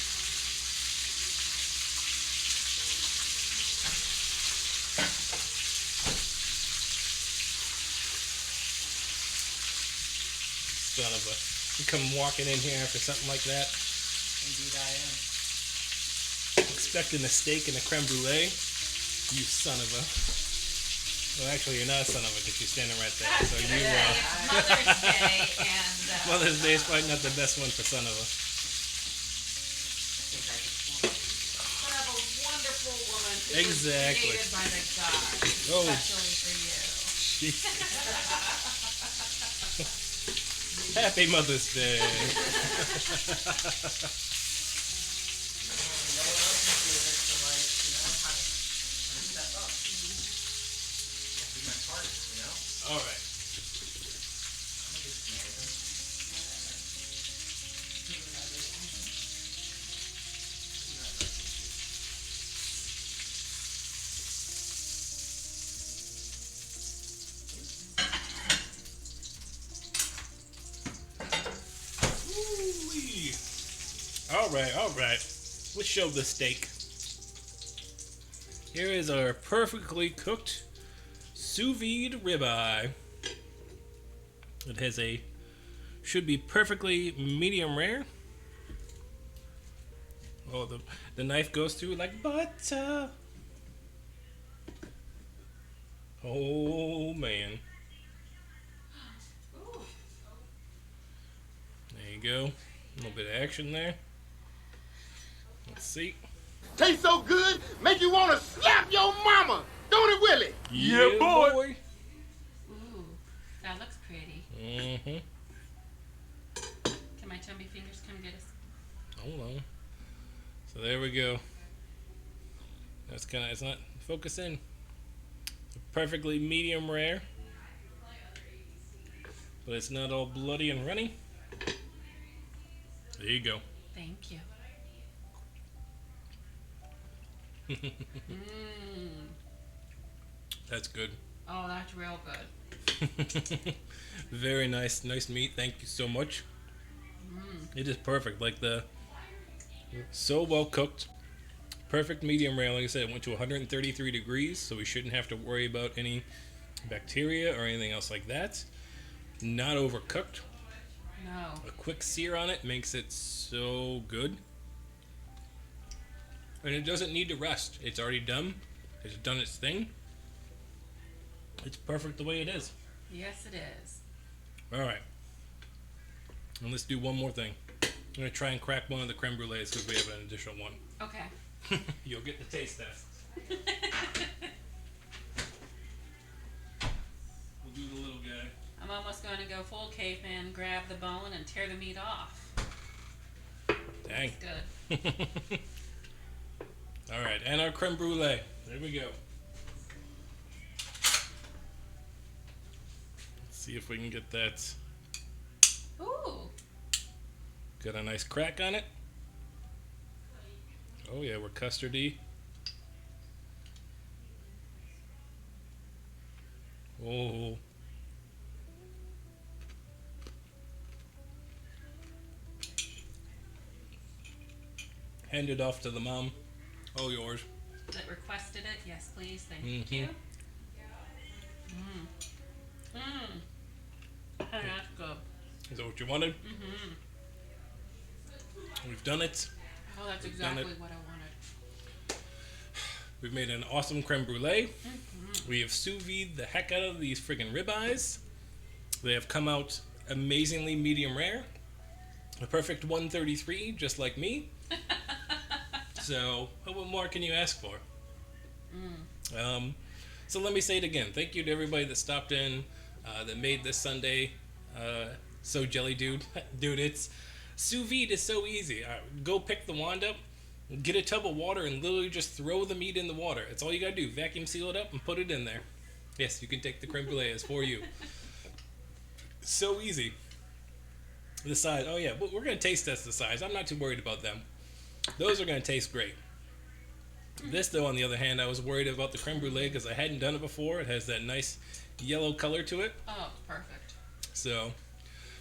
Son of a... You come walking in here after something like that. Indeed I am. Expecting a steak and a creme brulee. You son of a... Well, actually, you're not a son of a because you're standing right there. So you, It's Mother's Day and Mother's Day is probably not the best one for son of a. I think I just won. son of a wonderful woman who Exactly. was created by the gods, Oh. especially for you. Happy Mother's Day. No one else is doing it, so like, how to step up. Gotta do my part, All right. I'm a good Samaritan. All right. Let's show the steak. Here is our perfectly cooked sous vide ribeye. It has should be perfectly medium rare. Oh, the knife goes through like butter. Oh man. There you go. A little bit of action there. Let's see. Tastes so good, make you want to slap your mama. Don't it, Willie? Yeah, boy. Ooh, that looks pretty. Mm-hmm. Can my chubby fingers come get us? Hold on. So there we go. That's it's not focusing. Perfectly medium rare. But it's not all bloody and runny. There you go. Thank you. That's good. Oh, that's real good. Very nice meat. Thank you so much. It is perfect. Like so well cooked. Perfect medium rare. Like I said, it went to 133 degrees, so we shouldn't have to worry about any bacteria or anything else like that. Not overcooked. No. A quick sear on it makes it so good. And it doesn't need to rest. It's already done. It's done its thing. It's perfect the way it is. Yes, it is. All right. And let's do one more thing. I'm going to try and crack one of the creme brulees because we have an additional one. Okay. You'll get the taste test. We'll do the little guy. I'm almost going to go full caveman, grab the bone, and tear the meat off. Dang. That's good. All right, and our creme brulee. There we go. Let's see if we can get that. Ooh. Got a nice crack on it. Oh yeah, we're custardy. Oh. Hand it off to the mom. Oh, yours. That requested it. Yes, please. Thank you. Hey, that's good. Is that what you wanted? We've done it. Oh, that's We've done exactly it. what I wanted. We've made an awesome creme brulee. We have sous vide the heck out of these friggin' ribeyes. They have come out amazingly medium rare. A perfect 133, just like me. So, what more can you ask for? So let me say it again. Thank you to everybody that stopped in, that made this Sunday so jelly, dude. Dude, it's sous vide is so easy. Go pick the wand up, get a tub of water, and literally just throw the meat in the water. That's all you gotta do. Vacuum seal it up and put it in there. Yes, you can take the creme brulee. It's for you. So easy. The size. Oh yeah, we're gonna taste test the size. I'm not too worried about them. Those are gonna taste great. This, though, on the other hand, I was worried about the creme brulee because I hadn't done it before. It has that nice yellow color to it. Oh, perfect. So,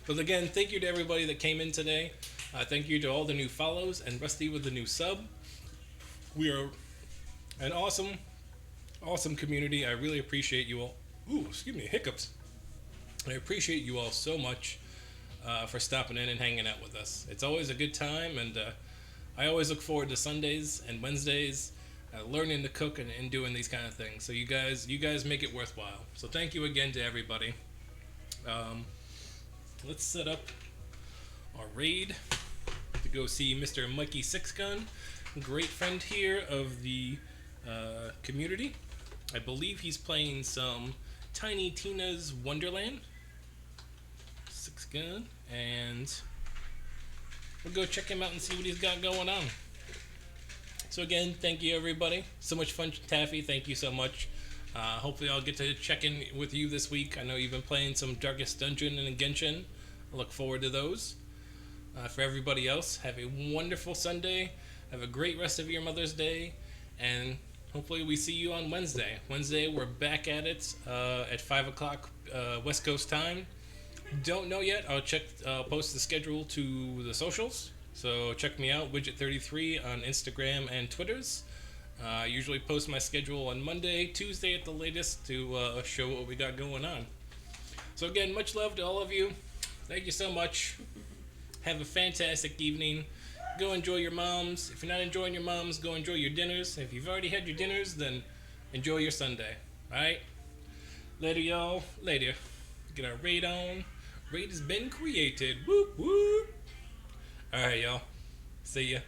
but again, thank you to everybody that came in today. Thank you to all the new follows and Rusty with the new sub. We are an awesome community. I really appreciate you all. Ooh, excuse me, hiccups. I appreciate you all so much for stopping in and hanging out with us. It's always a good time, and I always look forward to Sundays and Wednesdays. Learning to cook and doing these kind of things. So you guys make it worthwhile. So thank you again to everybody. Let's set up our raid to go see Mr. Mikey Sixgun, great friend here of the community. I believe he's playing some Tiny Tina's Wonderland. Sixgun, and we'll go check him out and see what he's got going on. So again, thank you everybody. So much fun, Taffy. Thank you so much. Hopefully I'll get to check in with you this week. I know you've been playing some Darkest Dungeon and Genshin. I look forward to those. For everybody else, have a wonderful Sunday. Have a great rest of your Mother's Day. And hopefully we see you on Wednesday. Wednesday, we're back at it at 5 o'clock West Coast time. Don't know yet. I'll post the schedule to the socials. So check me out, Widget33 on Instagram and Twitters. I usually post my schedule on Monday, Tuesday at the latest to show what we got going on. So again, much love to all of you. Thank you so much. Have a fantastic evening. Go enjoy your moms. If you're not enjoying your moms, go enjoy your dinners. If you've already had your dinners, then enjoy your Sunday. Alright? Later, y'all. Later. Get our raid on. Raid has been created. Whoop, whoop. Alright, y'all. See ya.